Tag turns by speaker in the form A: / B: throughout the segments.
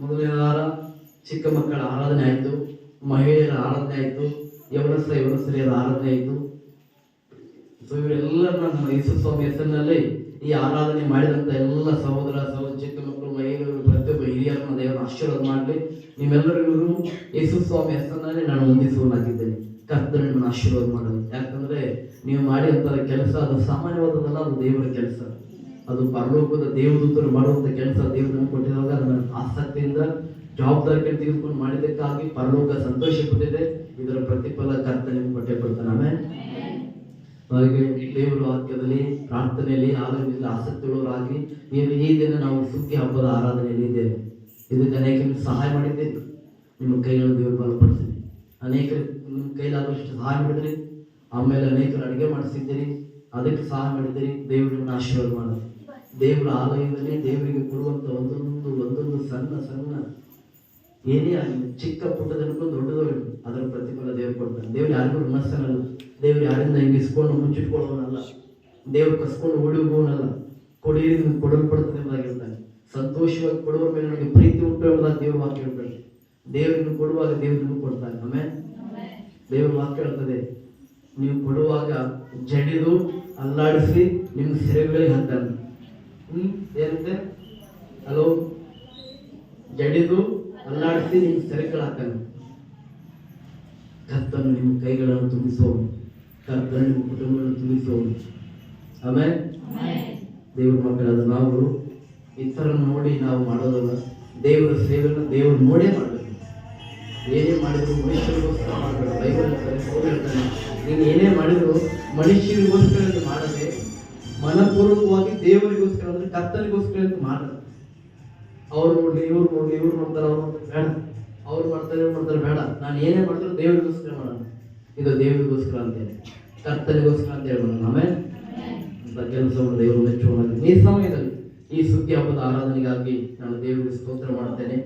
A: ಮೊದಲನೇ ವಾರ ಚಿಕ್ಕ ಮಕ್ಕಳ ಆರಾಧನೆ ಆಯಿತು, ಮಹಿಳೆಯರ ಆರಾಧನೆ ಆಯಿತು, ಯವನಸ್ಥರಿಯರ ಆರಾಧನೆ ಆಯಿತು. ಸೊ ಇವರೆಲ್ಲರನ್ನ ನಮ್ಮ ಯೇಸು ಸ್ವಾಮಿ ಹೆಸರಿನಲ್ಲಿ ಈ ಆರಾಧನೆ ಮಾಡಿದಂಥ ಎಲ್ಲ ಸಹೋದರ ಚಿಕ್ಕ ಮಕ್ಕಳು, ಮಹಿಳೆಯರು, ಪ್ರತಿಯೊಬ್ಬ ಹಿರಿಯರನ್ನ ದೇವರ ಆಶೀರ್ವಾದ ಮಾಡಲಿ. ನಿಮ್ಮೆಲ್ಲರಿಗೂ ಯೇಸು ಸ್ವಾಮಿ ಹೆಸರಿನಲ್ಲಿ ನಾನು ವಂದಿಸುವನಾಗಿದ್ದೇನೆ. ಕರ್ತನು ನಿಮ್ಮನ್ನು ಆಶೀರ್ವಾದ ಮಾಡಲಿ. ಯಾಕಂದ್ರೆ ನೀವು ಮಾಡಿದಂಥ ಕೆಲಸ ಅದು ಸಾಮಾನ್ಯವಾದದಲ್ಲ, ಅದು ದೇವರ ಕೆಲಸ. ಅದು ಪರಲೋಕದ ದೇವದೂತರು ಮಾಡುವಂಥ ಕೆಲಸ. ದೇವರು ಕೊಟ್ಟಿರುವಾಗ ಅದನ್ನು ಆಸಕ್ತಿಯಿಂದ ಜವಾಬ್ದಾರಿ ತೆಗೆದುಕೊಂಡು ಮಾಡಿದ್ದಕ್ಕಾಗಿ ಪರಲೋಕ ಸಂತೋಷ ಪಟ್ಟಿದೆ. ಇದರ ಪ್ರತಿಫಲ ಕರ್ತನಿಗೆ ಕೊಟ್ಟೆ ಕೊಡ್ತಾನೆ. ಆಮೇಲೆ ಹಾಗೆ ದೇವರ ವಾಕ್ಯದಲ್ಲಿ, ಪ್ರಾರ್ಥನೆಯಲ್ಲಿ, ಆಲೋಚನೆಯಲ್ಲಿ ಆಸಕ್ತಿಗಳವರಾಗಿ ಈ ದಿನ ನಾವು ಸುಗ್ಗಿ ಹಬ್ಬದ ಆರಾಧನೆಯಲ್ಲಿ ಇದ್ದೇವೆ. ಇದಕ್ಕೆ ಅನೇಕರಿಗೆ ಸಹಾಯ ಮಾಡಿದ್ದೇವೆ. ನಿಮ್ಮ ಕೈಗಳನ್ನು ದೇವರು ಬಲಪಡಿಸಿರಿ. ಅನೇಕರು ನಿಮ್ಮ ಕೈಲಾದಷ್ಟು ಸಹಾಯ ಮಾಡಿದ್ರಿ. ಆಮೇಲೆ ಅನೇಕರು ಅಡುಗೆ ಮಾಡಿಸಿದ್ದೀರಿ, ಅದಕ್ಕೆ ಸಹಾಯ ಮಾಡಿದ್ದೀರಿ. ದೇವರನ್ನ ಆಶೀರ್ವಾದ ಮಾಡೋದು. ದೇವರ ಆಲಯದಲ್ಲಿ ದೇವರಿಗೆ ಕೊಡುವಂಥ ಒಂದೊಂದು ಸಣ್ಣ ಏನೇ ಆಗಲಿ, ಚಿಕ್ಕ ಪುಟ್ಟದಕ್ಕೂ ದೊಡ್ಡದವರು, ಅದರ ಪ್ರತಿಫಲ ದೇವರು ಕೊಡ್ತಾನೆ. ದೇವ್ರು ಯಾರಿಗೂ ಋಣಸ್ಥನಲ್ಲ. ದೇವ್ರು ಯಾರಿಂದ ಹಿಂಗೆ ಇಸ್ಕೊಂಡು ಮುಚ್ಚಿಟ್ಕೊಳ್ಳೋನಲ್ಲ. ದೇವ್ರು ಕಸ್ಕೊಂಡು ಓಡಿ ಹೋಗೋನಲ್ಲ. ಕೊಡಿರಿ ನಿಮ್ಗೆ ಕೊಡಲ್ಪಡ್ತದೆ ಎಂಬುದಾಗಿರ್ತಾನೆ. ಸಂತೋಷವಾಗಿ ಕೊಡುವ ಮೇಲೆ ನನಗೆ ಪ್ರೀತಿ ಉಂಟು ಎಂಬುದಾಗಿ ದೇವ್ರ ವಾಕ್ಯ ಹೇಳ್ತಾನೆ. ದೇವರಿಗೆ ಕೊಡುವಾಗ ದೇವ್ರು ನಿಮ್ಗೆ ಕೊಡ್ತಾನೆ. ಆಮೇಲೆ ದೇವ್ರ ವಾಕ್ಯ ಹೇಳ್ತದೆ, ನೀವು ಕೊಡುವಾಗ ಜಡಿದು ಅಲ್ಲಾಡಿಸಿ ನಿಮ್ಮ ಸೆರೆಗಳಿಗೆ ಹಾಕ್ತಾನೆ. ಏನಂತೆ? ಹಲೋ, ಜಡಿದು ಅಲ್ಲಾಡಿಸಿ ನಿಮ್ಮ ಸೆರೆಗಳು ಹಾಕ್ತಾನೆ. ಕರ್ತನು ನಿಮ್ಮ ಕೈಗಳನ್ನು ತುಂಬಿಸೋನು. ಕರ್ತನು ನಿಮ್ಮ ಕುಟುಂಬಗಳನ್ನು ತುಂಬಿಸೋನು. ಆಮೇಲೆ ದೇವ್ರ ಮಕ್ಕಳಾದ ನಾವು ಇತರನ್ನು ನೋಡಿ ನಾವು ಮಾಡೋದಲ್ಲ. ದೇವರ ಸೇವೆಯನ್ನು ದೇವರು ನೋಡೇ ಮಾಡಬೇಕು. ಏನೇ ಮಾಡಿದ್ರು ಮನುಷ್ಯರಿಗೋಸ್ಕರ ಮಾಡಬೇಕು. ಬೈಬಲ್ ಹೇಳ್ತಾನೆ, ನೀನು ಏನೇ ಮಾಡಿದ್ರು ಮನುಷ್ಯರಿಗೋಸ್ಕರ ಮಾಡದೆ ಮನಪೂರ್ವಕವಾಗಿ ದೇವರಿಗೋಸ್ಕರ, ಅಂದ್ರೆ ಕರ್ತನಿಗೋಸ್ಕರ ಮಾಡೋದು. ಅವ್ರು ನೋಡ್ಲಿ, ಇವ್ರು ನೋಡ್ತಾರೆ, ಅವ್ರು ಬೇಡ, ಅವ್ರು ಮಾಡ್ತಾರೆ, ಇವ್ರು ಮಾಡ್ತಾರೆ, ಬೇಡ. ನಾನು ಏನೇ ಮಾಡಿದ್ರು ದೇವರಿಗೋಸ್ಕರ ಮಾಡೋಣ. ಇದು ದೇವರಿಗೋಸ್ಕರ ಅಂತೇಳಿ, ಕರ್ತನಿಗೋಸ್ಕರ ಅಂತ ಹೇಳೋಣ. ಆಮೇಲೆ ಅಂತ ಕೆಲಸವನ್ನು ದೇವರು ಮೆಚ್ಚುವ ಈ ಸಮಯದಲ್ಲಿ ಈ ಸುಗ್ಗಿ ಹಬ್ಬದ ಆರಾಧನೆಗಾಗಿ ನಾನು ದೇವರಿಗೆ ಸ್ತೋತ್ರ ಮಾಡುತ್ತೇನೆ.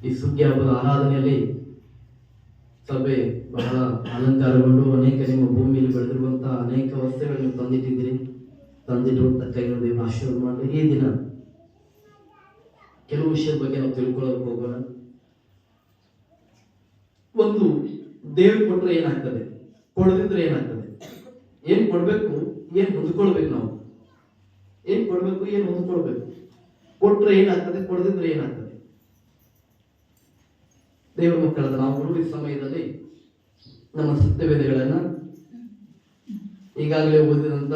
A: ಈ ಸುಗ್ಗಿ ಹಬ್ಬದ ಆರಾಧನೆಯಲ್ಲಿ ಸಭೆ ಬಹಳ ಅಲಂಕಾರಗೊಂಡು ಅನೇಕ ನಿಮ್ಮ ಭೂಮಿಯಲ್ಲಿ ಬೆಳೆದಿರುವಂತಹ ಅನೇಕ ವಸ್ತುಗಳನ್ನು ತಂದಿಟ್ಟಿರುವಂತಹ ಕೈಗಳು ದೇವರು ಆಶೀರ್ವಾದ ಮಾಡಲಿ. ಈ ದಿನ ಕೆಲವು ವಿಷಯದ ಬಗ್ಗೆ ನಾವು ತಿಳ್ಕೊಳ್ಳೋಕೆ ಹೋಗೋಣ. ಒಂದು, ದೇವ್ರು ಕೊಟ್ರೆ ಏನಾಗ್ತದೆ, ಕೊಡದಿದ್ರೆ ಏನಾಗ್ತದೆ, ಏನ್ ಕೊಡ್ಬೇಕು, ಏನ್ ಹೊಂದ್ಕೊಳ್ಬೇಕು, ನಾವು ಏನ್ ಕೊಡ್ಬೇಕು, ಏನ್ ಹೊಂದ್ಕೊಳ್ಬೇಕು. ಕೊಟ್ರೆ ಏನಾಗ್ತದೆ, ಕೊಡದಿದ್ರೆ ಏನಾಗ್ತದೆ. ದೇವರ ಮಕ್ಕಳಾದ ನಾವು ಈ ಸಮಯದಲ್ಲಿ ನಮ್ಮ ಸತ್ಯವೇದಗಳನ್ನ ಈಗಾಗಲೇ ಓದಿದಂತ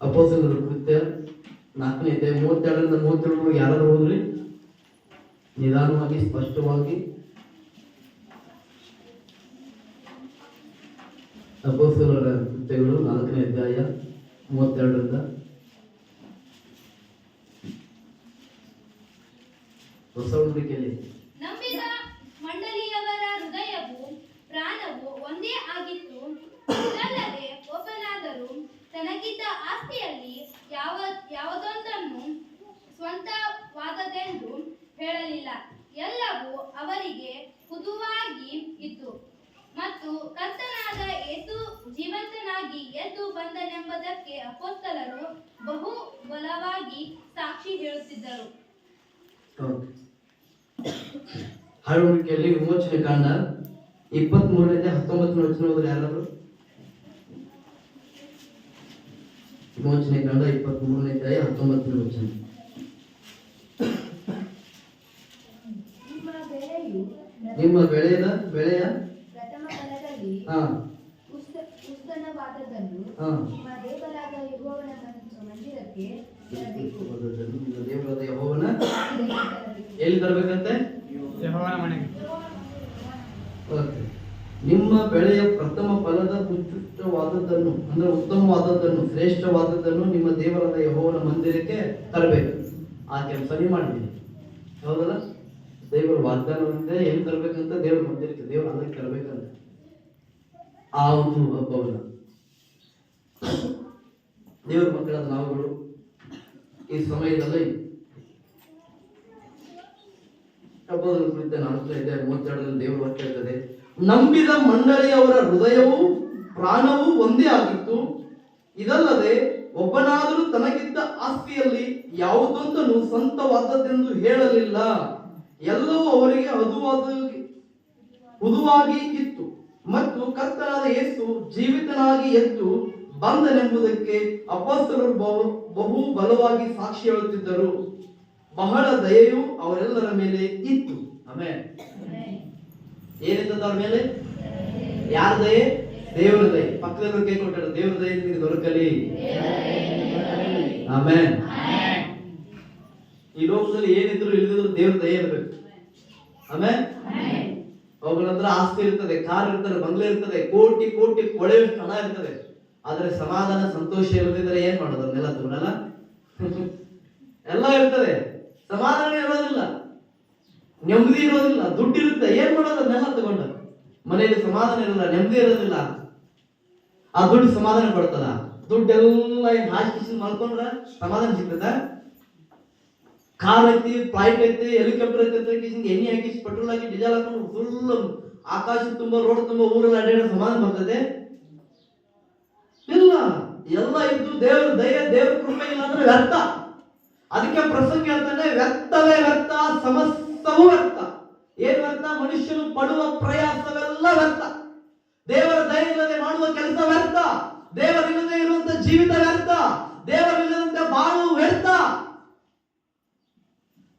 A: ಅಪೊಸ್ತಲರ ಕೃತ್ಯ 4ನೇ ಅಧ್ಯಾಯ 32ರಿಂದ 37 ಯಾರಾದ್ರೂ ಹೋದ್ರಿ? ನಿಧಾನವಾಗಿ ಸ್ಪಷ್ಟವಾಗಿ ಅಪೊಸ್ತಲರ ಕೃತ್ಯಗಳು 4ನೇ ಅಧ್ಯಾಯ 32ರಿಂದ. ಹೊಸ ಉಂಡಿಕೆಯಲ್ಲಿ
B: ನಂಬಿದ ಮಂಡಳಿಯವರ ಹೃದಯವೂ ಪ್ರಾಣವೂ ಒಂದೇ ಆಗಿತ್ತು. ಇದಲ್ಲದೆ ಒಬ್ಬನಾದರೂ ತನಗಿದ್ದ ಆಸ್ತಿಯಲ್ಲಿ ಯಾವುದೊಂದನ್ನು ಸ್ವಂತವಾದದೆಂದು ಹೇಳಲಿಲ್ಲ. ಎಲ್ಲವೂ ಅವರಿಗೆ ಹುದುವಾಗಿ ಇತ್ತು. ಮತ್ತು ಕರ್ತನಾದ ಯೇಸು ಜೀವಂತನಾಗಿ ಎದ್ದು ಬಂದನೆಂಬುದಕ್ಕೆ ಅಪೊಸ್ತಲರು ಬಹು ಬಲವಾಗಿ ಸಾಕ್ಷಿ ಹೇಳುತ್ತಿದ್ದರು.
A: ಹರಡುವಿಕೆಯಲ್ಲಿ ವಿಮೋಚನೆ ಕಾಂಡ 23ನೇ 19ನೇ ವಚನ ಹೋದ್ರೆ ಯಾರಾದ್ರು? ವಿಮೋಚನೆ ಕಾಂಡ 23ನೇ ಅಧ್ಯಾಯ 19ನೇ ವಚನ. ನಿಮ್ಮ ಬೆಳೆಯ
C: ಪ್ರಥಮ ಫಲದಲ್ಲಿ ಉತ್ಪನ್ನವಾದದ್ದನ್ನು ನಿಮ್ಮ ದೇವರಾದ ಯೆಹೋವನ ಮಂದಿರಕ್ಕೆ ತರಬೇಕು.
A: ದೇವರಾದ ಯೆಹೋವನ ಎಲ್ಲಿ ತರಬೇಕಂತೆ?
D: ಯೆಹೋವನ ಮನೆಗೆ.
A: ನಿಮ್ಮ ಬೆಳೆಯ ಪ್ರಥಮ ಫಲದ ಉತ್ಕೃಷ್ಟವಾದದ್ದನ್ನು, ಅಂದ್ರೆ ಉತ್ತಮವಾದದ್ದನ್ನು, ಶ್ರೇಷ್ಠವಾದದ್ದನ್ನು ನಿಮ್ಮ ದೇವರಾದ ಯೆಹೋವನ ಮಂದಿರಕ್ಕೆ ತರಬೇಕು. ಆ ಕೆಲಸ ನೀವು ಮಾಡಿದ್ದೀರಿ, ಹೌದಲ್ಲ? ದೇವರ ವಾಗ್ದಾನದಿಂದ ಎಲ್ಲಿ ತರಬೇಕಂತ? ದೇವರ ಮಂದಿರಕ್ಕೆ, ದೇವರ ಅದಕ್ಕೆ ತರಬೇಕಂತ. ಆ ಒಂದು ಹಬ್ಬವನ್ನ ದೇವರ ಮಕ್ಕಳಾದ ನಾವುಗಳು ಈ ಸಮಯದಲ್ಲಿ ಹಬ್ಬದ ಕುರಿತ 4ನೇ ಅಧ್ಯಾಯ 32ರಲ್ಲಿ ದೇವರು ವಾಕ್ಯ ಹೇಳ್ತದೆ, ನಂಬಿದ ಮಂಡಳಿಯವರ ಹೃದಯವೂ ಪ್ರಾಣವೂ ಒಂದೇ ಆಗಿತ್ತು. ಇದಲ್ಲದೆ ಒಬ್ಬನಾದರೂ ತನಗಿದ್ದ ಆಸ್ತಿಯಲ್ಲಿ ಯಾವುದೊಂದನ್ನು ಸ್ವಂತವಾದದ್ದೆಂದು ಹೇಳಲಿಲ್ಲ. ಎಲ್ಲವೂ ಅವರಿಗೆ ಹುದುವಾಗಿ ಇತ್ತು. ಮತ್ತು ಕರ್ತನಾದ ಯೇಸು ಜೀವಿತನಾಗಿ ಎದ್ದು ಬಂದನೆಂಬುದಕ್ಕೆ ಅಪೊಸ್ತಲರು ಬಹು ಬಲವಾಗಿ ಸಾಕ್ಷಿ ಹೇಳುತ್ತಿದ್ದರು. ಬಹಳ ದಯೆಯು ಅವರೆಲ್ಲರ ಮೇಲೆ ಇತ್ತು. ಆಮೆನ್. ಏನಿದ್ದದ ಅವ್ರ ಮೇಲೆ? ಯಾರ ದಯೆ? ದೇವರ ದಯೆ. ಪಕ್ಕದವರು ಕೈ ಕೊಟ್ಟರು, ದೇವರ ದಯೆ ನಿಮಗೆ ದೊರಕಲಿ. ಆಮೆನ್. ಈ ಲೋಕದಲ್ಲಿ ಏನಿದ್ರು ಇಲ್ಲದಿದ್ರು ದೇವರ ದಯೆ ಇರಬೇಕು. ಆಮೆನ್. ಅವುಗಳ ಹತ್ರ ಆಸ್ತಿ ಇರ್ತದೆ, ಕಾರ್ ಇರ್ತದೆ, ಬಂಗ್ಲೆ ಇರ್ತದೆ, ಕೋಟಿ ಕೋಟಿ ಕೊಳೆಯಷ್ಟು ಹಣ ಇರ್ತದೆ. ಆದ್ರೆ ಸಮಾಧಾನ ಸಂತೋಷ ಇಲ್ಲದಿದ್ರೆ ಏನ್ ಮಾಡೋದು? ಅದನ್ನೆಲ್ಲ ತಗೊಳಲ್ಲ. ಎಲ್ಲ ಇರ್ತದೆ, ಸಮಾಧಾನ ಇರೋದಿಲ್ಲ, ನೆಮ್ಮದಿ ಇರೋದಿಲ್ಲ, ದುಡ್ಡು ಇರುತ್ತೆ, ಏನ್ ಮಾಡೋದು? ಅದನ್ನೆಲ್ಲ ತಗೊಂಡ ಮನೆಯಲ್ಲಿ ಸಮಾಧಾನ ಇರೋದಿಲ್ಲ, ನೆಮ್ಮದಿ ಇರೋದಿಲ್ಲ. ಆ ದುಡ್ಡು ಸಮಾಧಾನ ಕೊಡ್ತದ? ದುಡ್ಡೆಲ್ಲ ಹಾಕಿ ಮಾಡ್ಕೊಂಡ್ರ ಸಮಾಧಾನ ಸಿಗ್ತದ? ಕಾರ್ ಐತಿ, ಫ್ಲೈಟ್ ಐತಿ, ಹೆಲಿಕಾಪ್ಟರ್ ಐತಿ, ಎಣ್ಣೆ ಹಾಕಿ ಪೆಟ್ರೋಲ್ ಹಾಕಿ ಡೀಸೆಲ್ ಹಾಕೊಂಡು ಫುಲ್ ಆಕಾಶ ತುಂಬಾ ರೋಡ್ ತುಂಬಾ ಊರಲ್ಲಿ ಅಡ್ಡಾಡೋ ಸಮಾಧಾನ ಬರ್ತದೆ? ಇಲ್ಲ. ಎಲ್ಲ ಇದ್ದು ದೇವ್ರ ದಯೆ ದೇವ್ರ ಕೃಪೆ ಇಲ್ಲ ಅಂದ್ರೆ ವ್ಯರ್ಥ. ಅದಕ್ಕೆ ಪ್ರಸಂಗ ಹೇಳ್ತಾನೆ, ವ್ಯರ್ಥವೇ ವ್ಯರ್ಥ, ಸಮಸ್ತವೂ ವ್ಯರ್ಥ. ಏನ್ ವ್ಯರ್ಥ? ಮನುಷ್ಯನು ಪಡುವ ಪ್ರಯಾಸವೆಲ್ಲ ವ್ಯರ್ಥ. ದೇವರ ದಯೆ ಇಲ್ಲದೆ ಮಾಡುವ ಕೆಲಸ ವ್ಯರ್ಥ. ದೇವರಿಲ್ಲದೆ ಇರುವಂತ ಜೀವಿತ ವ್ಯರ್ಥ. ದೇವರಿಲ್ಲದಂತೆ ಬಾಳು ವ್ಯರ್ಥ.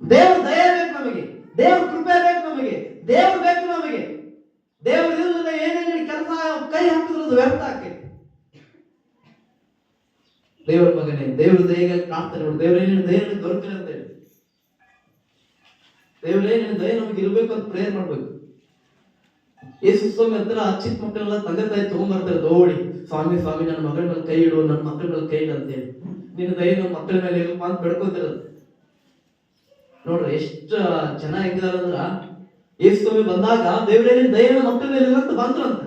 A: ದೇವ್ರ ದಯೆ ಬೇಕು ನಮಗೆ, ದೇವ್ರ ಕೃಪೆ ಬೇಕು ನಮಗೆ, ದೇವ್ರು ಬೇಕು ನಮಗೆ. ದೇವ್ರ ಇಲ್ಲದೆ ಏನೇನು ಕೆಲಸ ಕೈ ಹಾಕಿದ್ರು ಅದು ವ್ಯರ್ಥ ಆಕೈತಿ. ದೇವರ ಮಗನೇ, ದೇವ್ರ ದಯೆಗಾಗಿ ಪ್ರಾರ್ಥನೆ ಮಾಡು. ದೇವರೇ ನಿನ್ನ ದಯೆ ನನಗೆ ದೊರಕಲಿ ಅಂತ ಹೇಳಿ, ದೇವರೇ ನಿನ್ನ ದಯೆ ನಮಗೆ ಇರಬೇಕು ಅಂತ ಪ್ರೇಯರ್ ಮಾಡ್ಬೇಕು. ಯೇಸು ಸ್ವಾಮಿ ಹತ್ರ ಚಿಕ್ಕ ಮಕ್ಕಳೆಲ್ಲ ತಂದೆ ತಾಯಿ ತಗೊಂಡ್ಬರ್ತಾರೆ ದೋಡಿ, ಸ್ವಾಮಿ ಸ್ವಾಮಿ ನನ್ನ ಮಗಳ ಮೇಲೆ ಕೈ ಇಡು, ನನ್ನ ಮಕ್ಕಳ ಮೇಲೆ ಕೈ ಇಡು ಅಂತ ಹೇಳಿ. ನಿನ್ನ ದಯೆ ನಮ್ಮ ಮಕ್ಕಳ ಮೇಲೆ ಇರಪ್ಪ ಅಂತ ಬೆಡ್ಕೊತಿರೋದು. ನೋಡ್ರಿ ಎಷ್ಟು ಚೆನ್ನಾಗಿದ್ದಾರೆ ಅಂದ್ರ, ಯೇಸು ಸ್ವಾಮಿ ಬಂದಾಗ ದೇವರೇ ನಿನ್ನ ದಯೆ ನಮ್ಮ ಮಕ್ಕಳ ಮೇಲೆ ಇರಂತ ಬಂದ್ರಂತ,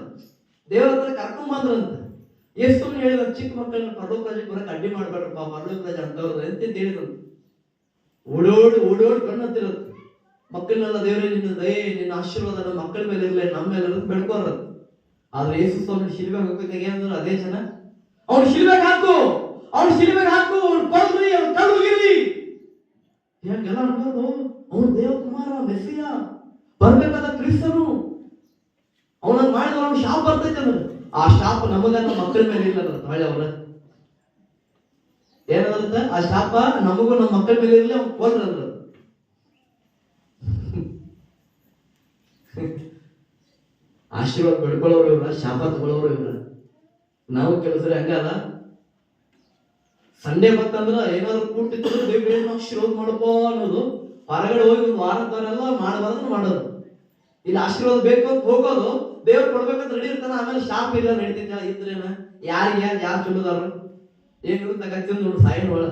A: ದೇವರ ಹತ್ರ ಕರ್ಕೊಂಡ್ ಬಂದ್ರಂತ. ಯೇಸು ಸ್ವಾಮಿ ಹೇಳಿದ, ಚಿಕ್ಕ ಮಕ್ಕಳನ್ನ ಪರಲೋಕ ರಾಜ್ಯಕ್ಕೆ ಬರಕ್ ಅಡ್ಡಿ ಮಾಡ್ಬೇಡ್ರಪ್ಪ, ಪರಲೋಕ ರಾಜ್ಯ ಅಂತವ್ರ ಅಂತ ಹೇಳಿದಂತ. ಓಡೋಡಿ ಓಡೋಡಿ ಕಣ್ಣತ್ತಿರೋದು. ಮಕ್ಕಳನ್ನೆಲ್ಲ ದೇವರೇ ನಿನ್ನ ದಯೆ ನಿನ್ನ ಆಶೀರ್ವಾದ ನಮ್ಮ ಮಕ್ಕಳ ಮೇಲೆ ಇರಲಿ, ನಮ್ಮ ಮೇಲೆ ಇರೋದು ಬೆಳ್ಕೋರದು. ಆದ್ರೆ ಯೇಸು ಸ್ವಾಮಿ ಶಿಲ್ಬೆಗೆ ಹಾಕೋಕೆ ಏನಂದ್ರು ಅದೇ ಜನ, ಅವ್ನು ಶಿಲ್ಬೆಗೆ ಹಾಕು, ಅವ್ನು ಶಿಲ್ಬೆಗೆ ಹಾಕು, ಅವ್ನು ಕೊಲ್ರಿ, ಅವ್ನು ಕಲ್ಲುಗಿರಿ ಹೆಂಗೆಲ್ಲ ಅನ್ಬೋದು. ಅವನು ದೇವಕುಮಾರ, ಮೆಸ್ಸಿಯ, ಬರ್ಬೇಕಾದ ಕ್ರಿಸ್ತನು. ಅವನನ್ನ ಮಾಡಿದ್ರೆ ಅವ್ನು ಶಾಪ ಬರ್ತೈತೆ ಅಂದ್ರೆ ಆ ಶಾಪ ನಮಗ ನಮ್ಮ ಮಕ್ಕಳ ಮೇಲೆ ಇಲ್ಲ ಹೊಳೆ ಅವ್ರ ಏನಂತ, ಆ ಶಾಪ ನಮಗೂ ನಮ್ಮ ಮಕ್ಕಳ ಮೇಲೆ ಇರಲಿ, ಅವ್ನು ಕೊಲ್ರಂದ್ರ. ಆಶೀರ್ವಾದ ಬೆಳ್ಕೊಳ್ಳೋರು ಇವ್ರ, ಶಾಪ ತಗೊಳ್ಳೋರು ಇವ್ರ. ನಾವು ಕೆಲಸರಿ ಹಂಗಲ್ಲ. ಸಂಡೇ ಬತ್ತಂದ್ರ ಏನಾದ್ರು ಕೂಟಿದ್ರು ದೇವ್ರ ಆಶೀರ್ವಾದ ಮಾಡಪ್ಪ ಅನ್ನೋದು, ಹೊರಗಡೆ ಹೋಗಿ ಒಂದು ವಾರದವರೆಲ್ಲ ಮಾಡಬಾರ್ದು ಮಾಡೋದು. ಇಲ್ಲಿ ಆಶೀರ್ವಾದ ಬೇಕು ಅಂತ ಹೋಗೋದು, ದೇವ್ರು ಕೊಡ್ಬೇಕಂತ ರೆಡಿ ಇರ್ತಾನ. ಆಮೇಲೆ ಶಾಪ ಇಲ್ಲ ನಡೀತಿದ್ದ ಇದ್ರೇನ ಯಾರಿಗೆ ಯಾರು ಚಲೋದಾರು ಏನು ತಗತ್ತಿನ ನೋಡು ಸಾಯಿನ ಒಳ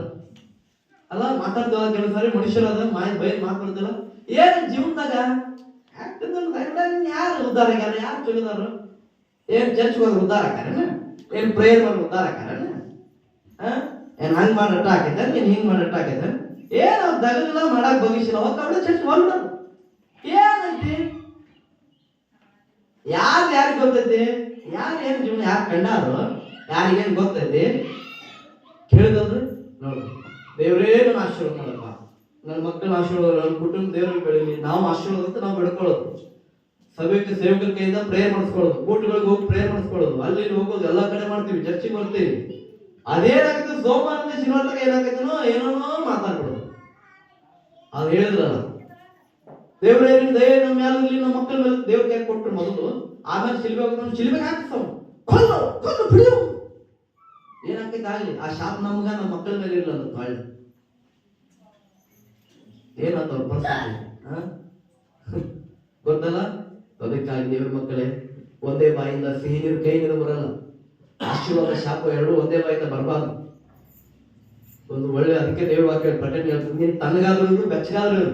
A: ಅಲ್ಲ ಮಾತಾಡ್ತಾವ. ಕೆಲವು ಸಾರಿ ಮನುಷ್ಯರಾದ ಬೈದ್ ಮಾತಾಡ್ತಾರ, ಏನ್ ಜೀವನದಾಗ ಯಾರು ಉದ್ದಾರ ಆಗ್ಯಾರ, ಯಾರು ಚಲೋದಾರು? ಏನ್ ಚರ್ಚ್ ಹೋದ್ರೆ ಉದ್ದಾರ ಆಕಾರನ? ಏನ್ ಪ್ರೇಯರ್ ಮಾಡಿ ಉದ್ದಾರ ಆಕಾರನ? ಏನ್ ಹಂಗ್ ಮಾಡಿ ಅಟ್ಟ ಹಾಕೈತ, ನೀನ್ ಹಿಂಗ್ ಮಾಡಿ ಅಟ್ಟ ಹಾಕೈತ? ಏನ್ ಅವ್ರ ದಗಲ್ಲ ಮಾಡಕ್ ಭವಿಷ್ಯ ಅವತ್ತು ಚರ್ಚ್ ಹೊರಡ ಏನೈತಿ? ಯಾರಿಗೆ ಗೊತ್ತೈತಿ? ಯಾರು ಏನ್ ಜೀವನ ಯಾರು ಕಂಡಾರು? ಯಾರಿಗೇನ್ ಗೊತ್ತೈತಿ? ಕೇಳಿದ್ರೆ ನೋಡು, ದೇವರೇ ನನ್ನ ಆಶೀರ್ವಾದ ಮಾಡಪ್ಪ, ನನ್ನ ಮಕ್ಕಳ ಆಶೀರ್ವಾದ, ನನ್ನ ಕುಟುಂಬ ದೇವ್ರಿಗೆ ಬೆಳೀಲಿ, ನಾವು ಆಶೀರ್ವಾದ ಅಂತ ನಾವು ಬೆಳ್ಕೊಳ್ಳೋದು. ಸಭೆಗೆ ಸೇವಕರ ಕೈಯಿಂದ ಪ್ರೇಯರ್ ಮಾಡಿಸ್ಕೊಳ್ಳೋದು, ಕೂಟಗಳಿಗೆ ಹೋಗಿ ಪ್ರೇಯರ್ ಮಾಡಿಸ್ಕೊಳ್ಳೋದು, ಅಲ್ಲಿ ಹೋಗೋದು, ಎಲ್ಲಾ ಕಡೆ ಮಾಡ್ತೀವಿ, ಚರ್ಚಿಗೆ ಬರ್ತೀವಿ. ಅದೇನಾಗುತ್ತೆ, ಸೋಮವಾರ ಶನಿವಾರ ಏನಾಗತ್ತೇನೋ ಏನೋ ಮಾತಾಡ್ಬಿಡೋದು. ಅದು ಹೇಳಿದ್ರಲ್ಲ, ದೇವರೇ ನಿನ್ನ ದಯೆ ನಮ್ಮ ಮ್ಯಾಲಿರ್ಲಿ, ನಮ್ಮ ಮಕ್ಕಳ ಮೇಲೆ ದೇವ್ರ ಕೈ ಕೊಟ್ಟರು ಮೊದಲು, ಆಮೇಲೆ ಶಿಲ್ಬೆಗೆ ಹಾಕಿಸ್ತಾವ, ಕೊಲ್ಲು ಕೊಲ್ಲು ಬಿಡು. ಏನಾಗ್ತೈತೆ ಆಗ್ಲಿ, ಆ ಶಾಪ ನಮ್ಗ ನಮ್ಮ ಮಕ್ಕಳ ಮೇಲೆ ಇರಲ್ಲ ಅಂತ ಹೊಳ್ಳಿ ಏನಾಗ್ತವ್ರ ಪರಿಸ್ಥಿತಿ ಗೊತ್ತಲ್ಲ. ಅದಕ್ಕಾಗಿ ದೇವ್ರ ಮಕ್ಕಳೇ, ಒಂದೇ ಬಾಯಿಂದ ಸಿಹಿ ನೀರು ಕೈ ನೀರು ಬರಲ್ಲ, ಆಶೀರ್ವಾದ ಶಾಪ ಎರಡು ಒಂದೇ ಬಾಯಿಂದ ಬರಬಾರ್ದು. ಒಂದು ಒಳ್ಳೆ, ಅದಕ್ಕೆ ದೇವ್ರ ವಾಕ್ಯ ಪ್ರಕಟಣೆ ಹೇಳ್ತೀನಿ, ನೀನ್ ತಣ್ಣಗಾದ್ರೂ ಇರು, ಬೆಚ್ಚಗಾದ್ರೂ ಇರು.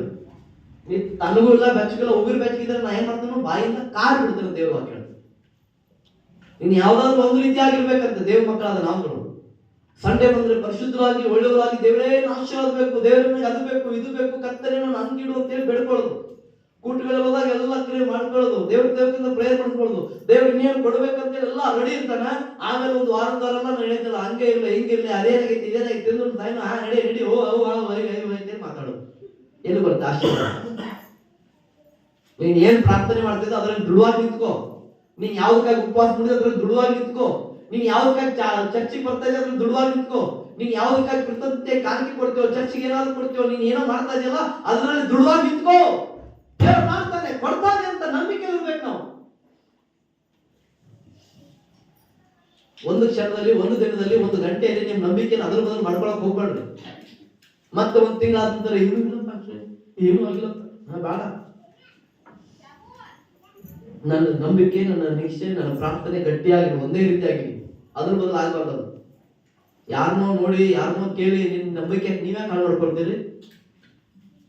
A: ನೀ ತಣ್ಣಗೂ ಇಲ್ಲ ಬೆಚ್ಚಗಿಲ್ಲ, ಉಗುರು ಬೆಚ್ಚಗಿದ್ರೆ ನಾ ಏನ್ ಮಾಡ್ತಾನೋ ಬಾಯಿಂದ ಕಾರ್ ಬಿಡ್ತೇನೆ ದೇವ್ರ ವಾಕ್ಯ. ಇನ್ ಯಾವ್ದಾದ್ರು ಒಂದು ರೀತಿ ಆಗಿರ್ಬೇಕಂತ ದೇವ್ರ ಮಕ್ಕಳಾದ ನಾವುಗಳು. ಸಂಡೆ ಬಂದ್ರೆ ಪರಿಶುದ್ಧರಾಗಿ ಒಳ್ಳೆಯವರಾಗಿ ದೇವರೇ ಆಶೀರ್ವಾದ ಬೇಕು, ದೇವರೇ ಅದು ಬೇಕು ಇದು ಬೇಕು, ಕರ್ತನೆ ನಾನು ಹಂಗಿಡು ಅಂತೇಳಿ ಬೆಳ್ಕೊಳ್ಳೋದು. ಕೂಟಗಳು ಹೋದಾಗ ಎಲ್ಲ ಕ್ರಿಯೆ ಮಾಡ್ಕೊಳ್ಳೋದು, ದೇವರಿಂದ ಪ್ರೇಯರ್ ಮಾಡ್ಕೊಳ್ಳೋದು, ದೇವ್ರು ಇನ್ನೇನು ಕೊಡ್ಬೇಕಂತ ಎಲ್ಲ ರೆಡಿ ಇರ್ತಾನ. ಆಮೇಲೆ ಒಂದು ವಾರಲ್ಲ ನಾನು ಹೇಳಿದ್ದಲ್ಲ, ಹಂಗೆ ಇಲ್ಲ ಹಿಂಗಿರ್ಲಿ, ಅದೇನಾಗೈತಿ ಇದೇನಾಗೈತಿ ತಿಂದು ತಾಯಿನ ನಡಿ ನಡಿ ಓ ಮಾತಾಡೋದು. ಎಲ್ಲಿ ಬರುತ್ತೆ ಆಶೀರ್ವಾದ? ನೀನ್ ಏನ್ ಪ್ರಾರ್ಥನೆ ಮಾಡ್ತಿದ್ದ ಅದ್ರಲ್ಲಿ ದೃಢವಾಗಿ ನಿಂತ್ಕೋ. ನೀನ್ ಯಾವ್ದಕ್ಕಾಗಿ ಉಪವಾಸ ಮಾಡಿದ್ರೆ ಅದ್ರಲ್ಲಿ ದೃಢವಾಗಿ ನಿಂತ್ಕೋ. ನೀನ್ ಯಾವ್ದಕ್ಕಾಗಿ ಚರ್ಚಿಗೆ ಬರ್ತಾ ಇದ್ದೆ ಅದ್ರಲ್ಲಿ ದೃಢವಾಗಿ ನಿಂತ್ಕೋ. ನೀನ್ ಯಾವ್ದಕ್ಕಾಗಿ ಕೃತಜ್ಞತೆ ಕಾಣಿಕೆ ಕೊಡ್ತೀವೋ, ಚರ್ಚಿಗೆ ಏನಾದ್ರು ಕೊಡ್ತೀವೋ, ನೀನ್ ಏನೋ ಮಾಡ್ತಾ ಇದೆಯಲ್ಲ ಅದ್ರಲ್ಲಿ ದೃಢವಾಗಿ ನಿಂತ್ಕೋ. ದೇವ್ರು ಮಾಡ್ತಾನೆ, ಕೊಡ್ತಾನೆ ಅಂತ ನಂಬಿಕೆ ಇರ್ಬೇಕು ನಾವು. ಒಂದು ಕ್ಷಣದಲ್ಲಿ, ಒಂದು ದಿನದಲ್ಲಿ, ಒಂದು ಗಂಟೆಯಲ್ಲಿ ನಿಮ್ ನಂಬಿಕೆನ ಅದ್ರ ಬದಲು ಮಾಡ್ಕೊಳಕ್ ಹೋಗ್ಬೇಡ್ರಿ. ಮತ್ತೆ ಒಂದ್ ತಿಂಗಳಾದ ನಂತರ ಏನು ಆಗಿಲ್ಲ ಬೇಡ. ನನ್ನ ನಂಬಿಕೆ, ನನ್ನ ನಿರೀಕ್ಷೆ, ನನ್ನ ಪ್ರಾರ್ಥನೆ ಗಟ್ಟಿಯಾಗಿ ಒಂದೇ ರೀತಿಯಾಗಿ ಅದ್ರ ಬದಲು ಆಗ್ಬಾರ್ದು. ಯಾರನ್ನೋ ನೋಡಿ, ಯಾರನ್ನೋ ಕೇಳಿ ನಿನ್ ನಂಬಿಕೆ ನೀವೇ ಕಾಳು ಮಾಡ್ಕೊಳ್ತೀರಿ.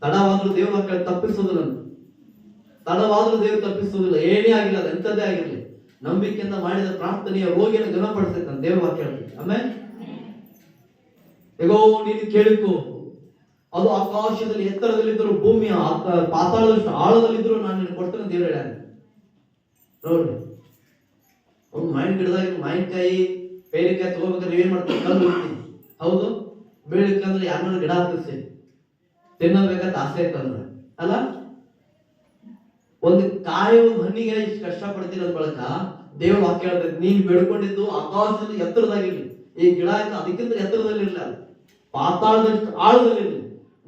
A: ತಡವಾದ್ರೂ ದೇವ್ರ ಮಕ್ಕಳು ತಪ್ಪಿಸೋದಿಲ್ಲ, ತಡವಾದ್ರೂ ದೇವ್ರು ತಪ್ಪಿಸೋದಿಲ್ಲ. ಏನೇ ಆಗಿಲ್ಲ, ಅದು ಎಂಥದ್ದೇ ಆಗಿರಲಿ, ನಂಬಿಕೆಯಿಂದ ಮಾಡಿದ ಪ್ರಾರ್ಥನೆಯ ರೋಗಿಯನ್ನು ಗುಣಪಡಿಸ್ತೈತೆ ಅಂತ ದೇವ್ರ ವಾಕ್ಯ ಹೇಳ್ತೀವಿ. ಆಮೇಲೆ ಹೇಗೋ ನೀನು ಕೇಳಿಕೋ, ಅದು ಆಕಾಶದಲ್ಲಿ ಎತ್ತರದಲ್ಲಿದ್ದರು, ಭೂಮಿಯ ಪಾತಾಳದಷ್ಟು ಆಳದಲ್ಲಿದ್ರು ನಾನು ನಿನ್ನ ಕೊಡ್ತೇನೆ ದೇವ್ರ ಹೇಳ. ನೋಡ್ರಿ, ಒಂದು ಮಾವಿನ ಗಿಡದಾಗ ಮಾವಿನಕಾಯಿ ಪೇರಿಕಾಯಿ ತಗೋಬೇಕಾದ್ರೆ ನೀವೇನ್ ಮಾಡ್ತೀವಿ? ಕಲ್ಲು ಬಿಡ್ತೀವಿ. ಹೌದು, ಬೀಳಕ್ಕಂದ್ರೆ ಯಾರನ್ನ ಗಿಡ ಹತ್ತಿಸಿ ತಿನ್ನಬೇಕಂತ ಆಸೆ ಐತಂದ್ರ ಅಲ್ಲ. ಒಂದು ಕಾಯಿ, ಒಂದು ಹಣ್ಣಿಗೆ ಇಷ್ಟು ಕಷ್ಟ ಪಡ್ತೀರ ಬಳಕ ದೇವ್ರ ವಾಕ್ಯ ಹೇಳ್ತೈತೆ, ನೀನ್ ಬೆಳ್ಕೊಂಡಿದ್ದು ಆಕಾಶದಲ್ಲಿ ಎತ್ತರದಾಗಿರ್ಲಿ. ಈ ಗಿಡ ಆಯ್ತು ಅದಕ್ಕಿಂತ ಎತ್ತರದಲ್ಲಿರ್ಲಿ, ಪಾತಾಳದಷ್ಟು ಆಳದಲ್ಲಿರ್ಲಿ.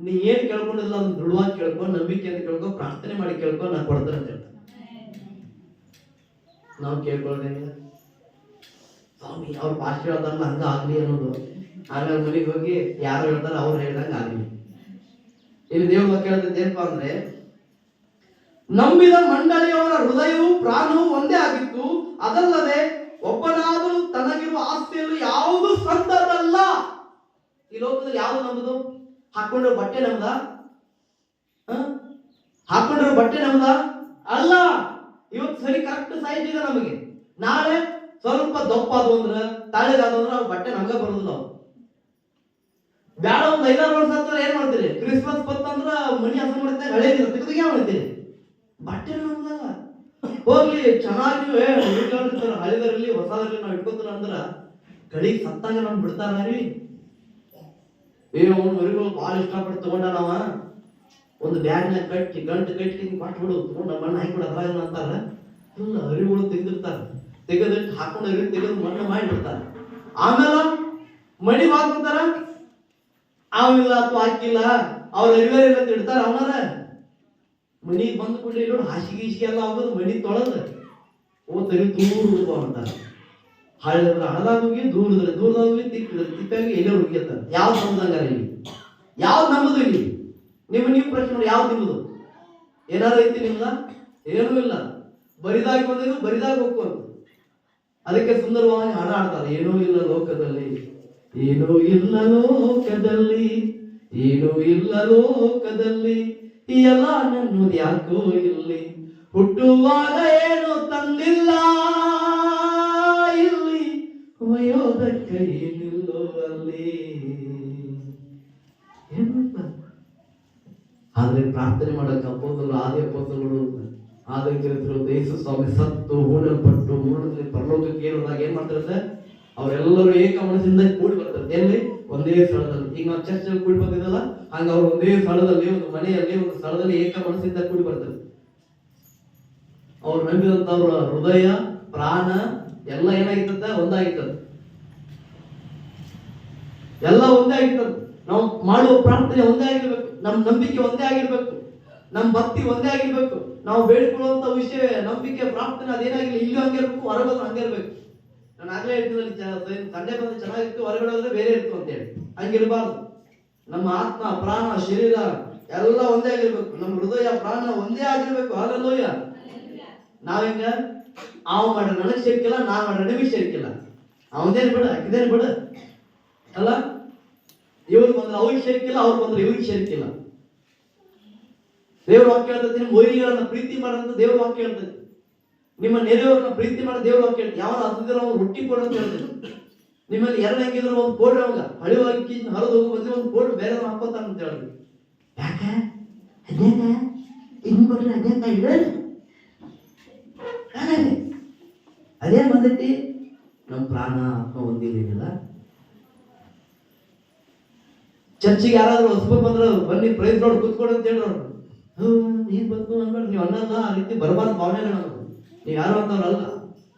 A: ನೀ ಏನ್ ಕೇಳ್ಕೊಂಡಿಲ್ಲ ಅದನ್ನ ದೃಢವಾಗಿ ಕೇಳ್ಕೊ, ನಂಬಿಕೆಯಿಂದ ಕೇಳ್ಕೊ, ಪ್ರಾರ್ಥನೆ ಮಾಡಿ ಕೇಳ್ಕೊ, ನಾನು ಕೊಡ್ತೇನೆ ಅಂತ ಹೇಳ್ತಾನೆ. ನಾವು ಕೇಳ್ಕೊಳ್ಳೋದೇನಿಲ್ಲ, ಸ್ವಾಮಿ ಅವ್ರ ಭಾಷೆ ಹೇಳ್ತಾರಲ್ಲ ಹಂಗ ಆಗ್ಲಿ ಅನ್ನೋದು. ಆಮೇಲೆ ಮನೆಗೆ ಹೋಗಿ ಯಾರು ಹೇಳ್ತಾರ ಅವ್ರು ಹೇಳ್ದಂಗ ಆಗ್ಲಿ. ಇಲ್ಲಿ ದೇವ್ರ ವಾಕ್ಯ ಹೇಳ್ತೈತೆ ಏನಪ್ಪಾ ಅಂದ್ರೆ, ನಂಬಿದ ಮಂಡಳಿಯವರ ಹೃದಯವು ಪ್ರಾಣವು ಒಂದೇ ಆಗಿತ್ತು, ಅದಲ್ಲದೆ ಒಬ್ಬನಾದರೂ ತನಗಿರುವ ಆಸ್ತಿಯಲ್ಲಿ ಯಾವುದು ಸ್ವಂತದಲ್ಲ. ಈ ಲೋಕದಲ್ಲಿ ಯಾವುದು ನಮ್ಮದು? ಹಾಕೊಂಡಿರೋ ಬಟ್ಟೆ ನಮ್ದ? ಹಾಕೊಂಡಿರೋ ಬಟ್ಟೆ ನಮ್ದ ಅಲ್ಲ. ಇವತ್ತು ಸರಿ ಕರೆಕ್ಟ್ ಸೈಜ್ ಇದೆ ನಮಗೆ, ನಾಳೆ ಸ್ವಲ್ಪ ದಪ್ಪ ಅದು ಅಂದ್ರೆ ತಾಳೆಗಾದ ಅಂದ್ರೆ ಅವ್ ಬಟ್ಟೆ ನಮ್ಗ ಬರುದಿಲ್ಲ. ಬ್ಯಾಡ ಒಂದ್ 5-6 ವರ್ಷ ಆದ್ರೆ ಏನ್ ಮಾಡ್ತೀರಿ? ಕ್ರಿಸ್ಮಸ್ ಬಂತಂದ್ರ ಮನಿ ಹಸ ಮಾಡ್ತೇವೆ, ಹಳೇದಿರ ತೆಗೆದಿಗೆ ಮಾಡ್ತೀರಿ. ಬಟ್ಟೆ ನಮ್ದಲ್ಲ. ಹೋಗ್ಲಿ ಚೆನ್ನಾಗಿ ಹಳೆದರಲ್ಲಿ ಹೊಸದರಲ್ಲಿ ನಾವ್ ಇಟ್ಕೋತೀರ ಅಂದ್ರ ಕಡಿಗೆ ಸತ್ತಾಗ ನಮ್ ಬಿಡ್ತಾರ ರೀ. ಅವ್ನು ಮರಿಗಳು ಭಾಳ ಇಷ್ಟಪಟ್ಟು ತಗೊಂಡ ನಾವ ಒಂದು ಬ್ಯಾಗ್ನಾಗ ಕಟ್ಟಿ ಗಂಟು ಕಟ್ಟಿ ಕೊಟ್ಟು ಬಿಡು, ತಗೊಂಡು ಮಣ್ಣು ಹಾಕಿಬಿಡ ಅದ್ರಾಗ ಅಂತಾರ. ಇಲ್ಲ, ಅರಿವುಗಳು ತೆಗೆದಿರ್ತಾರ, ತೆಗೆದಿಟ್ಟು ಹಾಕೊಂಡು ಅರಿವು ತೆಗೆದು ಮಣ್ಣು ಮಾಡಿಬಿಡ್ತಾರ. ಆಮೇಲೆ ಮಣಿ ಹಾಕ್ತಾರ, ಅವಿಲ್ಲ ಅಥವಾ ಹಾಕಿಲ್ಲ, ಅವ್ರ ಅರಿವೇ ಇಲ್ಲ ಅಂತ ಇಡ್ತಾರ. ಅವನಾರ ಮನಿಗೆ ಬಂದು ಕೂಡಲೇ ನೋಡಿ ಹಾಸಿಗೆ ಗೀಸಿಗೆ ಎಲ್ಲ ಆಗೋದು, ಮನಿ ತೊಳೆದ ಓ ತರಿ ದೂರ ಅಂತಾರ. ಹಳದ್ರ ಹಳದಾಗ ಹೋಗಿ ದೂರದ್ರೆ ದೂರದಾಗ ಹೋಗಿ ತಿಪ್ಪಾಗಿ ಎಲ್ಲೋ ಹೋಗಿರ್ತಾರೆ. ಯಾವ್ದು ನಮ್ದಂಗಾರ ಇಲ್ಲಿ? ಯಾವ್ದು ನಮ್ಮದು ಇಲ್ಲಿ? ನೀವು ಪ್ರಶ್ನೆ ನೋಡಿ, ಯಾವ್ದು ನಿಮ್ಮದು? ಏನಾದ್ರು ಐತಿ ನಿಮ್ದ? ಏನೂ ಇಲ್ಲ. ಬರಿದಾಗಿ ಬಂದಿದ್ದು ಬರಿದಾಗ ಹೋಗ್ಕೊಂಡು ಅದಕ್ಕೆ ಸುಂದರವಾಗಿ ಹಾಡ ಆಡ್ತಾರೆ. ಏನೂ ಇಲ್ಲ ಲೋಕದಲ್ಲಿ, ಏನೂ ಇಲ್ಲ ಲೋಕದಲ್ಲಿ, ಏನೂ ಇಲ್ಲ ಲೋಕದಲ್ಲಿ, ಎಲ್ಲ ನನ್ನದು ಯಾಕೋ ಇಲ್ಲಿ, ಹುಟ್ಟುವಾಗ ಏನು ತಂದಿಲ್ಲ ಇಲ್ಲಿ, ಒಯ್ಯೋದಕ್ಕೆ ಏನಿಲ್ಲೋ ಅಲ್ಲಿ. ಆದ್ರೆ ಪ್ರಾರ್ಥನೆ ಮಾಡಕ್ಕೆ ಅಪ್ಪೋಸಲು ಆದಿ ಅಪ್ಪೋಸಲುಗಳು ಆದರಿಸಿದ್ರು. ಯೇಸು ಸ್ವಾಮಿ ಸತ್ತು ಹೂಣಲ್ಪಟ್ಟು ಮೂರನೇ ಪರಲೋಕಕ್ಕೆ ಏರೋದಾಗ ಏನ್ ಮಾಡ್ತಾರೆ ಸರ್? ಅವರೆಲ್ಲರೂ ಏಕ ಮನಸ್ಸಿಂದ ಕೂಡಿ ಬರ್ತಾರೆ. ಎಲ್ಲಿ? ಒಂದೇ ಸ್ಥಳದಲ್ಲಿ. ಈಗ ನಾವು ಚರ್ಚಲ್ಲಿ ಕೂಡಿ ಬಂದಿದ್ದಲ್ಲ, ಹಂಗ ಅವ್ರು ಒಂದೇ ಸ್ಥಳದಲ್ಲಿ, ಒಂದು ಮನೆಯಲ್ಲಿ, ಒಂದು ಸ್ಥಳದಲ್ಲಿ ಏಕ ಮನಸ್ಸಿಂದ ಕೂಡಿ ಬರ್ತಾರೆ. ಅವ್ರು ನಂಬಿದಂತವ್ರ ಹೃದಯ ಪ್ರಾಣ ಎಲ್ಲ ಏನಾಗಿತ್ತ? ಒಂದಾಗಿತ್ತದ. ಎಲ್ಲ ಒಂದೇ ಆಗಿರ್ತದ. ನಾವು ಮಾಡುವ ಪ್ರಾರ್ಥನೆ ಒಂದೇ ಆಗಿರ್ಬೇಕು, ನಮ್ ನಂಬಿಕೆ ಒಂದೇ ಆಗಿರ್ಬೇಕು, ನಮ್ ಭಕ್ತಿ ಒಂದೇ ಆಗಿರ್ಬೇಕು. ನಾವು ಬೇಡಿಕೊಳ್ಳುವಂತ ವಿಷಯ ನಂಬಿಕೆ ಪ್ರಾರ್ಥನೆ ಅದೇನಾಗಿಲ್ಲ, ಇಲ್ಲೂ ಹಂಗೆ ಇರ್ಬೇಕು, ಹೊರಗೋದ್ರೆ ಹಂಗೆ ಇರ್ಬೇಕು. ನಾನು ಆಗ್ಲೇ ಹೇಳ್ತಿದ್ದಲ್ಲಿ ಸಂಡೆ ಬಂದು ಚೆನ್ನಾಗಿತ್ತು, ಹೊರಗಡೆ ಹೋದ್ರೆ ಬೇರೆ ಇತ್ತು ಅಂತ ಹೇಳಿ. ಹಂಗಿರ್ಬಾರ್ದು. ನಮ್ಮ ಆತ್ಮ ಪ್ರಾಣ ಶರೀರ ಎಲ್ಲ ಒಂದೇ ಆಗಿರ್ಬೇಕು, ನಮ್ಮ ಹೃದಯ ಪ್ರಾಣ ಒಂದೇ ಆಗಿರ್ಬೇಕು. ಹಾಲೆಲೂಯ. ನಾವೆಂಗ ಅವ ಮಾಡ್ರೆ ನನಗೆ ಸೇರ್ಕಿಲ್ಲ, ನಾ ಮಾಡ್ರೆ ನಿಮಗೆ ಸೇರ್ಕಿಲ್ಲ, ಅವನೇನು ಬಿಡ ಇದೇನು ಬಿಡ ಅಲ್ಲ. ಇವ್ರು ಬಂದ್ರೆ ಅವ್ರಿಗೆ ಸೇರ್ಕಿಲ್ಲ, ಅವ್ರು ಬಂದ್ರೆ ಇವ್ರಿಗೆ ಸೇರ್ಕಿಲ್ಲ. ದೇವ್ರ ವಾಕ್ಯ ಹೇಳ್ತೈತಿ, ನಿಮ್ಮ ವೈರಿಗಳನ್ನ ಪ್ರೀತಿ ಮಾಡಂತ ದೇವ್ರ ವಾಕ್ಯ ಹೇಳ್ತೈತಿ. ನಿಮ್ಮ ನೆರೆಯವ್ರನ್ನ ಪ್ರೀತಿ ಮಾಡಿ ದೇವ್ರ ವಾಕ್ಯ ಹೇಳ್ತೈತಿ. ಯಾವ ಹತ್ತಿದ್ರೆ ಅವ್ರು ರೊಟ್ಟಿ ಕೊಡು ಅಂತ ಹೇಳ್ತೈತಿ. ನಿಮ್ಮಲ್ಲಿ ಎರಡು ಹೆಂಗಿದ್ರು ಒಂದು ಕೋಡ್ರಿ ಅವಾಗ ಹಳಿವಾಗಿ ಹರಿದು ಹೋಗೋ ಬದಲು ಒಂದು ಕೋಡ್ ಬೇರೆ ಹಾಕೋತಾನ ಅಂತ ಹೇಳ್ತೀವಿ. ಯಾಕೆ ಅದೇನ ಹಿಂಗ ಕೊಟ್ರೆ ಅದೇ ಇಡಲ್ಲ ಅದೇ ಬಂದೈತಿ. ನಮ್ಮ ಪ್ರಾಣ ಆತ್ಮ ಹೊಂದಿಲ್ಲ. ಚರ್ಚಿಗೆ ಯಾರಾದ್ರೂ ಹೊಸಬ ಬಂದ್ರ ಬನ್ನಿ ಪ್ರೈಸ್ ನೋಡಿ ಕೂತ್ಕೊಡು ಅಂತ ಹೇಳೋರು. ಈಗ ಬಂತು ಅನ್ಬೇಡ, ನೀವು ಅನ್ನಲ್ಲ. ಆ ರೀತಿ ಬರಬಾರ್ದು ಭಾವನೆಗಳು ನಮಗೆ. ನೀವು ಯಾರು ಅಂತವ್ರಲ್ಲ,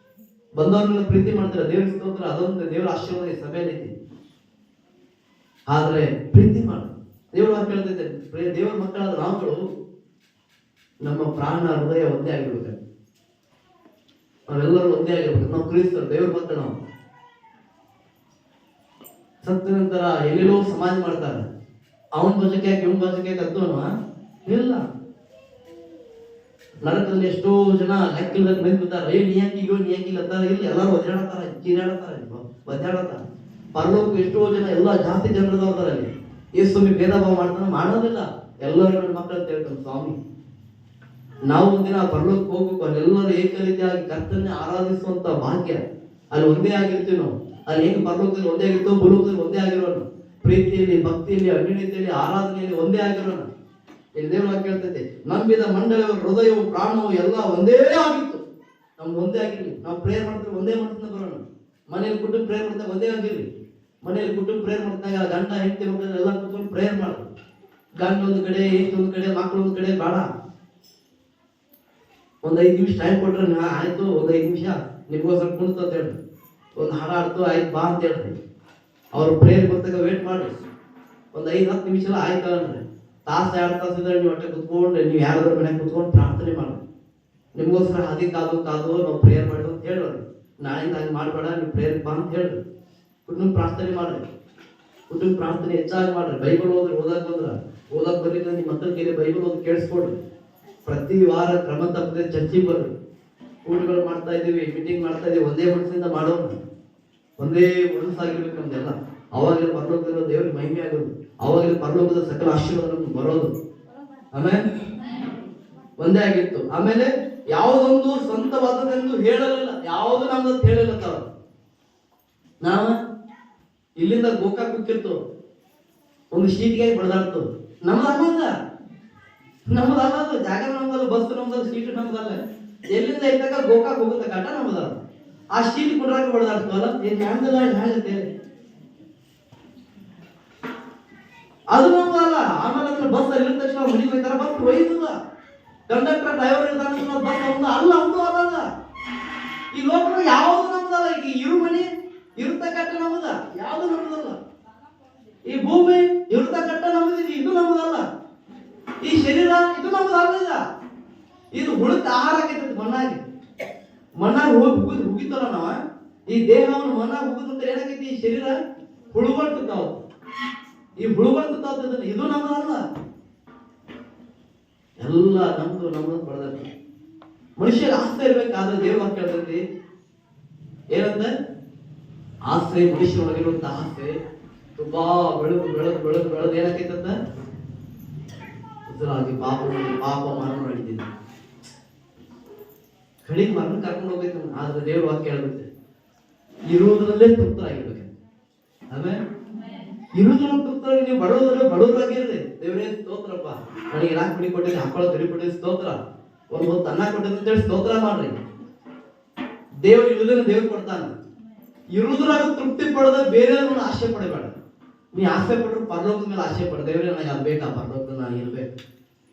A: ಬಂದವ್ರನ್ನೆಲ್ಲ ಪ್ರೀತಿ ಮಾಡ್ತಾರೆ. ದೇವ್ರಿಗೆ ಸ್ತೋತ್ರ, ಅದೊಂದು ದೇವರ ಆಶೀರ್ವಾದ ಈ ಸಭೆಯಲ್ಲಿ ಐತಿ. ಆದ್ರೆ ಪ್ರೀತಿ ಮಾಡಿ ದೇವ್ರ ವಾಕ್ಯ ಹೇಳ್ತೈತೆ, ದೇವರ ಮಕ್ಕಳಾದ ನಾವುಗಳು ನಮ್ಮ ಪ್ರಾಣ ಹೃದಯ ಒಂದೇ ಆಗಿರ್ಬೇಕು. ನಾವೆಲ್ಲರೂ ಒಂದೇ ಆಗಿರ್ಬೇಕು. ನಾವು ಕ್ರಿಸ್ತರು, ದೇವ್ರ ಮಕ್ಕಳು. ನಾವು ಸತ್ತ ನಂತರ ಎಲ್ಲೆಲ್ಲೋ ಸಮಾಜ ಮಾಡ್ತಾರೆ. ಅವನ ಬಜಕ್ಕೆ ಯಾಕೆ ಇವನ್ ಬಜಕ್ಕೆ ಯಾಕೆ ಅದ್ದೋನು ಇಲ್ಲ. ನರಕದಲ್ಲಿ ಎಷ್ಟೋ ಜನ ಲೆಕ್ಕಿಲ್ಲದ ಮಂದಿ ಬಿದ್ದಾರೆ. ನೀ ಯಾಕಿಗೋ ನೀ ಯಾಕಿಲ್ಲ ಅಂತಾರೆ. ಇಲ್ಲ, ಎಲ್ಲರೂ ಒದ್ದಾಡತ್ತಾರ, ಚೀರಾಡತ್ತಾರ, ಒದ್ದಾಡತ್ತಾರ. ಪರಲೋಕ ಎಷ್ಟೋ ಜನ ಎಲ್ಲ ಜಾಸ್ತಿ ಜನರದವ್ರ ಅಲ್ಲಿ. ಯೇಸು ಸ್ವಾಮಿ ಭೇದ ಭಾವ ಮಾಡ್ತಾನೆ, ಮಾಡೋದಿಲ್ಲ. ಎಲ್ಲರೂ ನನ್ನ ಮಕ್ಕಳು ಅಂತ ಹೇಳ್ತಾನೆ ಸ್ವಾಮಿ. ನಾವು ಒಂದಿನ ಪರಲೋಕಕ್ಕೆ ಹೋಗ್ಬೇಕು. ಅಲ್ಲೆಲ್ಲರೂ ಏಕರೀತಿಯಾಗಿ ಕರ್ತನ್ನೇ ಆರಾಧಿಸುವಂತ ಭಾಗ್ಯ. ಅಲ್ಲಿ ಒಂದೇ ಆಗಿರ್ತೀವಿ ನಾವು. ಅಲ್ಲಿ ಹೆಂಗ್ ಪರಲೋಕದಲ್ಲಿ ಒಂದೇ ಆಗಿರ್ತೇವೆ, ಭೂಲೋಕದಲ್ಲಿ ಒಂದೇ ಆಗಿರೋಣ. ಪ್ರೀತಿಯಲ್ಲಿ, ಭಕ್ತಿಯಲ್ಲಿ, ಅನ್ಯೋನ್ಯತೆಯಲ್ಲಿ, ಆರಾಧನೆಯಲ್ಲಿ ಒಂದೇ ಆಗಿರೋಣ. ಇಲ್ಲಿ ದೇವ್ರ ವಾಕ್ಯ ಹೇಳ್ತೈತೆ, ನಂಬಿದ ಮಂಡಳಿಯು, ಹೃದಯವು, ಪ್ರಾಣವು ಎಲ್ಲ ಒಂದೇ ಆಗಿತ್ತು. ನಮ್ದು ಒಂದೇ ಆಗಿರ್ಲಿ. ನಾವು ಪ್ರೇಯರ್ ಮಾಡ್ತೀವಿ, ಒಂದೇ ಮಾಡ್ತಾ ಬರೋಣ. ಮನೇಲಿ ಕುಟುಂಬ ಪ್ರೇಯರ್ ಮಾಡ್ತಾ ಒಂದೇ ಆಗಿರ್ಲಿ. ಮನೇಲಿ ಕುಟುಂಬ ಪ್ರೇಯರ್ ಮಾಡಿದಾಗ ಗಂಡ ಹೆಂಡತಿ ಮಕ್ಕಳು ಎಲ್ಲ ಕುತ್ಕೊಂಡು ಪ್ರೇಯರ್ ಮಾಡೋದು. ಗಂಡ ಒಂದು ಕಡೆ, ಹೆಂಡತಿ ಒಂದು ಕಡೆ, ಮಕ್ಕಳು ಒಂದು ಕಡೆ ಬೇಡ. ಒಂದು 5 ನಿಮಿಷ ಟೈಮ್ ಕೊಟ್ರೆ ಆಯ್ತು, ಒಂದು 5 ನಿಮಿಷ ನಿಮ್ಗೋಸ್ಕರ ಕುಣಿತು ಅಂತ ಹೇಳ್ರಿ. ಒಂದು ಹಾಡು ಆಡ್ತು, ಆಯ್ತು ಬಾ ಅಂತ ಹೇಳ್ರಿ. ಅವ್ರು ಪ್ರೇಯರ್ ಬರ್ತಾಗ ವೇಟ್ ಮಾಡ್ರಿ. ಒಂದು 5-10 ನಿಮಿಷ ಎಲ್ಲ ಆಯ್ತು ಅನ್ರಿ. ತಾಸು 2 ತಾಸು ಇದ್ರೆ ನೀವು ಹೊಟ್ಟೆ ಕುತ್ಕೊಂಡು, ನೀವು ಯಾರಾದ್ರೂ ಮನೆಗೆ ಕುತ್ಕೊಂಡು ಪ್ರಾರ್ಥನೆ ಮಾಡ್ರಿ. ನಿಮ್ಗೋಸ್ಕರ ಹಾದಿ ಕಾದು ನಾವು ಪ್ರೇಯರ್ ಮಾಡಿ ಅಂತ ಹೇಳ್ರಿ. ನಾಳೆಯಿಂದ ಹಾಗೆ ಮಾಡಬೇಡ, ನೀವು ಪ್ರೇಯರ್ ಬಾ ಅಂತ ಹೇಳ್ರಿ. ಕುಟುಂಬ ಪ್ರಾರ್ಥನೆ ಮಾಡ್ರಿ. ಕುಟುಂಬ ಪ್ರಾರ್ಥನೆ ಹೆಚ್ಚಾಗಿ ಮಾಡ್ರಿ. ಬೈಬಲ್ ಓದಕ್ ಬರ್ಲಿಕ್ಕೆ ನಿಮ್ಮ ಮಕ್ಕಳ ಕೈಲಿ ಬೈಬಲ್ ಓದಿ ಕೇಳಿಸ್ಕೊಡ್ರಿ. ಪ್ರತಿ ವಾರ ಕ್ರಮ ತಪ್ಪದೆ ಚರ್ಚಿಗೆ ಬರ್ರಿ. ಕೂಟಗಳು ಮಾಡ್ತಾ ಇದೀವಿ, ಮೀಟಿಂಗ್ ಮಾಡ್ತಾ ಇದೀವಿ, ಒಂದೇ ಮನಸ್ಸಿಂದ ಮಾಡೋಣ. ಒಂದೇ ಮನಸ್ಸಾಗಿರ್ಬೇಕು ನಮ್ದೆಲ್ಲ. ಅವಾಗಲೇ ಪರಲೋಕದ ದೇವ್ರಿಗೆ ಮಹಿಮೆ ಆಗೋದು. ಅವಾಗಲೇ ಪರಲೋಕದ ಸಕಲ ಆಶೀರ್ವಾದ ನಮ್ಗೆ ಬರೋದು. ಆಮೇಲೆ ಒಂದೇ ಆಗಿತ್ತು. ಆಮೇಲೆ ಯಾವುದೊಂದು ಸ್ವಂತವಾದದೆಂದು ಹೇಳಲಿಲ್ಲ. ಯಾವುದು ನಮ್ದಂತ ಹೇಳಿಲ್ಲ ತಾವ. ನಾವ ಇಲ್ಲಿಂದ ಗೋಕಾಕ್ ಹೋಗಿರ್ತು, ಒಂದು ಶೀಟ್ಗೆ ಬಡದಾಡ್ತು. ನಮ್ದಲ್ಲ ಜಾಗ ನಮ್ದಲ್ಲ, ಬಸ್ ನಮ್ದಲ್ಲ, ಸೀಟ್ ನಮ್ದಲ್ಲ. ಎಲ್ಲಿಂದ ಇದ್ದಾಗ ಗೋಕಾಕ್ ಹೋಗುತ್ತೆ ಕಟ್ಟ ನಮ್ದಲ್ಲ. ಆ ಶೀಟ್ ಕೊಡ್ರಾಕ ಬಡದಾಡ್ತವಲ್ಲ, ಏನ್ ನಮ್ದಲ್ಲ ಹೇಳುತ್ತೆ ಅದು ನಮ್ದಲ್ಲ. ಆಮೇಲೆ ಅದನ್ನ ಬಸ್ ಅಲ್ಲಿಂದ ತಕ್ಷಣ ಮನೆಗೆ ಹೋಗ್ತಾರ, ಬಸ್ ಒಯ್ದಲ್ಲ. ಕಂಡಕ್ಟರ್ ಡ್ರೈವರ್ ಇರ್ತಾನೆ, ಬಸ್ ಅವ್ನು ಅಲ್ಲ, ಅವ್ನು ಅಲ್ಲ. ಈ ಲೋಕ ಯಾವುದು ನಮ್ದಲ್ಲ. ಈಗ ಇರು ಮನೆ ಇರ್ತಕ್ಕಟ್ಟ ನಮ್ದ, ಯಾವುದು ನಮ್ದಲ್ಲ. ಈ ಭೂಮಿ ಇರ್ತಕ್ಕಟ್ಟ ನಮ್ದಿದೆ, ಇದು ನಮ್ದಲ್ಲ. ಈ ಶರೀರ ಇದು ನಮ್ದಲ್ಲ. ಇದು ಹುಳುತ್ತ ಆಹಾರ ಆಕೈತಿ. ಮಣ್ಣಾಗಿ ಹೋಗಿ ಹುಗಿತಲ್ಲ ನಾವ. ಈ ದೇಹವನ್ನು ಮಣ್ಣಾಗಿ ಹುಗಿದಂತ ಏನಾಕೈತಿ, ಈ ಶರೀರ ಹುಳುಗಳ್ತಾವ. ಈ ಹುಳುಗಳ್ತಾವ, ಇದು ನಮ್ದಲ್ಲ. ಎಲ್ಲ ನಮ್ದು ಪಡೆದ ಮನುಷ್ಯರ ಆಸ್ತಿ ಇರ್ಬೇಕಾದ್ರೆ ದೇವ್ರ ವಾಕ್ಯ ಹೇಳ್ತೈತಿ ಏನಂತ, ಆಸೆ ಮನುಷ್ಯನೊಳಗಿರುವಂತ ಆಸೆ ತುಂಬಾ ಬೆಳೆದು ಏನಾಕೈತಂತ ಉಸಿರಾಗಿ ಪಾಪ ಮರಣ ನಡೀತಿದ್ದ. ಕಡಿಗೆ ಮರಣ ಕರ್ಕೊಂಡು ಹೋಗ್ಬೇಕು. ಆದ್ರೆ ದೇವ್ರ ವಾಕ್ಯ ಹೇಳ್ಬೇಕು, ಇರುವುದರಲ್ಲೇ ತೃಪ್ತರಾಗಿರ್ಬೇಕು. ಆಮೇಲೆ ಇರುವುದರ ತೃಪ್ತರಾಗಿ ನೀವು ಬಡವರಾಗಿರ್ರಿ. ದೇವರೇ ಸ್ತೋತ್ರಪ್ಪ, ನನಗೆ 4 ಮಣಿ ಕೊಟ್ಟಿದ್ದೆ, ಹಪ್ಪಳ ತಡಿ ಕೊಟ್ಟಿದ್ದೆ, ಸ್ತೋತ್ರ. ಒಂದು ಹೊತ್ತು ಅನ್ನ ಕೊಟ್ಟಿದ್ದೆ ಅಂತೇಳಿ ಸ್ತೋತ್ರ ಮಾಡ್ರಿ. ದೇವ್ರು ಇರುವುದನ್ನ ದೇವ್ರು ಕೊಡ್ತಾನ. ಇರುವುದ್ರಾಗ ತೃಪ್ತಿ ಪಡೆದ ಬೇರೆ ಆಸೆ ಪಡಬೇಡ. ನೀ ಆಸೆ ಪಡ್ರು ಪರಲೋಕದ ಮೇಲೆ ಆಸೆ ಪಡ. ದೇವ್ರೆ ನನಗೆ ಅದು ಬೇಕಾ, ಪರಲೋಕದ ನಾನು ಇರ್ಬೇಕು.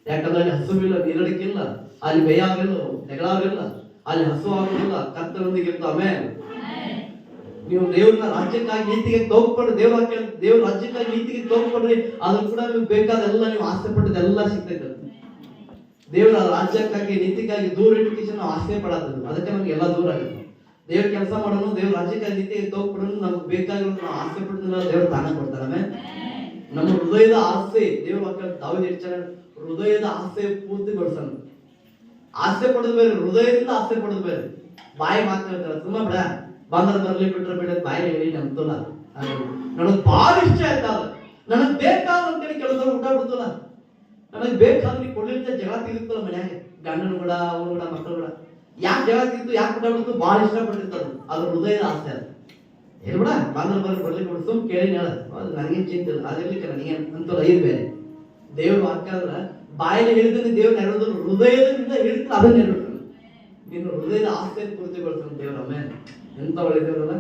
A: ಯಾಕಂದ್ರೆ ಅಲ್ಲಿ ಹಸುವಿಲ್ಲ, ನೀರಡಿಕಿಲ್ಲ, ಅಲ್ಲಿ ಬೇಯಾಗಿಲ್ಲ, ಜಗಳಾಗಿಲ್ಲ, ಅಲ್ಲಿ ಹಸು ಆಗೋದಿಲ್ಲ, ಕರ್ತನೊಂದಿಗೆ ಇರ್ತಾವ. ಆಮೇಲೆ ನೀವು ದೇವ್ರನ್ನ ರಾಜ್ಯಕ್ಕಾಗಿ ನೀತಿಗೆ ತೋಗ್ಪಡ್ರಿ. ದೇವ್ರ ರಾಜ್ಯಕ್ಕಾಗಿ ನೀತಿಗೆ ತೋಗ್ಪಡ್ರಿ. ಆದ್ರೂ ಕೂಡ ನೀವು ಬೇಕಾದೆಲ್ಲ, ನೀವು ಆಸೆ ಪಟ್ಟದೆಲ್ಲ ಸಿಗ್ತೈತೆ. ದೇವರ ರಾಜ್ಯಕ್ಕಾಗಿ ನೀತಿಗಾಗಿ ದೂರ ಇಟ್ಟಿಗೆ ನಾವು ಆಸೆ ಪಡೋದು. ಅದಕ್ಕೆ ನಮ್ಗೆ ಎಲ್ಲ ದೂರ ಆಗುತ್ತೆ. ದೇವ್ರ ಕೆಲಸ ಮಾಡೋನು, ದೇವ್ರ ರಾಜ್ಯಕ್ಕಾಗಿ ನೀತಿಗೆ ತೋಗ್ಪಡೋನು, ನಮ್ಗೆ ಬೇಕಾಗಿರೋದು ನಾವು ಆಸೆ ಪಟ್ಟಿದ್ರೆ ದೇವ್ರ ತಾನ ಕೊಡ್ತಾನೆ. ನಮ್ಮ ಹೃದಯದ ಆಸೆ, ದೇವ್ರ ವಾಕ್ಯ ದಾವೀದ ಹೇಳ್ತಾನೆ, ಹೃದಯದ ಆಸೆ ಪೂರ್ತಿಗೊಳಿಸೋಣ. ಆಸೆ ಪಡೋದು ಬೇರೆ, ಹೃದಯದಿಂದ ಆಸೆ ಪಡೋದು ಬೇರೆ. ಬಾಯಿ ಮಾತು ಹೇಳ್ತಾರೆ, ಸುಮ್ಮ ಬಿಡ, ಬಂದ್ರ ಬರ್ಲಿ ಬಿಟ್ರೆ ಬಿಡ, ಬಾಯಿ ಹೇಳಿ ನಂತಲ್ಲ. ನನಗ್ ಬಾಳ ಇಷ್ಟ ಆಯ್ತಾ, ನನಗ್ ಬೇಕಾದ ಅಂತೇಳಿ ಕೆಲಸ ಊಟ ಬಿಡ್ತಲ್ಲ. ನನಗ್ ಬೇಕಾದ್ರೆ ನೀ ಕೊಡ್ಲಿಂದ ಜಗಳ ತೆಗಿರ್ತಲ್ಲ ಮನ್ಯಾಗ, ಗಂಡನ ಕೂಡ, ಅವನು ಕೂಡ, ಮಕ್ಕಳು ಕೂಡ. ಯಾಕೆ ಜಗಳ ತೆಗಿತು, ಯಾಕೆ ಊಟ ಬಿಡ್ತು, ಬಾಳ ಇಷ್ಟ ಪಟ್ಟಿರ್ತದ. ಅದು ಹೃದಯದ ಆಸೆ. ಅದು ಏನು ಬಿಡ, ಬಂದ್ರ ಬರ್ಲಿಕ್ಕೆ ಬಿಡ, ಸುಮ್ ಕೇಳಿ ಹೇಳ, ಅದು ನನಗೇನ್ ಚಿಂತಿಲ್ಲ. ಅದಿರ್ಲಿಕ್ಕೆ ನನಗೆ ಅಂತಲ್ಲ. ಇದು ಬೇರೆ. ದೇವ್ರ ವಾಕ್ಯ ಅಂದ್ರ ಬಾಯಲ್ಲಿ ಹೇಳಿದ್ರೆ ದೇವ್ರು ನೆರವೇರಿದ್ರು, ಹೃದಯದಿಂದ ಹೇಳ್ತಾರೆ ಅದನ್ನ ನೆರವೇರ್ತಾನೆ. ನೀನು ಹೃದಯದ ಆಸ್ತಿಯನ್ನು ಪೂರ್ತಿಗೊಳಿಸ್ತಾನೆ ದೇವ್ರ. ಆಮೇಲೆ ಎಂತ ಒಳ್ಳೆ ದೇವರಲ್ಲ,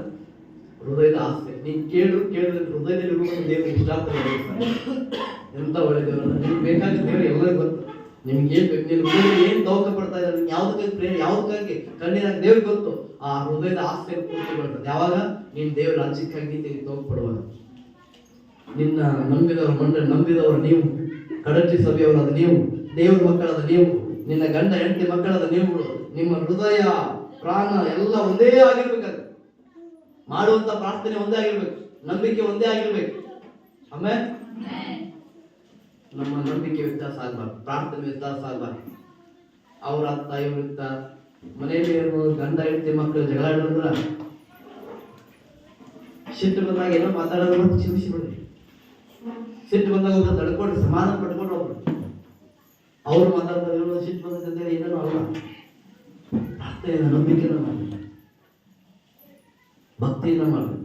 A: ಹೃದಯದ ಆಸ್ತಿ. ನೀನ್ ಕೇಳಿದ್ರೆ ಹೃದಯದಲ್ಲಿ ದೇವ್ರಿಗೆ ಇಷ್ಟಾರ್ಥನೆ. ಎಂತ ಒಳ್ಳೆ ದೇವರಲ್ಲ. ನಿಮ್ಗೆ ಬೇಕಾದ ದೇವ್ರು ಎಲ್ಲರಿಗೂ ಗೊತ್ತು. ನಿಮ್ಗೆ ಏನ್ ಬೇಕು, ನೀನು ಹೃದಯದಲ್ಲಿ ಏನ್ ತವಕ ಪಡ್ತಾ ಇದ್ದಾರೆ, ಯಾವ್ದಕ್ಕಾಗಿ ಪ್ರೇರಣೆ, ಯಾವ್ದಕ್ಕಾಗಿ ಕಣ್ಣಿನಾಗ ದೇವ್ರಿಗೆ ಗೊತ್ತು. ಆ ಹೃದಯದ ಆಸ್ತಿಯನ್ನು ಪೂರ್ತಿಗೊಳ್ತದೆ ಯಾವಾಗ ನೀನ್ ದೇವ್ರ ರಾಜ್ಯಕ್ಕಾಗಿ ತವಕ ಪಡುವಾಗ. ನಿನ್ನ ನಂಬಿದವರು ನೀವು, ಕಡಚಿ ಸಭೆಯವರಾದ ನೀವು, ದೇವ್ರ ಮಕ್ಕಳಾದ ನೀವು, ನಿನ್ನ ಗಂಡ ಹೆಂಡತಿ ಮಕ್ಕಳಾದ ನೀವು, ನಿಮ್ಮ ಹೃದಯ ಪ್ರಾಣ ಎಲ್ಲ ಒಂದೇ ಆಗಿರ್ಬೇಕಾದ್ರೆ, ಮಾಡುವಂತ ಪ್ರಾರ್ಥನೆ ಒಂದೇ ಆಗಿರ್ಬೇಕು, ನಂಬಿಕೆ ಒಂದೇ ಆಗಿರ್ಬೇಕು. ಆಮೇಲೆ ನಮ್ಮ ನಂಬಿಕೆ ವ್ಯತ್ಯಾಸ ಆಗ್ಬಾರ್ದು, ಪ್ರಾರ್ಥನೆ ವ್ಯತ್ಯಾಸ ಆಗ್ಬಾರ್ದು. ಅವ್ರ ಅತ್ತ ಇವ್ರ ಮನೆಯಲ್ಲಿ ಗಂಡ ಹೆಂಡತಿ ಮಕ್ಕಳು ಜಗಳ ಆಡಿದ್ರ ಸಿಟ್ಟು ಬಂದಾಗ ಏನೋ ಮಾತಾಡೋದು ಅಂತ ಚಿಂತಿಸಿ ಬಿಡ್ರಿ. ಸಿಟ್ಟು ಬಂದಾಗ ಒಬ್ಬರು ತಡ್ಕೊಡ್ರಿ, ಸಮಾಧಾನ ಪಡ್ಕೊಂಡು ಹೋಗ್ರಿ. ಅವ್ರು ಮಾತಾಡ್ತಾರೆ ಸಿಟ್ಟು ಬಂದಂತೆ ಏನೇನೋ ಅಲ್ಲ. ಪ್ರಾರ್ಥನೆಯಿಂದ ನಂಬಿಕೆನ ಮಾಡಿ, ಭಕ್ತಿಯಿಂದ ಮಾಡಿ.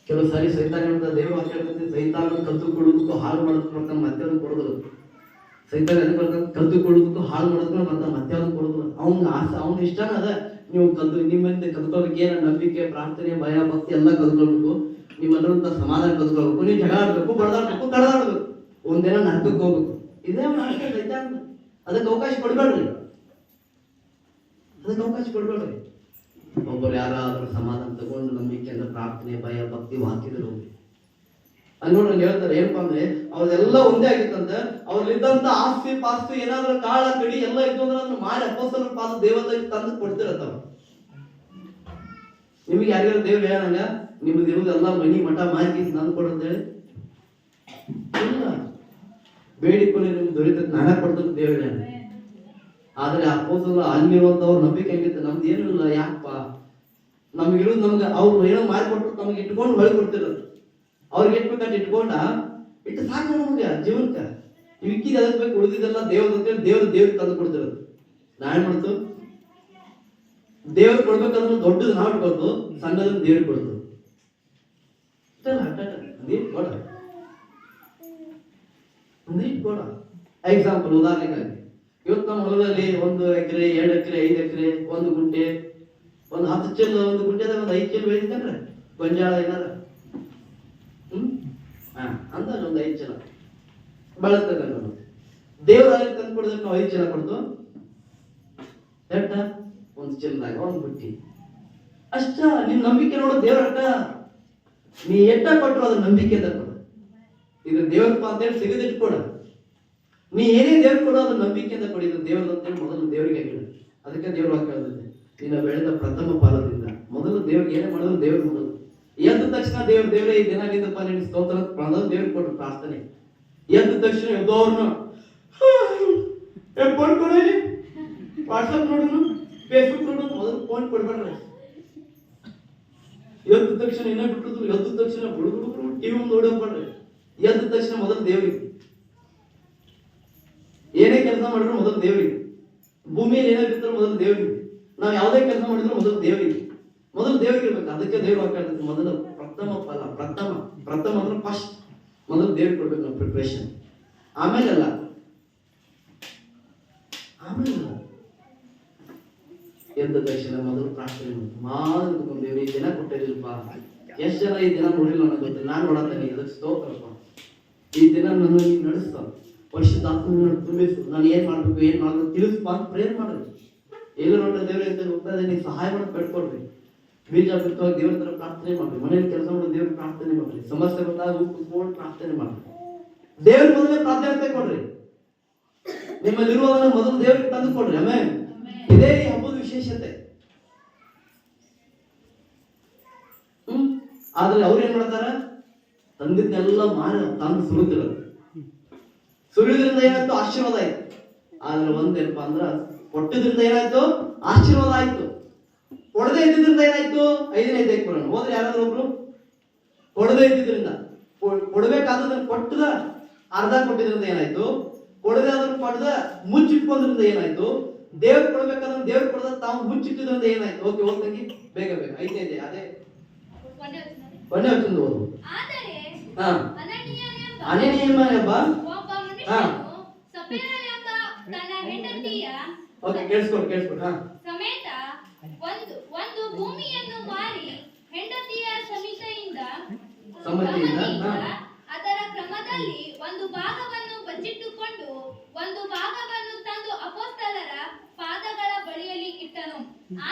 A: ಕೆಲವು ಸಾರಿ ಸೈತಾನ ದೇವ್ರು ಹಾಕಿರ್ತದೆ, ಸೈತಾನ ಕಲ್ತುಕೊಳ್ಳೋದಕ್ಕೂ ಹಾಳು ಮಾಡೋದಕ್ಕೆ ಮತ್ತೆ ಕೊಡೋದಿಲ್ಲ. ಸೈತಾನ ಎದಕ್ಕೆ ಬರ್ತಾನೆ? ಕಲ್ತುಕೊಳ್ಳೋದಕ್ಕೂ ಹಾಳು ಮಾಡೋದಕ್ಕೆ ಮತ್ತೆ ಕೊಡೋದಿಲ್ಲ. ಅವ್ನ ಆಸೆ, ಅವ್ನ ಇಷ್ಟನ ಅದ. ನೀವು ನಿಮ್ಮಿಂದ ಕಲ್ತ್ಕೊಳ್ಬೇಕು ಏನ ನಂಬಿಕೆ, ಪ್ರಾರ್ಥನೆ, ಭಯ, ಭಕ್ತಿ ಎಲ್ಲ ಕಲ್ತ್ಕೊಳ್ಬೇಕು. ನಿಮ್ಮಲ್ಲಿರುವಂತ ಸಮಾಧಾನ ಕಲ್ತ್ಕೊಳ್ಬೇಕು. ನೀವು ಜಗಳ ಆಡ್ಬೇಕು, ಬಡದಾಡ್ಬೇಕು, ಕಡದಾಡ್ಬೇಕು, ಒಂದೇನೋ ನರ್ಕಕ್ಕೆ ಹೋಗ್ಬೇಕು. ಇದೇ ನಾಟಕ ಸೈತಾನ. ಅದಕ್ಕೆ ಅವಕಾಶ ಕೊಡ್ಬೇಡ್ರಿ, ಅದಕ್ಕೆ ಅವಕಾಶ ಕೊಡ್ಬೇಡ್ರಿ. ಒಬ್ಬರು ಯಾರಾದ್ರೂ ಸಮಾಧಾನ ತಗೊಂಡು ನಂಬಿಕೆಯಿಂದ ಪ್ರಾರ್ಥನೆ, ಭಯ, ಭಕ್ತಿ ಹಾಕಿದ್ರು ಅಲ್ಲಿ ನೋಡ್ರಿ ಹೇಳ್ತಾರೆ ಏನಪ್ಪಾ ಅಂದ್ರೆ ಅವ್ರದೆಲ್ಲ ಒಂದೇ ಆಗಿತ್ತಂತ. ಅವ್ರಲ್ಲಿದ್ದಂತ ಆಸ್ತಿ ಪಾಸ್ತಿ ಏನಾದ್ರೂ ಕಾಳ ಕಡಿ ಎಲ್ಲ ಇದ್ದು ಅಂದ್ರೆ ಅದನ್ನ ಮಾರಿ ಅಪ್ಪಸ್ತಲ ಪಾದ ದೇವತೆಗೆ ತಂದು ಕೊಡ್ತಿರತ್ತವ. ನಿಮಗೆ ಯಾರಿಗಾರ ದೇವ್ರು ಹೇಳಂಗ ನಿಮ್ದು ಇರುವುದೆಲ್ಲ ಮನಿ ಮಠ ಮಾರಿ ನಂದು ಕೊಡಂತೇಳಿ ಇಲ್ಲ. ಬೇಡಿಕೊಳ್ಳಿ ನಿಮ್ಗೆ ದೊರೀತದೆ, ನಾನ ಕೊಡ್ತದೆ ದೇವ್ರ. ಆದ್ರೆ ಅಪ್ಪಸ್ತಲ ಅಲ್ಲಿರುವಂತವ್ರ ನಂಬಿಕೆ ಹೆಂಗಿತ್ತು, ನಮ್ದು ಏನೂ ಇಲ್ಲ. ಯಾಕಪ್ಪ ನಮ್ಗಿರೋದು ನಮ್ಗೆ ಅವ್ರು ಏನೋ ಮಾರಿಕೊಟ್ರು ನಮ್ಗೆ ಇಟ್ಕೊಂಡು ಹೊಳಿ ಕೊಡ್ತಿರೋದು. ಅವ್ರಿಗೆ ಇಟ್ಬೇಕಂತ ಇಟ್ಕೊಂಡ ಇಟ್ಟು ಸಾಕು ನಮ್ಗೆ ಜೀವನಕ್ಕೆ. ಇಕ್ಕಿದ ಅದಕ್ಕೆ ಬೇಕು, ಉಳಿದಿದ್ದೆಲ್ಲ ದೇವ್ರಿಗೆ ತಂದು ಕೊಡ್ತಿರೋದು. ನಾನ್ ಮಾಡ್ತು ದೇವ್ರು ಕೊಡ್ಬೇಕಂದ್ರೆ ದೊಡ್ಡದು ನಾವು ಇಟ್ಕೊಳ್ತು, ಸಣ್ಣದನ್ನ ದೇವ್ರಿಗೆ ಕೊಡ್ತು. ಕೊಡ ಎಕ್ಸಾಂಪಲ್, ಉದಾಹರಣೆಗಾಗಿ ಇವತ್ತು ನಮ್ಮ ಹೊಲದಲ್ಲಿ 1 ಎಕರೆ 2 ಎಕರೆ 5 ಎಕರೆ 1 ಗುಂಟೆ, 10 ಚೀಲ, 1 ಗುಂಟೆದಾಗ 5 ಚೀಲ ಬೆಳಿತಂದ್ರೆ ಗೊಂಜಾಳ ಏನಾರ ಅಂದಾಜ 5 ಚೀಲ ಬಳಸ್ತಕ್ಕ. ದೇವ್ರ ತಂದು ಕೊಡಿದ್ರೆ ನಾವು 5 ಚೀಲ ಕೊಡ್ತು, ಎಟ್ಟ 1 ಚೀಲದಾಗ 1 ಬುಟ್ಟಿ ಅಷ್ಟ. ನಿಮ್ ನಂಬಿಕೆ ನೋಡು ದೇವ್ರ ಅಟ್ಟ. ನೀ ಎಟ್ಟ ಕೊಟ್ಟರು ಅದ್ರ ನಂಬಿಕೆ ಅಂತ ಕೊಡ. ಇದು ದೇವ್ರಪ್ಪ ಅಂತೇಳಿ ಸಿಗದಿಟ್ಕೊಡ. ನೀ ಏನೇ ದೇವ್ರ ಕೊಡೋ ಅದ್ರ ನಂಬಿಕೆಯಿಂದ ಕೊಡಿ. ಇದು ದೇವ್ರ ಅಂತೇಳಿ ಮೊದಲು ದೇವರಿಗೆ ಹೇಳ. ಅದಕ್ಕೆ ದೇವ್ರ ವಾಕ್ಯ ಹೇಳ್ತದೆ, ನಿನ್ನ ಬೆಳೆದ ಪ್ರಥಮ ಫಲದಿಂದ ಮೊದಲು ದೇವ್ರಿಗೆ ಏನೇ ಮಾಡಿದ್ರು ದೇವ್ರ ಮೊದಲು. ಎದ್ದ ತಕ್ಷಣ ದೇವ್ರೇ ಈ ದಿನ ನಿಂದಪ್ಪ ನಿನ್ನ ಸ್ತೋತ್ರ ಮೊದಲು ದೇವ್ರಿಗೆ ಕೊಡ್ರಿ ಪ್ರಾರ್ಥನೆ. ಎದ್ದ ತಕ್ಷಣ ಎದ್ದವ್ರನ್ನ ಫೋನ್ ಕೊಡಲಿ, ವಾಟ್ಸಪ್ ನೋಡೋನು, ಫೇಸ್ಬುಕ್ ನೋಡೋನು, ಮೊದಲು ಫೋನ್ ಕೊಡ್ಬೇಡ್ರಿ. ಎದ್ದ ತಕ್ಷಣ ಏನೇ ಬಿಟ್ಟಿದ್ರು, ಎದ್ದ ತಕ್ಷಣ ಹುಡುಗರು ಟಿವಿ ನೋಡೋಗ್ಬೇಡ್ರಿ. ಎದ್ದ ತಕ್ಷಣ ಮೊದಲು ದೇವ್ರಿಗೆ. ಏನೇ ಕೆಲಸ ಮಾಡಿದ್ರು ಮೊದಲು ದೇವ್ರಿಗೆ. ಭೂಮಿಯಲ್ಲಿ ಏನೇ ಬಿದ್ದರೂ ಮೊದಲು ದೇವ್ರಿಗೆ. ನಾವು ಯಾವುದೇ ಕೆಲಸ ಮಾಡಿದ್ರು ಮೊದಲು ದೇವ್ರಿಗೆ. ಮೊದಲು ದೇವ್ರಿಗೆ ಇರ್ಬೇಕು. ಅದಕ್ಕೆ ದೇವ್ರು ಹಾಕಿರ್ತದೆ ಮೊದಲು ಪ್ರಥಮ ಫಲ. ಪ್ರಥಮ ಅಂದ್ರೆ ಫಸ್ಟ್. ಮೊದಲು ದೇವ್ರಿಗೆ ಕೊಡ್ಬೇಕು ನಾವು ಪ್ರಿಪ್ರೇಷನ್. ಆಮೇಲೆ ಎದ್ದ ತಕ್ಷಣ ಮೊದಲು ಪ್ರಾರ್ಥನೆ ಮಾಡಿ ದೇವ್ರು ಈ ದಿನ ಕೊಟ್ಟಿರಲಿಲ್ಲಪ್ಪ. ಎಷ್ಟು ಜನ ಈ ದಿನ ನೋಡಿಲ್ಲ ನನಗೆ ಗೊತ್ತಿಲ್ಲ, ನಾನು ನೋಡತ್ತೇನೆ, ಅದಕ್ಕೆ ಸ್ತೋತ್ರಪ್ಪ. ಈ ದಿನ ನನ್ನ ನೀನು ನಡೆಸ್ತಾವ, ವರ್ಷದ ತುಂಬಿಸು, ನಾನು ಏನ್ ಮಾಡ್ಬೇಕು ತಿಳಿಸ್ಪ ಅಂತ ಪ್ರೇರ್ ಮಾಡ್ರಿ. ಎಲ್ಲ ನೋಡ್ರಿ ದೇವ್ರ ಅಂತ ಹೋಗ್ತಾ ನೀವು ಸಹಾಯ ಮಾಡಿ ಪಡ್ಕೊಡ್ರಿ. ಬೀಜ ಬಿತ್ತುವಾಗ ದೇವ್ರ ತರ ಪ್ರಾರ್ಥನೆ ಮಾಡ್ರಿ. ಮನೇಲಿ ಕೆಲಸ ಮಾಡಿ ದೇವ್ರ ಪ್ರಾರ್ಥನೆ ಮಾಡ್ರಿ. ಸಮಸ್ಯೆ ಬಂದಾಗ ಕೂತ್ಕೊಂಡು ಪ್ರಾರ್ಥನೆ ಮಾಡ್ರಿ. ದೇವ್ರ ಮೊದಲೇ ಪ್ರಾಧಾನ್ಯತೆ ಕೊಡ್ರಿ. ನಿಮ್ಮಲ್ಲಿರುವುದನ್ನು ಮೊದಲು ದೇವ್ರಿಗೆ ತಂದು ಕೊಡ್ರಿ. ಆಮೇಲೆ ಇದೇ ಈ ಹಬ್ಬದ ವಿಶೇಷತೆ. ಆದ್ರೆ ಅವ್ರು ಏನ್ ಮಾಡ್ತಾರ, ತಂದಿದ್ದೆಲ್ಲ ಮಾರಿ ತಂದು ಸುರಿಯೋದ್ರಿಂದ ಏನಾಯ್ತು, ಆಶೀರ್ವಾದ ಆಯ್ತು. ಆದ್ರೆ ಒಂದೇನಪ್ಪ ಅಂದ್ರ ಕೊಟ್ಟಿದ್ರಿಂದ ಏನಾಯ್ತು, ಆಶೀರ್ವಾದ ಆಯ್ತು. ಕೊಡದೆ ಇದ್ದಿದ್ರಿಂದ ಏನಾಯ್ತು, 5ನೇ ಅಧ್ಯಾಯಕ್ಕೆ ಬರೋಣ. ಹೋದ್ರೆ ಯಾರಾದ್ರೂ ಒಬ್ರು ಕೊಡದೆ ಇದ್ದಿದ್ರಿಂದ, ಕೊಡ್ಬೇಕಾದ್ರೆ ಕೊಟ್ಟದ ಅರ್ಧ ಕೊಟ್ಟಿದ್ರಿಂದ ಏನಾಯ್ತು, ಕೊಡದೆ ಅದನ್ನು ಪಡೆದ ಮುಚ್ಚಿಟ್ಕೊಂಡ್ರಿಂದ ಏನಾಯ್ತು, ದೇವ್ರು ಕೊಡ್ಬೇಕಾದ್ರೆ ದೇವ್ರು ಕೊಡದ ತಾವು ಮುಚ್ಚಿಟ್ಟಿದ್ರಿಂದ ಏನಾಯ್ತು. ಓಕೆ, ಹೋಗ್ತಂಗಿ ಬೇಗ 5ನೇ ಅಧ್ಯಾಯ ಅದೇ ಕೊನೆ ವಚನ ಓದು.
B: ಆದರೆ
A: ಅನನೀಯ ಎಂಬ
B: ಸಪೇರಲ್ ಎಂಬ ತನ್ನ ಹೆಂಡತಿಯ
A: ಓಕೆ, ಕೇಳಿಸ್ಕೊಡಿ ಹಾ.
B: ಸಮೇತ ಒಂದು ಭೂಮಿಯನ್ನು ಮಾರಿ ಹೆಂಡತಿಯ ಸಮ್ಮತಿಯಿಂದ ಅದರ ಕ್ರಮದಲ್ಲಿ ಒಂದು ಭಾಗವನ್ನು ಬಚ್ಚಿಟ್ಟುಕೊಂಡು ಒಂದು ಭಾಗವನ್ನು ತಂದು ಅಪೊಸ್ತಲರ ಪಾದಗಳ ಬಳಿಯಲ್ಲಿ ಇಟ್ಟನು.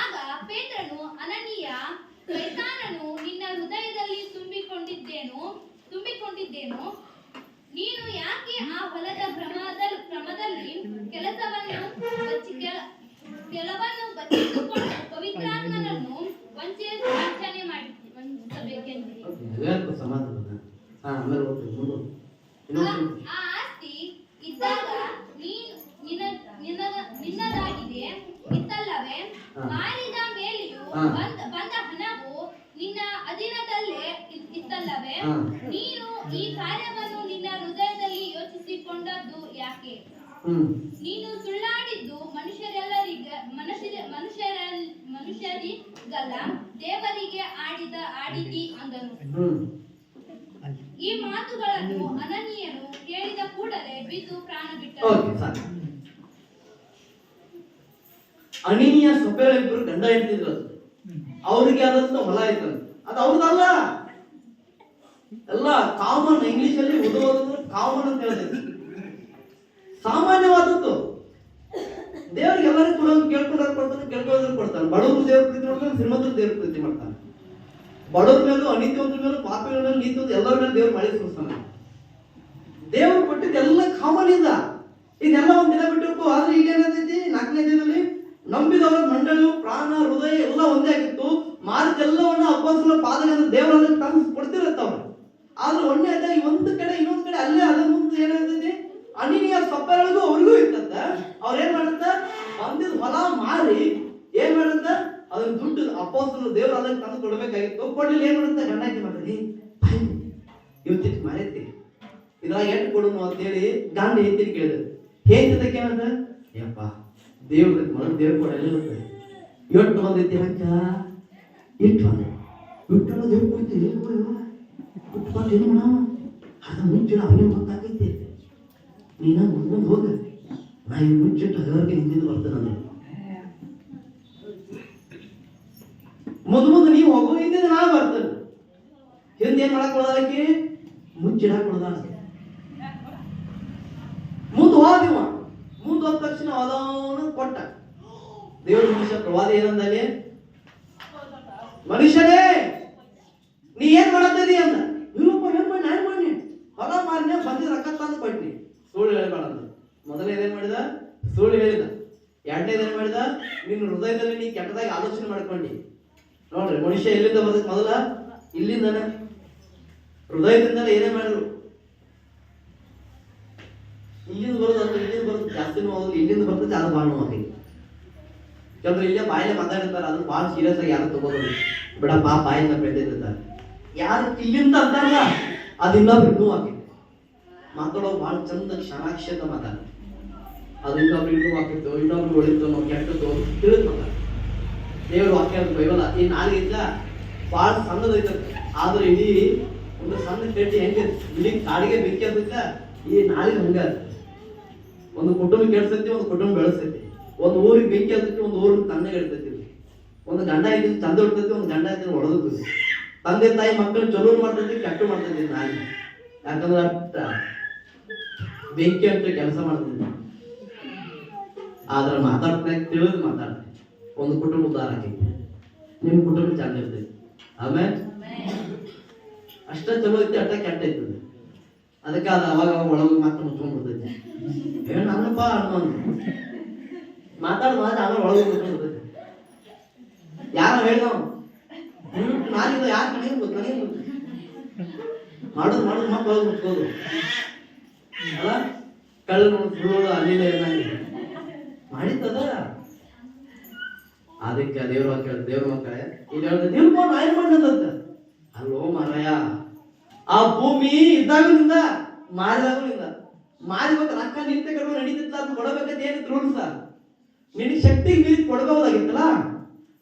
B: ಆಗ ಪೇತ್ರನು, ಅನನೀಯ, ಸೈತಾನನು ನಿನ್ನ ಹೃದಯದಲ್ಲಿ ತುಂಬಿಕೊಂಡಿದ್ದೇನು, ನೀನು ಯಾಕೆ ಆ ಹೊಲದ ಕ್ರಮದಲ್ಲಿ ಕೆಲವನ್ನು ಬಚ್ಚಿಟ್ಟುಕೊಂಡು ಪವಿತ್ರಾತ್ಮನನ್ನು ವಂಚಿಸಬೇಕೆಂದು
A: ಸಮಾಧಾನ. ಆಮೇಲೆ
B: ಆ ಆಸ್ತಿ ಇದ್ದಾಗ ನಿನ್ನದಾಗಿದೆ ಇತ್ತಲ್ಲವೇ? ಮಾರಿದ ಮೇಲೆಯೂ ಬಂದ ಹಣವು ನಿನ್ನ ಅಧೀನದಲ್ಲೇ ಇತ್ತಲ್ಲವೇ? ನೀನು ಈ ಕಾರ್ಯವನ್ನು ನಿನ್ನ ಹೃದಯದಲ್ಲಿ ಯೋಚಿಸಿಕೊಂಡದ್ದು ಯಾಕೆ? ನೀನು ಸುಳ್ಳಾಡಿದ್ದು ಮನುಷ್ಯರಿಗಲ್ಲ, ದೇವರಿಗೆ ಆಡಿದಿ ಅಂದನು. ಈ ಮಾತುಗಳನ್ನು ಅನನೀಯನು ಕೇಳಿದ ಕೂಡಲೇ ಬಿದ್ದು ಪ್ರಾಣ ಬಿಟ್ಟನು.
A: ಅನನೀಯ ಸಪೇರ ಇಬ್ಬರು ಗಂಡ ಹೆಂಡತಿದ್ರು. ಅವ್ರಿಗೆ ಆದಂತ ಹೊಲ ಐತಂತ, ಅದು ಅವ್ರದಲ್ಲ, ಎಲ್ಲ ಕಾಮನ್. ಇಂಗ್ಲಿಷ್ ಅಲ್ಲಿ ಓದೋದು ಕಾಮನ್ ಅಂತ ಹೇಳ್ತೈತಿ, ಸಾಮಾನ್ಯವಾದದ್ದು. ದೇವ್ರಿಗೆ ಎಲ್ಲರಿಗೂ ಕೊಡೋದು, ಕೇಳ್ಕೊಂಡ್ರೆ ಕೊಡ್ತಾನೆ. ಬಡವರು ದೇವ್ರ ಪ್ರೀತಿ ಮಾಡ್ತಾನೆ, ಶ್ರೀಮಂತರು ದೇವ್ರ ಪ್ರೀತಿ ಮಾಡ್ತಾನೆ. ಬಡವ್ರ ಮೇಲೂ, ಅನೀತಿವಂತರ ಮೇಲೂ, ಪಾಪಿಗಳ ಮೇಲೂ, ನೀತಿವಂತ ಎಲ್ಲರ ಮೇಲೆ ದೇವ್ರು ಮಳೆ ಸುರಿಸ್ತಾನೆ. ದೇವ್ರು ಕೊಟ್ಟಿದ್ದು ಎಲ್ಲ ಕಾಮನ್ ಇದ. ಇದೆಲ್ಲ ಒಂದ್ ದಿನ ಬಿಟ್ಟಿರ್ತು. ಆದ್ರೆ ಈಗ ಏನಾಗ್ತೈತಿ, 4ನೇ ದಿನದಲ್ಲಿ ನಂಬಿದವರ ಮಂಡಳಿಯು, ಪ್ರಾಣ, ಹೃದಯ ಎಲ್ಲ ಒಂದೇ ಆಗಿತ್ತು. ಮಾರಿದೆಲ್ಲವನ್ನ ಅಪೊಸ್ತಲರ ಪಾದಗಳಿಂದ ದೇವರಲ್ಲಿ ತಂದು ಕೊಡ್ತಿರತ್ತವ್ರು. ಆದ್ರೆ ಒಂದೇ ಒಂದು ಕಡೆ ಇನ್ನೊಂದ್ ಕಡೆ ಅಲ್ಲೇ ಅದ್ರ ಮುಂದೆ ಏನಾಗ್ತೈತಿ, ಅನನೀಯ ಸಪೇರಳಿಗೂ ಅವ್ರಿಗೂ ಇರ್ತದ. ಅವ್ರ ಏನ್ ಮಾಡುತ್ತ, ಬಂದಿದ್ ಹೊಲ ಮಾರಿ ಏನ್ ಮಾಡುತ್ತ, ಅದನ್ನ ದುಡ್ಡು ಅಪೊಸ್ತಲರು ದೇವ್ರ ಅದಕ್ಕೆ ತಂದು ಕೊಡ್ಬೇಕಾಗಿತ್ತು. ಕೊಡ್ಲಿಲ್ಲ, ಏನ್ ಮಾಡುತ್ತೆ, ಗಂಡಾಕಿ ಮಾಡ್ತದೆ, ಇವತ್ತಿಟ್ಟು ಮಾರೈತಿ, ಇದ್ರಾಗ ಎಂಟು ಕೊಡುನು ಅಂತ ಹೇಳಿ ಗಂಡ ಹೆಂಡತಿ ಕೇಳಿದ್ರು. ಹೇಂತದಕ್ಕೆ ಏನಂತ, ಯಪ್ಪ ದೇವ್ರ ಮನ ದೇವ್ರ ಕೊಡ ಇರುತ್ತೆ, ಎಷ್ಟು ಬಂದೈತಿ ಹಂಗ ಇಟ್ಟು ಬಿಟ್ಟು ದೇವ್ರ ಕೊಡ್ತೀವಿ, ಬಿಟ್ಟು ಏನು ಮಾಡ ಅದ ಮುಂಚಿಡ ಅವನೇ ಗೊತ್ತಾಗೈತಿ, ನೀನ ಮುಂದೆ ಹೋಗ, ನಾ ಈ ಮುಂಚಿಟ್ಟು ಹಗರ್ಗೆ ಹಿಂದಿದ್ದು ಬರ್ತೇನೆ. ನಾನು ಮುಂದೆ ನೀವು ಹೋಗು, ಹಿಂದಿನ ನಾ ಬರ್ತೇನೆ. ಹಿಂದೆ ಏನ್ ಮಾಡಕ್ ಕೊಡೋದಕ್ಕೆ, ಮುಂಚಿಡಾಕ್ ಕೊಡೋದ. ಮುಂದೆ ಹೋದಿವ, ಮುಂದೆ ಹೋದ ತಕ್ಷಣ ಅದವನು ಕೊಟ್ಟ. ದೇವ್ರ ಮನುಷ್ಯ ಪ್ರವಾದಿ ಏನಂದಲ್ಲಿ, ಮನುಷ್ಯನೇ ನೀ ಏನ್ ಮಾಡತ್ತಿದಿ ಅಂದ. ಇಲ್ಲಪ್ಪ ಏನ್ ಮಾಡಿ, ನಾನು ಮಾಡಿ ಹೊಲ ಮಾರಿನ ಬಂದಿದ ರೊಕ್ಕ ತಂದು ಕೊಟ್ನಿ. ಸುಳ್ಳು ಹೇಳ್ಬೇಡ ಅಂದ. ಮೊದಲನೇದು ಏನ್ ಮಾಡಿದ, ಸುಳ್ಳು ಹೇಳಿದ. ಎರಡನೇದು ಏನ್ ಮಾಡಿದ, ನಿನ್ನ ಹೃದಯದಲ್ಲಿ ನೀ ಕೆಟ್ಟದಾಗಿ ಆಲೋಚನೆ ಮಾಡ್ಕೊಂಡಿ. ನೋಡ್ರಿ, ಮನುಷ್ಯ ಎಲ್ಲಿಂದ ಬರ್ತೈತಿ, ಮೊದಲ ಇಲ್ಲಿಂದನೇ, ಹೃದಯದಿಂದಲೇ ಏನೇ ಮಾಡಿದ್ರು. ಇಲ್ಲಿಂದ ಬರೋದು, ಇಲ್ಲಿಂದ ಬರೋದು ಜಾಸ್ತಿನೂ ಹೋದ್ರು, ಇಲ್ಲಿಂದ ಬರ್ತೈತಿ, ಅದು ಭಾಳ ನೋವಾಗಿ. ಕೆಲವರು ಇಲ್ಲೇ ಬಾಯಿಲೆ ಮಾತಾಡಿರ್ತಾರೆ, ಅದನ್ನ ಭಾಳ ಸೀರಿಯಸ್ ಆಗಿ ಯಾರು ತಗೋದು ಬಿಡಪ್ಪ, ಬಾಯಿಂದ ಬೆಳೆದಿರ್ತಾರೆ. ಯಾರು ಇಲ್ಲಿಂದ ಅಂತಾರಲ್ಲ, ಅದು ಇನ್ನೊಬ್ರಿಗೆ ನೋವಾಗಿ ಮಾತಾಡೋದು ಭಾಳ ಚಂದ ಕ್ಷಣಾಕ್ಷ ಅಂತ ಮಾತಾಡ, ಅದು ಇನ್ನೊಬ್ರಿಗೆ ಇನ್ನೂ ಹಾಕಿತ್ತು, ಇನ್ನೊಬ್ರು ಒಳಿತು ನಾವು ಕೆಟ್ಟದ್ದು ತಿಳಿದು ಮಾತಾಡ. ದೇವ್ರ ವಾಕ್ಯ ಬೈವಲ್ಲ, ಈ ನಾಲಿಗೆ ಇಲ್ಲ ಭಾಳ ಸಣ್ಣದೈತದೆ, ಆದ್ರೆ ಇಡೀ ಒಂದು ಸಣ್ಣ ಕಟ್ಟಿ ಹೆಂಗೆ ಇಡೀ ಕಾಡಿಗೆ ಬೆಂಕಿ ಅದಕ್ಕ ಈ ನಾಲಿಗೆ ಹಂಗ. ಒಂದು ಕುಟುಂಬ ಕೆಡ್ಸೈತಿ, ಒಂದು ಕುಟುಂಬ ಬೆಳೆಸೈತಿ. ಒಂದು ಊರಿಗೆ ಬೆಂಕಿ ಹತ್ತೈತಿ, ಒಂದು ಊರಿಗೆ ತಣ್ಣಗೆ ಇರ್ತೈತಿ. ಒಂದು ಗಂಡ ಇದ್ದೀನಿ ಚಂದ ಇರ್ತೈತಿ, ಒಂದು ಗಂಡ ಇದ್ದೀನಿ ಒಳದೈತಿ. ತಂದೆ ತಾಯಿ ಮಕ್ಕಳು ಚಲೋ ಮಾಡ್ತೈತಿ, ಕೆಟ್ಟ ಮಾಡ್ತೈತಿ ನಾಲಿಗೆ. ಯಾಕಂದ್ರೆ ಅಷ್ಟ ಬೆಂಕಿ ಅಂತ ಕೆಲಸ ಮಾಡ್ತೈತಿ. ಆದ್ರೆ ಮಾತಾಡ್ತಾಗ ತಿಳಿದು ಮಾತಾಡ್ತೈತಿ. ಒಂದು ಕುಟುಂಬ ಉದ್ಧಾರ ಆಗೈತಿ, ನಿಮ್ಮ ಕುಟುಂಬ ಚಂದ ಇರ್ತೈತಿ. ಆಮೇಲೆ ಅಷ್ಟ ಚಲೋ ಐತಿ, ಅಷ್ಟ ಕೆಟ್ಟ ಐತದ. ಅದಕ್ಕೆ ಅದು ಅವಾಗ ಒಳಗೆ ಮಾತ್ರ ಮುಚ್ಕೊಂಡ್ ಬಿಡ್ತೈತಿ. ಏನ್ ನನ್ನಪ್ಪ ಅನ್ನೋ ಮಾತಾಡ್ ಆಮೇಲೆ ಒಳಗೆ ಮುಚ್ಕೊಂಡ್ ಬಿಡ್ತೈತಿ. ಯಾರ ಹೇಳಿದವ ನಾನಿದ ಯಾರು ನನಗೆ ಗೊತ್ತು, ನನಗೆ ಗೊತ್ತು ಮಾಡೋದು ಮತ್ತೆ ಒಳಗೆ ಮುಚ್ಕೋದು ಅಲ್ಲ. ಕಳ್ಳು ಸುಳ್ಳೋದು ಅಲ್ಲಿಲ್ಲ ಏನಾಗಿ ಮಾಡಿತ್ತದ. ಅದಕ್ಕೆ ದೇವ್ರ ವಾಕ್ಯ, ದೇವ್ರ ಮಕ್ಕಳೇ ಇದು ಹೇಳ್ದ, ನಿಲ್ಕೊ ನಾ ಏನ್ ಮಾಡದಂತ. ಅಲ್ಲೋ ಮಾರಾಯ, ಆ ಭೂಮಿ ಇದ್ದಾಗಲಿಂದ ಮಾರಿದಾಗಲಿಂದ ಮಾರಿಬೇಕು, ರೊಕ್ಕ ನಿಂತ ಕಡೆ ನಡೀತಿತ್ತ ಅಂತ ಕೊಡಬೇಕಂತ ಏನಿತ್ತು ರೂಲ್ಸ. ನಿನ್ ಶಕ್ತಿಗೆ ಮೀರಿ ಕೊಡ್ಬೋದಾಗಿತ್ತಲ್ಲ,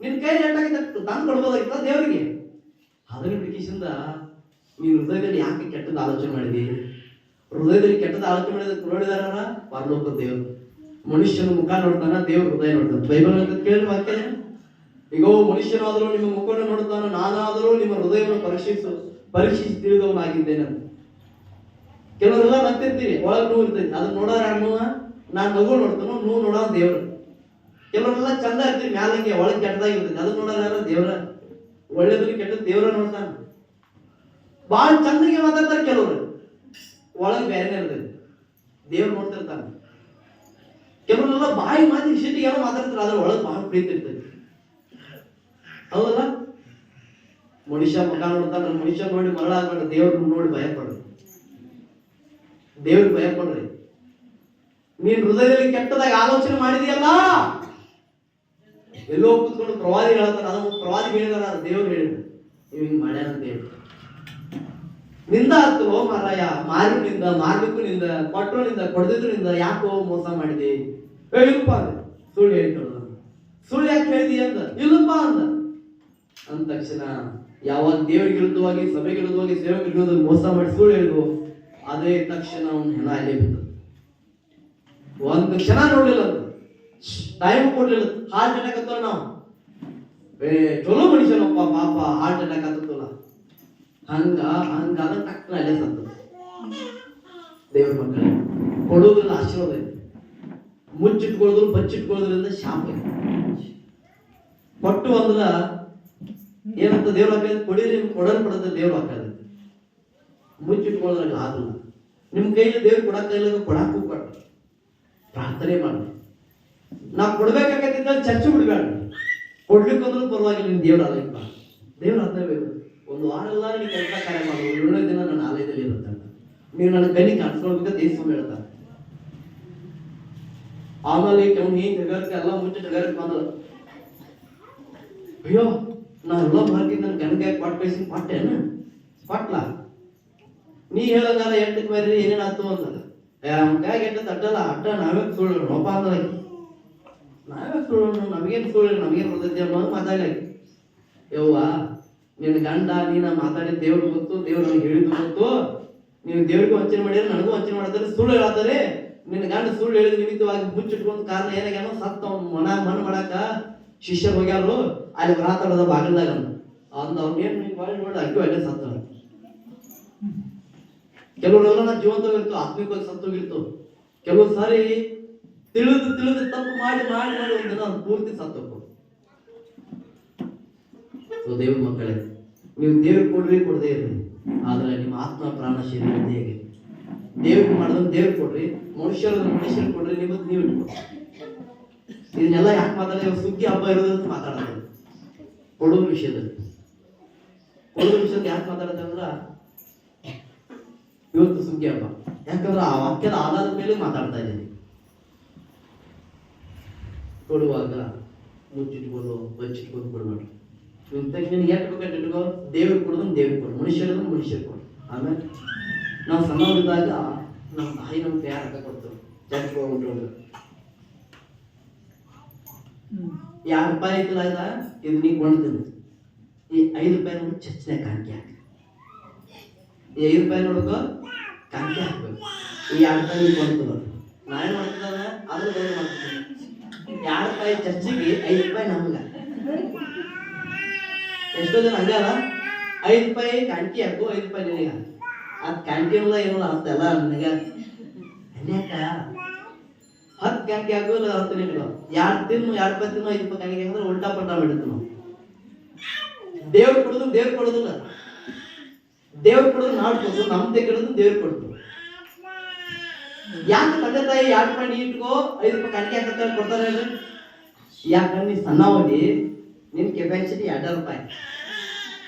A: ನಿನ್ ಕೈ ಎಟ್ಟಾಗಿತ್ತು ತಂದು ಕೊಡ್ಬೋದಾಗಿತ್ತಲ್ಲ ದೇವರಿಗೆ. ಅದನ್ನ ಬಿಡಿಸಿಂದ ನೀನು ಹೃದಯದಲ್ಲಿ ಯಾಕೆ ಕೆಟ್ಟದ್ದು ಆಲೋಚನೆ ಮಾಡಿದಿ, ಹೃದಯದಲ್ಲಿ ಕೆಟ್ಟದ ಆಲೋಚನೆ ನೋಡಿದಾರ ಪರಲೋಕ ದೇವರು. ಮನುಷ್ಯನ ಮುಖ ನೋಡ್ತಾನ, ದೇವ್ರ ಹೃದಯ ನೋಡ್ತಾನೆ. ಬೈಬಲ್ ಅಂತ ಕೇಳಿ ವಾಕ್ಯ, ಈಗ ಮನುಷ್ಯನಾದರೂ ನಿಮ್ಮ ಮುಖವನ್ನು ನೋಡ್ತಾನ, ನಾನಾದರೂ ನಿಮ್ಮ ಹೃದಯವನ್ನು ಪರೀಕ್ಷಿಸಿ ತಿಳಿದವನಾಗಿದ್ದೇನೆ ಅಂತ. ಕೆಲವರೆಲ್ಲ ನಗ್ತಿರ್ತೀವಿ, ಒಳಗೆ ನೋವು ಇರ್ತೈತಿ, ಅದನ್ನ ನೋಡೋರ ನೋವ, ನಾನ್ ನಗು ನೋಡ್ತಾನೋ, ನೋವು ನೋಡೋ ದೇವ್ರು. ಕೆಲವರೆಲ್ಲ ಚಂದ ಇರ್ತೀವಿ, ಮ್ಯಾಲಂಗೆ ಒಳಗೆ ಕೆಟ್ಟದಾಗಿರ್ತೈತಿ, ಅದನ್ನ ನೋಡೋರ ಯಾರ ದೇವ್ರ. ಒಳ್ಳೇದ್ರಿಗೆ ಕೆಟ್ಟದ್ ದೇವ್ರ ನೋಡ್ತಾನ. ಬಾಳ ಚಂದಗೆ ಮಾತಾಡ್ತಾರೆ ಕೆಲವರು, ಒಳಗೆ ಬೇರೆನೇ ಇರ್ತೈತಿ, ದೇವ್ರು ನೋಡ್ತಿರ್ತಾನೆ. ಕೆಲವರೆಲ್ಲ ಬಾಯಿ ಮಾತಿ ಸಿಟ್ಟಿಗೆ ಏನೋ ಮಾತಾಡ್ತಾರೆ, ಅದ್ರ ಒಳಗೆ ಬಹಳ ಪ್ರೀತಿ ಇರ್ತೈತಿ. ಹೌದಲ್ಲ? ಮನುಷ್ಯ ಮುಖ ನೋಡ್ತಾನ, ಮನುಷ್ಯ ನೋಡಿ ಮರಳಾಗ್ಬೇಡ, ದೇವ್ರ ನೋಡಿ ಭಯ ಪಡ್ರಿ, ದೇವ್ರಿಗೆ ಭಯ ಪಡ್ರಿ. ನೀನ್ ಹೃದಯದಲ್ಲಿ ಕೆಟ್ಟದಾಗ ಆಲೋಚನೆ ಮಾಡಿದೆಯಲ್ಲ, ಎಲ್ಲೋ ಕೂತ್ಕೊಂಡು ಪ್ರವಾದಿ ಹೇಳ್ತಾರ, ಅದನ್ನು ಪ್ರವಾದಿ ಹೇಳಿದಾರ, ದೇವ್ರು ಹೇಳಿದ್ರು ನೀವು ಹಿಂಗ್ ಮಾಡ್ಯಾರ ಅಂತ ಹೇಳಿ. ನಿಂದ ಹತ್ತಲೋ ಮಾರಾಯ, ಮಾರಿನಿಂದ ಮಾರ್ಲಿಕ್ಕೂ ನಿಂದ, ಕೊಟ್ಟರು ನಿಂದ, ಕೊಡದಿದ್ರು ನಿಂದ, ಯಾಕೋ ಮೋಸ ಮಾಡಿದೆ? ಇಲ್ಲಪ್ಪ ಅಂದ, ಸುಳ್ಳು ಹೇಳ್ತಾಳ. ಸುಳ್ಳು ಯಾಕೆ ಹೇಳಿದಿ ಅಂದ, ಇಲ್ಲಪ್ಪ ಅಂದ ತಕ್ಷಣ ಯಾವಾಗ ದೇವರಿಗೆ ವಿರುದ್ಧವಾಗಿ, ಸಭೆಗೆ ವಿರುದ್ಧವಾಗಿ, ಸೇವೆಗೆ ವಿರುದ್ಧವಾಗಿ ಮೋಸ ಮಾಡಿ ಸುಳ್ಳು ಹೇಳಿದ್ವು, ಅದೇ ತಕ್ಷಣ ಅವನು ಹೆಣ ಅಲ್ಲೇ ಬಿದ್ದ. ಒಂದು ಕ್ಷಣ ನೋಡ್ಲಿಲ್ಲ, ಟೈಮ್ ಕೊಡ್ಲಿಲ್ಲ. ಹಾರ್ಟ್ ಅಟ್ಯಾಕ್ ಹತ್ತಲ್ಲ ನಾವು, ಚಲೋ ಮನುಷ್ಯನಪ್ಪ ಪಾಪ, ಹಾರ್ಟ್ ಅಟ್ಯಾಕ್ ಹತ್ತಲ್ಲ, ಹಂಗಾದ ತಕ್ಷಣ ಅಲ್ಲೇ ಸತ್ತ. ದೇವ್ರ ಮಕ್ಕಳೇ, ಕೊಡೋದ್ರಿಂದ ಆಶೀರ್ವಾದ ಇದೆ, ಮುಚ್ಚಿಟ್ಕೊಳ್ಳೋದ್ರು ಬಚ್ಚಿಟ್ಕೊಳ್ಳೋದ್ರಿಂದ ಶಾಪ ಇದೆ. ಕೊಟ್ಟು ಅಂದ್ರ ಏನಂತ ದೇವ್ರ ಹಾಕಿದ್ರೆ, ಕೊಡಿರಿ ಕೊಡಲ್ ಪಡದ ದೇವ್ರ ಹಾಕದ. ಮುಚ್ಚಿಟ್ಕೊಳ್ಳೋದ್ರಾಗ ಆಗಲ್ಲ. ನಿಮ್ ಕೈಲಿ ದೇವ್ರು ಕೊಡಕ್ ಕೈಲಾಗ ಕೊಡಕ್ಕೂ ಕೊಡ, ಪ್ರಾರ್ಥನೆ ಮಾಡಿ. ನಾವು ಕೊಡ್ಬೇಕಾಗತ್ತಿದ್ದ ಚರ್ಚೆ ಬಿಡ್ಬೇಡ, ಕೊಡ್ಲಿಕ್ಕಂದ್ರೂ ಪರವಾಗಿಲ್ಲ, ನಿನ್ ದೇವ್ರ ಆಲಯಪ್ಪ, ದೇವ್ರ ಹತ್ರ ಬೇಕು. ಒಂದು ವಾರ ಎಲ್ಲ ನೀವು ಕೆಲಸ ಕಾರ್ಯ ಮಾಡೋದು, 7ನೇ ದಿನ ನನ್ನ ಆಲಯದಲ್ಲಿ ಇರುತ್ತೆ, ನೀವು ನನ್ನ ಕೈಲಿ ಕಾಣಿಸ್ಕೊಳ್ಬೇಕ ದೇಶ ಹೇಳ್ತಾರೆ. ಆಮೇಲೆ ಕೆಲವು ಏನ್ ಜಗಕ್ಕೆ ಎಲ್ಲ ಮುಂಚೆ ಜಗಕ್ಕೆ ಬಂದ, ಅಯ್ಯೋ ನಾವೆಲ್ಲ ಮಾರ್ಕಿದ್ ನನ್ ಗಂಡಗೆ ಕೊಟ್ಟು ಕಳಿಸಿ ಕೊಟ್ಟೇನ ಕೊಟ್ಲ, ನೀ ಹೇಳಂಗಾರ ಎಂಟಕ್ಕೆ ಬೇರೆ ಏನೇನಾಯ್ತು ಅಂತ ಕೈಗೆ ಎಂಟ ತಟ್ಟಲ್ಲ, ಅಟ್ಟ ನಾವೇ ಸುಳ್ಳು ನೋಪ ಅಂದ, ನಾವೇ ಸುಳ್ಳು, ನಮಗೇನು ಸುಳ್ಳು, ನಮಗೇನು ಬರ್ತೈತಿ ಅನ್ನೋದು ಮಾತಾಡಿ. ಯವ್ವ ನಿನ್ನ ಗಂಡ ನೀನ ಮಾತಾಡಿದ ದೇವ್ರಿಗೆ ಗೊತ್ತು, ದೇವ್ರು ನನಗೆ ಹೇಳಿದ್ದು ಗೊತ್ತು, ನೀವು ದೇವ್ರಿಗೂ ವಂಚನೆ ಮಾಡಿದ್ರೆ ನನಗೂ ವಂಚನೆ ಮಾಡ್ತಾರೆ, ಸುಳ್ಳು ಹೇಳ್ತಾರೆ. ನಿನ್ನ ಗಂಡ ಸುಳ್ಳು ಹೇಳಿದ ನಿಮಿತ್ತವಾಗಿ ಮುಚ್ಚಿಟ್ಕೊಂಡ್ ಕಾರಣ ಏನಾಗ್ಯಾನೋ, ಸತ್ತ ಮಣ್ಣು ಮಾಡಾಕ ಶಿಷ್ಯರು ಹೋಗ್ಯಾರು, ಅಲ್ಲಿ ಬರಾತಳದ ಬಾಗಿಲ್ದಾಗ ಅಂದ ಅವ್ನೇನ್ ನೋಡಿ ಅಕ್ಕಿ ಅಲ್ಲೇ ಸತ್ತ. ಕೆಲವರೆಲ್ಲ ನಾ ಜೀವಂತವಾಗಿರ್ತು, ಆತ್ಮಿಕವಾಗಿ ಸತ್ತೋಗಿರ್ತು. ಕೆಲವು ಸಾರಿ ತಿಳಿದು ತಪ್ಪು ಮಾಡಿ ಒಂದಿನ ಪೂರ್ತಿ ಸತ್ತೋಗ್ತು. ದೇವ್ರ ಮಕ್ಕಳೇ, ನೀವು ದೇವ್ರು ಕೊಡ್ರಿ ಕೊಡದೇ ಇರ್ರಿ, ಆದ್ರೆ ನಿಮ್ಮ ಆತ್ಮ ಪ್ರಾಣ ಶರೀರ ಹೇಗೆ ದೇವ್ರಿಗೆ ಮಾಡಿದ್ರೆ ದೇವ್ರು ಕೊಡ್ರಿ, ಮನುಷ್ಯರು ಕೊಡ್ರಿ, ನಿಮ್ಮದು ನೀವು ಇಟ್ಕೊಡ್ರಿ. ಇದನ್ನೆಲ್ಲ ಯಾಕೆ ಮಾತಾಡಿದ್ರೆ ಸುಗ್ಗಿ ಹಬ್ಬ ಇರೋದಂತ ಮಾತಾಡೋದು. ಕೊಡೋದ್ರ ವಿಷಯದಲ್ಲಿ ಯಾಕೆ ಮಾತಾಡುತ್ತೆ ಅಂದ್ರ, ಇವತ್ತು ಸುಗ್ಗಿ ಹಬ್ಬ, ಯಾಕಂದ್ರೆ ಆ ವಾಕ್ಯದ ಆಧಾರದ ಮೇಲೆ ಮಾತಾಡ್ತಾ ಇದ್ದೀನಿ. ಕೊಡುವಾಗ ಮುಚ್ಚಿಟ್ಕೊಂಡು ಬಚ್ಚಿಟ್ಕೊಂಡು ಕೊಡ್ಬೇಡ್ರಿ. ನಿನ್ಗೆ ಎಷ್ಟು ಬೇಕಂತ ಇಟ್ಕೋ, ದೇವ್ರಿಗೆ ಕೊಡೋದನ್ನ ದೇವ್ರಿಗೆ ಕೊಡು, ಮನುಷ್ಯರದನ್ನ ಮನುಷ್ಯರಿಗೆ ಕೊಡು. ಆಮೇಲೆ ನಾವು ಸಣ್ಣವರಿದ್ದಾಗ ನಮ್ಮ ತಾಯಿ ನಮ್ಮ ಕೈ ಹಾಕ ಕೊಡ್ತೇವೆ, ಚರ್ಚ್ ಹೋಗ್ಬಿಟ್ಟು ₹2 ಐತಿಲ್ಲ, ಇದು ನೀ ಕೊಂಡ್ತೀನಿ, ಈ ₹5 ನೋಡಿ ಚರ್ಚ್ನಾಗ ಕಾಣಿಕೆ ಹಾಕಿ, ಈ ₹5 ನೋಡ್ಕೋ ಕಾಣಿಕೆ ಹಾಕ್ಬೇಕು. ಈ ₹2 ನೀ ಕೊಂಡ್ತದ, ನಾವೇನ್ ಮಾಡ್ತಿದ್ದಾನ ಅದ್ರ ಬೇರೆ ಮಾಡ್ತೀನಿ. ₹2 ಚರ್ಚಿಗೆ ₹5 ನಮ್ಗ. ಎಷ್ಟೋ ಜನ ಹಂಗ ₹5 ಕಾಣಿಕೆ ಹಾಕು, ₹5 ನಿನಗ. ಅದ್ ಕಾಣಿಕೆಲ್ಲ ಏನಲ್ಲ ಅಂತೆಲ್ಲ ನನಗ ಅನ್ಯಾಕ 10 ಕಾಣಿಕೆ ಹಾಕು, 10 ನಿನಗ. ₹2 ತಿನ್ನು, ₹2 ತಿನ್ನು, ₹5 ಕಾಣಿಕೆ ಹಾಕಿದ್ರೆ ಉಲ್ಟಾ ಪಲ್ಟಾ ಮಾಡಿರ್ತೀವಿ ನಾವು. ದೇವ್ರು ಕೊಡೋದು ದೇವ್ರು ಕೊಡೋದಿಲ್ಲ, ದೇವ್ರು ಕೊಡೋದು ನಾವು ಕೊಡೋದು, ನಮ್ದೇ ಕೆಡೋದು ದೇವ್ರು ಕೊಡೋದು. ಯಾಕೆ ತಂದೆ ತಾಯಿ ₹2 ನೀ ಇಟ್ಕೋ, ₹5 ಕಾಣಿಕೆ ಹಾಕಂತ ಕೊಡ್ತಾರೆ? ಯಾಕಂದ್ರೆ ನೀ ಸಣ್ಣವಾಗಿ ನಿನ್ ಕೆಪಾಸಿಟಿ ₹2.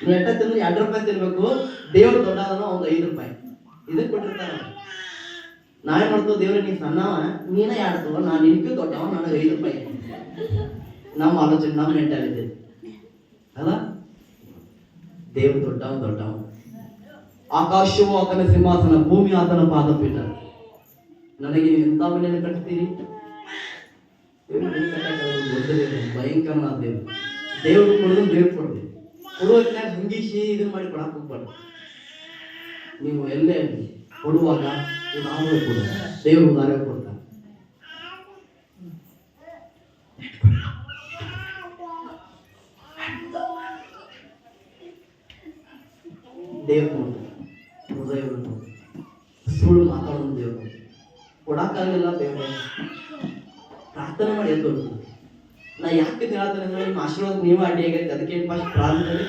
A: ನೀ ಎಟ್ಟ ತಿನ್ನು ₹2 ತಿನ್ಬೇಕು, ದೇವ್ರು ದೊಡ್ಡದನ ಒಂದು ₹5 ಇದಕ್ಕೆ ಕೊಟ್ಟಿರ್ತಾರ. ನಾವೇ ಮಾಡ್ತೇವೆ, ದೇವ್ರ ನೀ ಸಣ್ಣವ, ನೀನ ಯಾಡ್ತವ, ನಾನು ನಿನ್ಗೂ ದೊಡ್ಡವ, ನನಗೆ ₹5. ನಮ್ಮ ಆಲೋಚನೆ, ನಮ್ಮ ಮೆಂಟಾಲಿಟಿ ಅಲ್ಲ. ದೇವ್ರು ದೊಡ್ಡವ. ಆಕಾಶವು ಆತನ ಸಿಂಹಾಸನ, ಭೂಮಿ ಆತನ ಪಾದಪೀಠ. ನನಗೆ ಎಂತ ಮನೆಯನ್ನು ಕಟ್ತೀರಿ? ಭಯಂಕರನಾದ ದೇವ್ರು. ದೇವ್ರು ಕೊಡೋದು ದೇವ್ರು ಕೊಡ್ರಿ. ಕೊಡೋದ್ನಾಗ ಹಂಗಿಸಿ ಇದನ್ನ ಮಾಡಿ ಕೊಡಕ್ ಹೋಗ್ಬಾರ್ದು. ನೀವು ಎಲ್ಲೇ ಕೊಡುವಾಗ ನಾವು ಕೊಡ ದೇವರು ಉದಾರ ಕೊಡ್ತಾನೆ. ದೇವ್ರು ಹೃದಯವನ್ನು ಸುಳ್ಳು ಮಾತಾಡೋದು ದೇವರು ಕೊಡಕ್ಕಾಗಲಿಲ್ಲ. ದೇವರು ಪ್ರಾರ್ಥನೆ ಮಾಡಿ ಎದ್ದು ನಾ ಯಾಕೆ ಹೇಳ್ತೇನೆ ಅಂದ್ರೆ ನಿಮ್ಮ ಆಶೀರ್ವಾದ ನೀವೇ ಅಡ್ಡಿ ಆಗೈತೆ. ಅದಕ್ಕೆ ಫಸ್ಟ್ ಪ್ರಾರಂಭದಲ್ಲಿ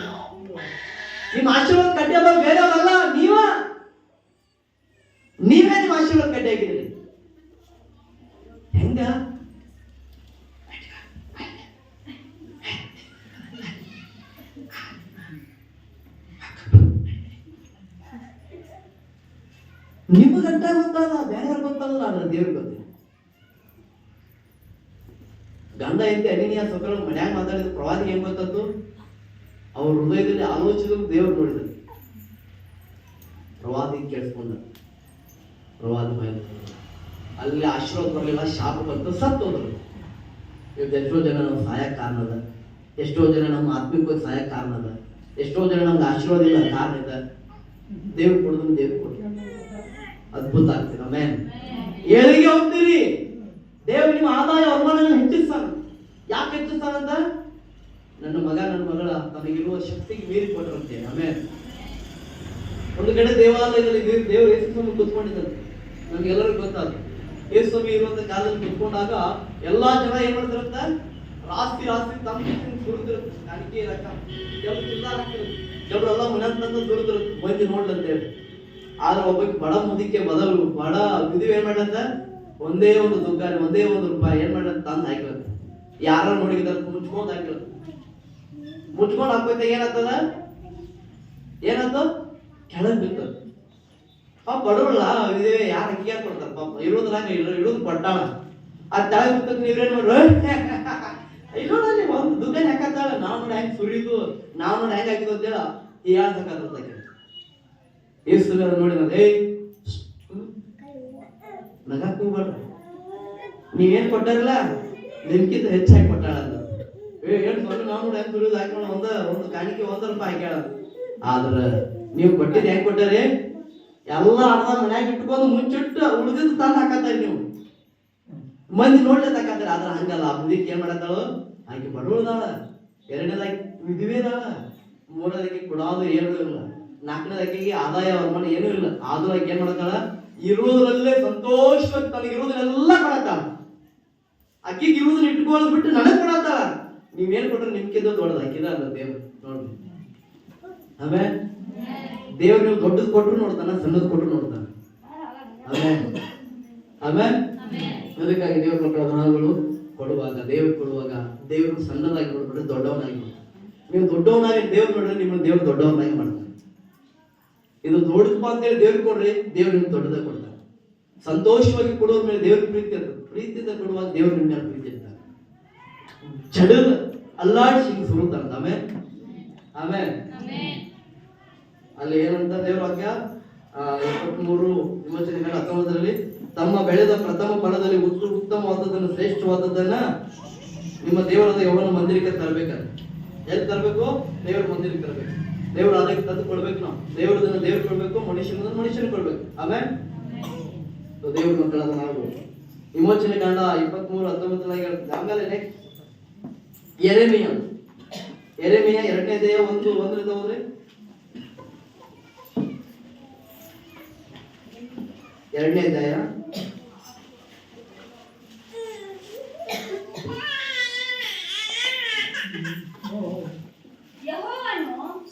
A: ನಿಮ್ಮ ಆಶೀರ್ವಾದ ಕಡ್ಡಿಯಲ್ಲ, ಬೇರೆಯವರಲ್ಲ, ನೀವೇ ನಿಮ್ಮ ಆಶೀರ್ವಾದ ಕಡ್ಡಿ ಆಗಿದ್ದೀರಿ. ಹೆಂಗ ನಿಮಗಂಟ ಗೊತ್ತಲ್ಲ, ಬೇರೆಯವ್ರು ಗೊತ್ತಲ್ಲ, ಅದ್ರ ದೇವ್ರಿಗೆ ಗೊತ್ತಿಲ್ಲ. ಗಂಡ ಎಂತ ಅನಿನಿಯ ಸೊಕರ ಮನ್ಯಾಗ ಮಾತಾಡಿದ ಪ್ರವಾದಿಗೆ ಏನ್ ಗೊತ್ತದ್ದು? ಅವ್ರ ಹೃದಯದಲ್ಲಿ ಆಲೋಚಿಸಿದ್ರು ದೇವ್ರು ನೋಡಿದ್ರು. ಪ್ರವಾದಿ ಕೇಳಿಸ್ಕೊಂಡ, ಪ್ರವಾದಿ ಬಾಯಿ ಅಲ್ಲಿ ಆಶೀರ್ವಾದ ಬರಲಿಲ್ಲ, ಶಾಪ ಬಂತು, ಸತ್ತು ಹೋದ್ರು. ಇವತ್ತು ಎಷ್ಟೋ ಜನ ನಾವು ಸಹಾಯಕ್ಕೆ ಕಾರಣ ಅದ, ಎಷ್ಟೋ ಜನ ನಮ್ಮ ಆತ್ಮಿಕವಾಗಿ ಸಹಾಯಕ್ಕೆ ಕಾರಣ ಅದ, ಎಷ್ಟೋ ಜನ ನಮ್ಗೆ ಆಶೀರ್ವಾದ ಇಲ್ಲ ಕಾರಣ ಇದೆ. ದೇವ್ರು ಕೊಡೋದು ದೇವ್ರು ಕೊಡ್ತಾರೆ, ಅದ್ಭುತ ಆಗ್ತೀರ. ಆಮೇಲೆ ಏಳಿಗೆ ಹೋಗ್ತೀರಿ, ದೇವ್ರು ನಿಮ್ಮ ಆದಾಯ ವರಮಾನಗಳನ್ನು ಹೆಚ್ಚಿಸ್ತಾನ. ಯಾಕೆ ಹೆಚ್ಚಿಸ್ತಾನಂತ? ನನ್ನ ಮಗ ನನ್ನ ಮಗಳ ತನಗಿರುವ ಶಕ್ತಿಗೆ ಮೀರಿ ಕೊಟ್ಟರಂತೆ. ಆಮೇಲೆ ಒಂದು ಕಡೆ ದೇವಾಲಯದಲ್ಲಿ ದೇವರು ಯೇಸು ಸ್ವಾಮಿ ಕುತ್ಕೊಂಡಿದ್ದಂತೆ. ನಮ್ಗೆಲ್ಲರಿಗೂ ಗೊತ್ತಾದ ಯೇಸು ಸ್ವಾಮಿ ಇರುವಂತ ಕಾಲದಲ್ಲಿ ಕುತ್ಕೊಂಡಾಗ ಎಲ್ಲಾ ಜನ ಏನ್ ಮಾಡ್ತಾರಂತ? ರಾಸ್ತಿ ತಮ್ಮ ಸುರಿದಿರುತ್ತೆ, ಕಾಣಿಕೆ ರೊಕ್ಕ ಕೆಲವು ಚಿಲ್ಲರ್ ಹಾಕಿರುತ್ತೆ, ಕೆಲವರೆಲ್ಲ ಮನೆಯಂತ ಸುರಿದಿರುತ್ತೆ ಮಂದಿ ನೋಡ್ಲಂತೇಳಿ. ಆದ್ರೆ ಒಬ್ಬಕ್ಕೆ ಬಡ ಮುದಿಕೆ ಬದಲು ಬಡ ವಿಧಿವ್ ಏನ್ ಮಾಡ್ಲಂತ? ಒಂದೇ ಒಂದು ದುಗ್ಗಾರಿ, ಒಂದೇ ಒಂದು ರೂಪಾಯಿ ಏನ್ ಮಾಡ್ಲಂತ ತಂದು ಹಾಕಿಲಂತ. ಯಾರು ನೋಡಿದಾರ ಮುಚ್ಕೊಂಡ್ ಹಾಕಿಲಂತ. ಮುಚ್ಕೊಂಡ್ ಹಾಕೋಯ್ತ ಏನಾಗ್ತದ? ಏನಾಯ್ತು? ಕೆಳಗ್ ಬಿತ್ತದ. ಪಾಪ ಬಡವಲ್ಲ ಇದೇ ಯಾರು ಅಕ್ಕಿಯಾರ ಕೊಡ್ತಾರ, ಪಾಪ ಇರೋದ್ರಾಗ ಇರೋದು ಕೊಟ್ಟಾಳ. ಆ ತೆಳಗ್ ಬಿತ್ತದ ನೀವೇನ್ ಮಾಡ್ರು? ಇಲ್ಲೋದಲ್ಲಿ ಒಂದು ದುಗ್ಗಾರಿ ಹಾಕತ್ತಾಳ. ನಾವ್ ನೋಡಿ ಹೆಂಗ್ ಸುರಿದು, ನಾವ್ ನೋಡಿ ಹೆಂಗ್ ಹಾಕಿದ್ ಅಂತೇಳ ಈ ಯಾರು ಹಾಕತ್ತ ಏಸು ನೋಡಿ ನಗಾಕ್ ಹೋಗ್ಬೇಡ್ರಿ, ನೀವೇನ್ ಕೊಟ್ಟಾರಲ್ಲ ನಿಮ್ಗಿಂತ ಹೆಚ್ಚಾಗಿ ಕೊಟ್ಟಾಳ ಅಂತ. ಏನ್ ನೋಡಿ ನಾವು ನೋಡಿ ಹೆಂಗ್ ಸುರಿದು ಹಾಕೋಣ, ಒಂದು ಕಾಣಿಕೆ ₹1 ಹಾಕ್ಯಾಳ. ಆದ್ರ ನೀವು ಕೊಟ್ಟಿದ್ ಹೆಂಗ್ ಕೊಟ್ಟಾರಿ? ಎಲ್ಲ ಅರ್ಧ ಮನ್ಯಾಗ ಇಟ್ಕೊಂಡು ಮುಚ್ಚಿಟ್ಟು ಉಳಿದಿದ್ದು ತಂದು ಹಾಕತ್ತಾರ. ನೀವು ಮಂದಿ ನೋಡ್ಲಿಕ್ಕೆ ಹಾಕತ್ತಾರ. ಆದ್ರ ಹಂಗಲ್ಲ, ಆ ಮುದಿಕ್ ಏನ್ ಮಾಡತ್ತಾಳು? ಆಕೆ ಬಡವಳದಾಳ, ಎರಡನೇದಾಗಿ ವಿಧಿವೇದಾಳ, ಮೂರನೇದಾಗಿ ಕೊಡೋದು ಏನೂ ಇಲ್ಲ, ನಾಲ್ಕನೇದಾಕಿಗೆ ಆದಾಯ ವರಮಾನ ಏನೂ ಇಲ್ಲ. ಆದ್ರೂ ಆಕೆ ಏನ್ ಮಾಡತ್ತಾಳ? ಇರುವುದರಲ್ಲೇ ಸಂತೋಷವಾಗಿ ತನಗಿರುವುದನ್ನೆಲ್ಲ ಕೊಡತ್ತಾಳ. ಅಕ್ಕಿಗೆ ಇರುವುದನ್ನ ಇಟ್ಕೊಳ್ಳೋದು ಬಿಟ್ಟು ನನಗ್ ಕೊಡತ್ತಾಳ. ನೀವೇನ್ ಕೊಟ್ರೆ ನಿಮ್ಕಿಂತ ದೊಡ್ಡದ ಅಕ್ಕಿದ ಅಲ್ಲ ದೇವ್ರು ನೋಡ್ರಿ. ಆಮೇಲೆ ದೇವ್ರು ನೀವು ದೊಡ್ಡದ್ ಕೊಟ್ರು ನೋಡ್ತಾನ, ಸಣ್ಣದ್ ಕೊಟ್ರು ನೋಡ್ತಾನ. ಆಮೇಲೆ ಅದಕ್ಕಾಗಿ ದೇವ್ರ ಮಕ್ಕಳ ಗುಣಗಳು ಕೊಡುವಾಗ, ದೇವ್ರು ಕೊಡುವಾಗ ದೇವ್ರು ಸಣ್ಣದಾಗಿ ನೋಡ್ಬಿಟ್ರೆ ದೊಡ್ಡವನಾಗಿ ನೋಡ್ತಾನೆ. ನೀವು ದೊಡ್ಡವನಾಗಿ ದೇವ್ರು ನೋಡ್ರೆ ನಿಮ್ಮನ್ನ ದೇವ್ರು ದೊಡ್ಡವನಾಗಿ ಮಾಡ್ತಾನೆ. ಇದು ದೊಡ್ಡಪ್ಪ ಅಂತೇಳಿ ದೇವ್ರಿಗೆ ಕೊಡ್ರಿ, ದೇವ್ರು ನಿಮ್ಗೆ ದೊಡ್ಡದಾಗ ಕೊಡ್ತಾನೆ. ಸಂತೋಷವಾಗಿ ಕೊಡೋದ್ರ ಮೇಲೆ ದೇವ್ರ ಪ್ರೀತಿ ಇರ್ತದೆ. ಪ್ರೀತಿಯಿಂದ ಕೊಡುವಾಗ ದೇವ್ರ ನಿಮ್ಮ ಮೇಲೆ ಪ್ರೀತಿ ಇರ್ತಾನೆ. ಜಡದ ಅಲ್ಲಾಡಿಸಿ ಹಿಂಗ್ ಸುರುತ್ತಾನ. ಆಮೇಲೆ ಅಲ್ಲಿ ಏನಂತ ದೇವ್ರ ವಾಕ್ಯ 23:19 ತಮ್ಮ ಬೆಳೆದ ಪ್ರಥಮ ಫಲದಲ್ಲಿ ಉತ್ತಮವಾದದನ್ನು ಶ್ರೇಷ್ಠವಾದದ್ದನ್ನ ನಿಮ್ಮ ದೇವರಾದ ಯೆಹೋವನ ಮಂದಿರಕ್ಕೆ ತರಬೇಕಂತ. ಎಲ್ಲಿ ತರಬೇಕು? ದೇವರ ಮಂದಿರಕ್ಕೆ ತರಬೇಕು. ದೇವ್ರು ಅದಕ್ಕೆ ತಂದು ಕೊಡ್ಬೇಕು. ನಾವು ದೇವ್ರದನ್ನ ದೇವ್ರು ಕೊಡ್ಬೇಕು, ಮನುಷ್ಯನ ಕೊಡ್ಬೇಕು. ಆಮೇಲೆ ದೇವ್ರ ಮಕ್ಕಳಾದ ನಾವು ವಿಮೋಚನೆ ಕಾಂಡ 23:19 ಹೇಳ್ತದೆ. ಆಮೇಲೆ ನೆಕ್ಸ್ಟ್ ಯೆರೆಮೀಯ 2ನೇ ಅಧ್ಯಾಯ 1:1 ಹೋದ್ರೆ, 2ನೇ ಅಧ್ಯಾಯ
B: ಯೆಹೋವನು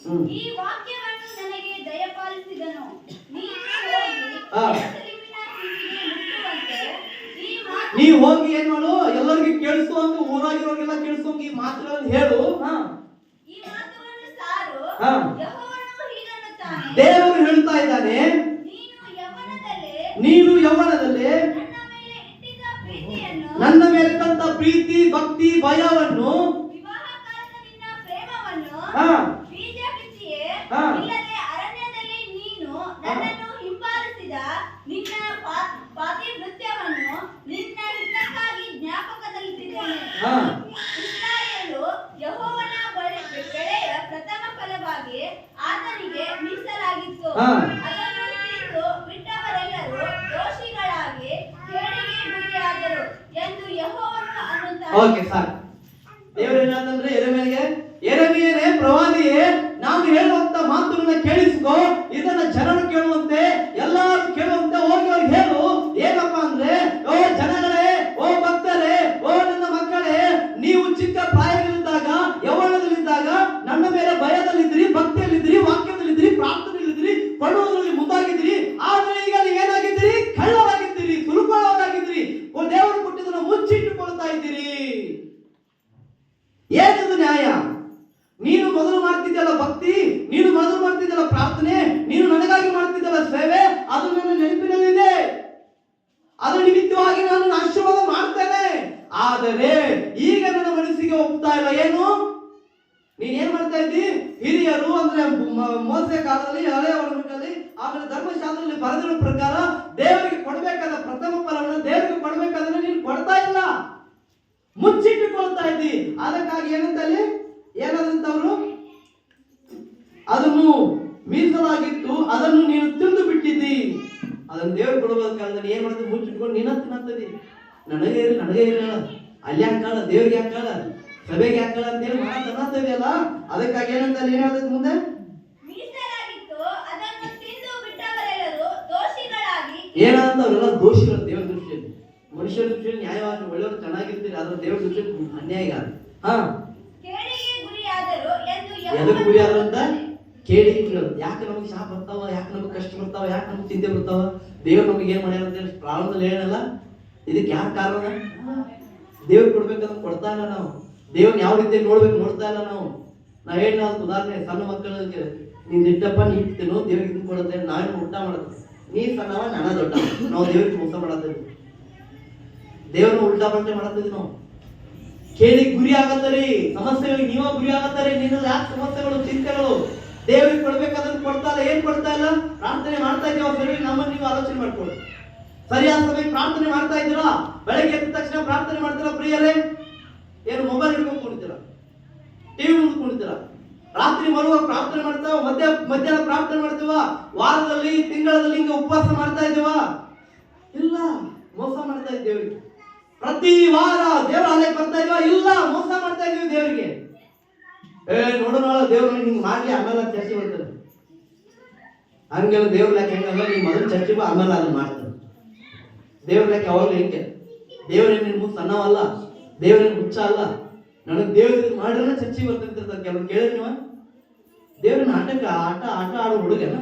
B: ಈ ವಾಕ್ಯವನ್ನು ನನಗೆ ದಯಪಾಲಿಸಿದನು.
A: ನೀವು ಹೋಗಿ ಏನ್ ಮಾಡು? ಎಲ್ಲರಿಗೂ ಕೇಳಿಸುವಂತ, ಊರಾಗಿರೋರಿಗೆಲ್ಲ ಕೇಳಿಸುವಂತ ಈ ಮಾತುಗಳನ್ನು ಹೇಳು.
B: ಈ ಮಾತುಗಳನ್ನು ಸಾರು. ಯೆಹೋವನು ಹೀಗನ್ನುತ್ತಾನೆ,
A: ದೇವರು ಹೇಳ್ತಾ ಇದ್ದಾನೆ, ನೀನು ಯೌವನದಲ್ಲಿ ನನ್ನ ಮೇಲೆ ಇಟ್ಟಂತ ಪ್ರೀತಿ, ಭಕ್ತಿ, ಭಯವನ್ನು,
B: ವಿವಾಹ ಕಾಲದ ನಿನ್ನ ಪ್ರೇಮವನ್ನು ಬೀಜ ಬಿತ್ತಿಯೇ ಇಲ್ಲದೆ ಅರಣ್ಯದಲ್ಲಿ ನೀನು ನನ್ನನ್ನು ಹಿಂಬಾಲಿಸಿದ ನಿನ್ನ ಪಾತಿವ್ರತ್ಯವನ್ನು ನಿನ್ನ ಹಿತಕ್ಕಾಗಿ ಜ್ಞಾಪಕದಲ್ಲಿಟ್ಟಿದ್ದೇನೆ. ಇಸ್ರಾಯೇಲು ಯೆಹೋವನ ಬೆಳೆಯ ಪ್ರಥಮ ಫಲವಾಗಿ ಆತನಿಗೆ ಮೀಸಲಾಗಿತ್ತು. ಅದನ್ನು ತಿಂದು ಬಿಟ್ಟವರ
A: ಓಕೆ ಸಾಕು. ದೇವರು ಏನಾದಂದ್ರೆ ಯೆರೆಮೀಯನೇ ಪ್ರವಾದಿಯೇ, ನಾನು ಹೇಳುವಂತ ಮಾತುಗಳನ್ನ ಕೇಳಿಸ್ಕೋ, ಇದನ್ನ ಜನರು ಕೇಳುವಂತೆ, ಎಲ್ಲರೂ ಕೇಳುವಂತೆ ಹೋಗಿ ಅವ್ರಿಗೆ ಹೇಳು. ಏನಪ್ಪಾ ಅಂದ್ರೆ, ಓ ಜನಗಳೇ, ಓ ಭಕ್ತರೇ, ಓ ನನ್ನ ಮಕ್ಕಳೇ, ನೀವು ಚಿಕ್ಕ ಪ್ರಾಯದಲ್ಲಿದ್ದಾಗ, ಯೌವನದಲ್ಲಿದ್ದಾಗ ನನ್ನ ಮೇಲೆ ಭಯದಲ್ಲಿದ್ರಿ, ಭಕ್ತಿಯಲ್ಲಿದ್ರಿ, ವಾಕ್ಯದಲ್ಲಿದ್ರಿ, ಪ್ರಾರ್ಥನೆಯಲ್ಲಿದ್ರಿ, ಕೊಡುವುದರಲ್ಲಿ ಮುಂದಾಗಿದ್ರಿ. ಆದ್ರೆ ಈಗ ನೀವು ಏನಾಗಿದ್ದೀರಿ? ಕಳ್ಳರಾಗಿದ್ದೀರಿ, ಸುಲುಕೊಳ್ಳೋರಾಗಿದ್ದೀರಿ. ದೇವರು ಕೊಟ್ಟಿದ್ದನ್ನು ಮುಚ್ಚಿಟ್ಟುಕೊಳ್ತಾ ಇದ್ದೀರಿ. ಏನಿದು ನ್ಯಾಯ? ನೀನು ಮೊದಲು ಮಾಡ್ತಿದ್ದಲ್ಲ ಭಕ್ತಿ, ನೀನು ಮೊದಲು ಮಾಡ್ತಿದ್ದಲ್ಲ ಪ್ರಾರ್ಥನೆ, ನೀನು ನನಗಾಗಿ ಮಾಡ್ತಿದ್ದಲ್ಲ ಸೇವೆ, ಅದು ನನ್ನ ನೆನಪಿನಲ್ಲಿದೆ. ಅದರ ನಿಮಿತ್ತವಾಗಿ ನಾನು ಆಶೀರ್ವಾದ ಮಾಡ್ತೇನೆ. ಆದರೆ ಈಗ ನನ್ನ ಮನಸ್ಸಿಗೆ ಹೋಗ್ತಾ ಇಲ್ಲ. ಏನು? ನೀನ್ ಏನ್ ಮಾಡ್ತಾ ಇದ್ದಿ? ಹಿರಿಯರು ಅಂದ್ರೆ ಮೋಸೆ ಕಾಲದಲ್ಲಿ, ಹಳೆಯ ಒಡಂಬಡಿಕೆಯಲ್ಲಿ, ಆಮೇಲೆ ಧರ್ಮಶಾಸ್ತ್ರದಲ್ಲಿ ಬರೆದಿರೋ ಪ್ರಕಾರ ದೇವರಿಗೆ ಕೊಡಬೇಕಾದ ಪ್ರಥಮ ಫಲವನ್ನು ದೇವರಿಗೆ ಕೊಡಬೇಕಾದ್ರೆ ನೀನು ಕೊಡ್ತಾ ಇಲ್ಲ, ಮುಚ್ಚಿಟ್ಟುಕೊಳ್ತಾ ಇದ್ದಿ. ಅದಕ್ಕಾಗಿ ಏನಂತಲ್ಲಿ ಏನಾದಂತವ್ರು ಅದನ್ನು ಮೀಸಲಾಗಿತ್ತು, ಅದನ್ನು ನೀನು ತಿಂದು ಬಿಟ್ಟಿದ್ದಿ. ಅದನ್ನು ದೇವ್ರು ಕೊಡಬೇಕಾದ್ರೆ ಏನ್ ಮಾಡ್ತೀವಿ? ಮುಚ್ಚಿಟ್ಕೊಂಡು ನೀನ ತಿನ್ನತ್ತದಿ. ನನಗೆ ಇರಲ್ಲ, ಅಲ್ಲಿ ಹಾಕಾಳ, ದೇವ್ರಿಗೆ ಹಾಕಾಳ, ಸಭೆಗೆ ಹಾಕಾಳ ಅಂತೇಳಿ ಮಾತನಾಡ್ತೇವೆ. ಅದಕ್ಕಾಗಿ ಏನಂತಲ್ಲಿ ಏನ್ ಹೇಳ್ತದೆ ಮುಂದೆ? ಏನಾದಂತವ್ರೆಲ್ಲ ದೋಷಿಗಳು ದೇವ್ರ ದೃಷ್ಟಿಯಲ್ಲಿ. ಮನುಷ್ಯರ ದೃಷ್ಟಿಯಲ್ಲಿ ನ್ಯಾಯವಾಗಿ ಒಳ್ಳೆಯವರು ಚೆನ್ನಾಗಿರ್ತೀರಿ, ಆದ್ರೆ ದೇವ್ರ ದೃಷ್ಟಿಯಲ್ಲಿ ಅನ್ಯಾಯ. ಎದಕ್ಕೆ ಗುರಿ ಆದ್ರು ಅಂತ ಕೇಳಿ. ಯಾಕೆ ನಮಗೆ ಶಾಪ ಬರ್ತಾವ, ಯಾಕೆ ನಮಗೆ ಕಷ್ಟ ಬರ್ತಾವ, ಯಾಕೆ ನಮಗೆ ಚಿಂತೆ ಬರ್ತಾವ? ದೇವ್ರು ನಮಗೆ ಏನ್ ಮಾಡ್ಯಾರ ಅಂತ ಹೇಳಿ ಪ್ರಾರಂಭದಲ್ಲಿ ಹೇಳಲ್ಲ. ಇದಕ್ಕೆ ಯಾಕೆ ಕಾರಣ? ದೇವ್ರು ಕೊಡ್ಬೇಕಂತ ಕೊಡ್ತಾ ಇಲ್ಲ ನಾವು. ದೇವ್ರನ್ನ ಯಾವ ರೀತಿ ನೋಡ್ಬೇಕು ನೋಡ್ತಾ ಇಲ್ಲ ನಾವು. ಹೇಳ ಉದಾಹರಣೆ, ಸಣ್ಣ ಮಕ್ಕಳಿಗೆ ನೀನ್ ಇಟ್ಟಪ್ಪ ನೀ ಇಡ್ತೀನೋ ದೇವ್ರಿಗೆ ಇದನ್ನ ಕೊಡುತ್ತೆ, ನಾವೇನು ಊಟ ಮಾಡುತ್ತೆ. ನೀ ಸಣ್ಣವ ನಾನ ದೊಡ್ಡ, ನಾವು ದೇವ್ರಿಗೆ ಮೋಸ ಮಾಡತ್ತೀವಿ, ದೇವ್ರನ್ನ ಉಲ್ಟಾ ಪಲ್ಟೆ ಮಾಡತ್ತೀವಿ ನಾವು. ಕೇಳಿ ಗುರಿ ಆಗತ್ತರಿ, ಸಮಸ್ಯೆಗಳಿಗೆ ನೀವ ಗುರಿ ಆಗತ್ತಾರೆ. ನಿನ್ನಲ್ಲಿ ಯಾಕೆ ಸಮಸ್ಯೆಗಳು, ಚಿಂತೆಗಳು? ದೇವ್ರಿಗೆ ಕೊಡ್ಬೇಕಾದ್ರೆ ಕೊಡ್ತಾ ಇಲ್ಲ. ಏನ್ ಕೊಡ್ತಾ ಇಲ್ಲ? ಪ್ರಾರ್ಥನೆ ಮಾಡ್ತಾ ಇದ್ದೀವ ಸರಿ, ನಮ್ಮನ್ನು ನೀವು ಆಲೋಚನೆ ಮಾಡ್ಕೊಳ್ಳಿ. ಸರಿಯಾದ ಸಮಯಕ್ಕೆ ಪ್ರಾರ್ಥನೆ ಮಾಡ್ತಾ ಇದ್ದೀರಾ? ಬೆಳಗ್ಗೆ ಎದ್ದ ತಕ್ಷಣ ಪ್ರಾರ್ಥನೆ ಮಾಡ್ತೀರಾ ಪ್ರಿಯರೇ? ಏನು ಮೊಬೈಲ್ ಹಿಡ್ಕೊಂಡು ಕುಣಿತೀರಾ, ಟಿವಿ ಮುಂದೆ ಕುಣಿತೀರಾ? ರಾತ್ರಿ ಮಲಗುವಾಗ ಪ್ರಾರ್ಥನೆ ಮಾಡ್ತಾವ, ಮಧ್ಯಾಹ್ನ ಪ್ರಾರ್ಥನೆ ಮಾಡ್ತೀವ? ವಾರದಲ್ಲಿ, ತಿಂಗಳಲ್ಲಿ ಹಿಂಗ ಉಪವಾಸ ಮಾಡ್ತಾ ಇದ್ದೀವ? ಇಲ್ಲ, ಮೋಸ ಮಾಡ್ತಾ ಇದ್ದೇವೆ. ಪ್ರತಿ ವಾರ ದೇವರ ಆಲಯಕ್ಕೆ ಬರ್ತಾ ಇದೀವ? ಇಲ್ಲ, ಮೋಸ ಮಾಡ್ತಾ ಇದೀವಿ ದೇವರಿಗೆ. ನೋಡೋಣ ದೇವ್ರ ಹಿಂಗ್ ಮಾಡ್ಲಿ, ಆಮೇಲೆ ಚರ್ಚೆ ಮಾಡ್ತಾರೆ. ಹಂಗೆಲ್ಲ ದೇವ್ರ ಲೆಕ್ಕ ಹೆಂಗಲ್ಲ, ನೀವ್ ಮೊದಲು ಚರ್ಚೆ ಬಾ, ಆಮೇಲೆ ಅದನ್ನ ಮಾಡ್ತಾರೆ. ದೇವ್ರ ಲೆಕ್ಕ ಯಾವಾಗಲೂ ಹೆಂಗೆ? ದೇವ್ರೇನು ನಿನ್ ಮುಂದೆ ಸಣ್ಣವಲ್ಲ, ದೇವ್ರೇನು ಹುಚ್ಚ ಅಲ್ಲ. ನನಗೆ ದೇವ್ರ ಮಾಡ್ರೆ ಚರ್ಚೆ ಬರ್ತಿರ್ತಾರೆ. ಕೆಲವು ಕೇಳಿದ್ರೆ ನೀವು ದೇವ್ರನ್ನ ಆಟ ಆಡೋ ಹುಡುಗನ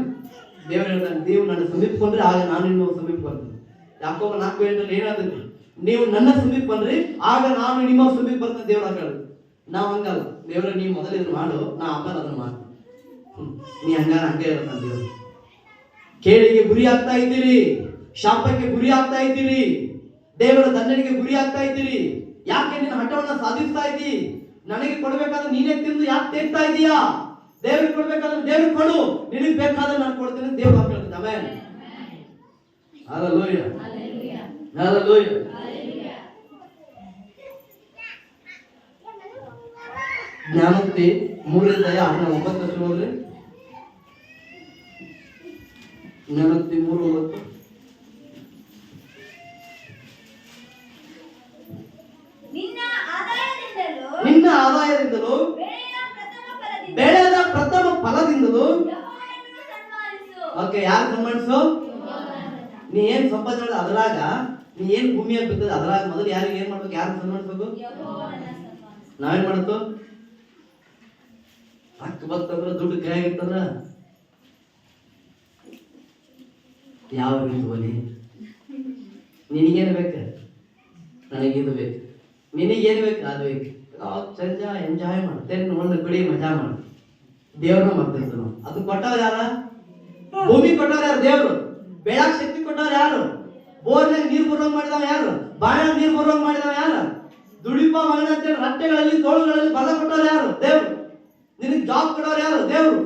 A: ದೇವ್ರ ಹೇಳ್ತಾನೆ, ನೀವು ನನ್ನ ಸಮೀಪ ಬಂದ್ರೆ ಆಗ ನಾನು ನಿಮ್ಮ ಸಮೀಪ ಬರ್ತೀನಿ. ಯಾಕೋಬ 4:8 ಏನಾಗ್ತೈತಿ? ನೀವು ನನ್ನ ಸಮೀಪ ಬಂದ್ರಿ ಆಗ ನಾನು ನಿಮ್ಮ ಸಮೀಪ ಬರ್ತೇನೆ ದೇವ್ರ ಹೇಳುದು. ನಾವ್ ಹಂಗಲ್ಲ, ದೇವ್ರ ನೀವು ಮೊದಲು ಇದನ್ನ ಮಾಡು, ನಾ ಆಮೇಲೆ ಅದನ್ನ ಮಾಡ್ತೀನಿ. ನೀ ಹಂಗೆ ಇರತ್ತ ದೇವ್ರು. ಕೇಳಿಗೆ ಗುರಿ ಆಗ್ತಾ ಇದ್ದೀರಿ, ಶಾಪಕ್ಕೆ ಗುರಿ ಆಗ್ತಾ ಇದ್ದೀರಿ, ದೇವರ ದಂಡನೆಗೆ ಗುರಿ ಆಗ್ತಾ ಇದ್ದೀರಿ. ಯಾಕೆ ನಿನ್ನ ಹಠವನ್ನ ಸಾಧಿಸ್ತಾ ಇದ್ದೀ? ನನಗೆ ಕೊಡ್ಬೇಕಾದ್ರೆ ನೀನೇ ತಿಂದು ಯಾಕೆ ತೆಗ್ತಾ ಇದೀಯಾ? ದೇವ್ರಿಗೆ ಕೊಡ್ಬೇಕಾದ್ರೆ ದೇವ್ರಿಗೆ ಕೊಡು, ನಿನಗೆ ಬೇಕಾದ್ರೆ ನಾನು ಕೊಡ್ತೇನೆ ದೇವ್ರು ಹೇಳ್ತೇನೆ. ಆಮೆನ್. Hallelujah, hallelujah. ಜ್ಞಾನೋಕ್ತಿ 3:9 ಹೋಗ್ರಿ. ಜ್ಞಾನೋಕ್ತಿ 3:9. ನಿನ್ನ ಆದಾಯದಿಂದಲೂ ಬೆಳೆದ ಪ್ರಥಮ ಫಲದಿಂದಲೂ. ಓಕೆ, ಯಾರು ಸನ್ಮಾನಿಸು? ನೀ ಏನ್ ಸಂಪಾದನೆ ಅದ್ರಾಗ, ನೀ ಏನ್ ಭೂಮಿಯಾಗ ಬಿದ್ದದ ಅದ್ರಾಗ ಮೊದಲು ಯಾರಿಗೆ ಏನ್ ಮಾಡ್ಬೇಕು? ಯಾರು ಸನ್ಮಾನಿಸ್ಬೇಕು? ನಾವೇನ್ ಮಾಡತ್ತು? ಹಕ್ಕ ಬರ್ತಂದ್ರ ದುಡ್ಡು ಕೈಯಾಗಿತ್ತಂದ್ರ ಯಾವ ರೀತಿ ಬಲಿ? ನಿನಗೇನು ಬೇಕು? ನನಗಿದು ಬೇಕು. ನಿನಗೇನು ಬೇಕು? ಅದು ಬೇಕು. ಚಂದ ಎಂಜಾಯ್ ಮಾಡ್ತೇನೆ, ಒಂದು ಬಿಡಿ ಮಜಾ ಮಾಡಿ. ದೇವ್ರನ್ನ ಮಾಡ್ತಿರ್ತ ನಾವು. ಅದು ಕೊಟ್ಟವ್ರು ಯಾರ? ಭೂಮಿ ಕೊಟ್ಟವ್ರು ಯಾರು? ದೇವ್ರು. ಬೆಳಕ್ ಶಕ್ತಿ ಕೊಟ್ಟವ್ರು ಯಾರು? ಬೋರ್ನಾಗ ನೀರು ಬರೋಂಗ್ ಮಾಡಿದವ ಯಾರು? ಬಾಳ್ಯಾಗ ನೀರು ಬರೋಂಗ್ ಮಾಡಿದವ ಯಾರು? ದುಡಿಪ ಮಗನ ಅಂತೇಳಿ ರಟ್ಟೆಗಳಲ್ಲಿ ತೋಳುಗಳಲ್ಲಿ ಬಲ ಕೊಟ್ಟವ್ರು ಯಾರು? ದೇವ್ರು. ನಿನಗೆ ಜಾಬ್ ಕೊಟ್ಟವ್ರು ಯಾರು? ದೇವ್ರು.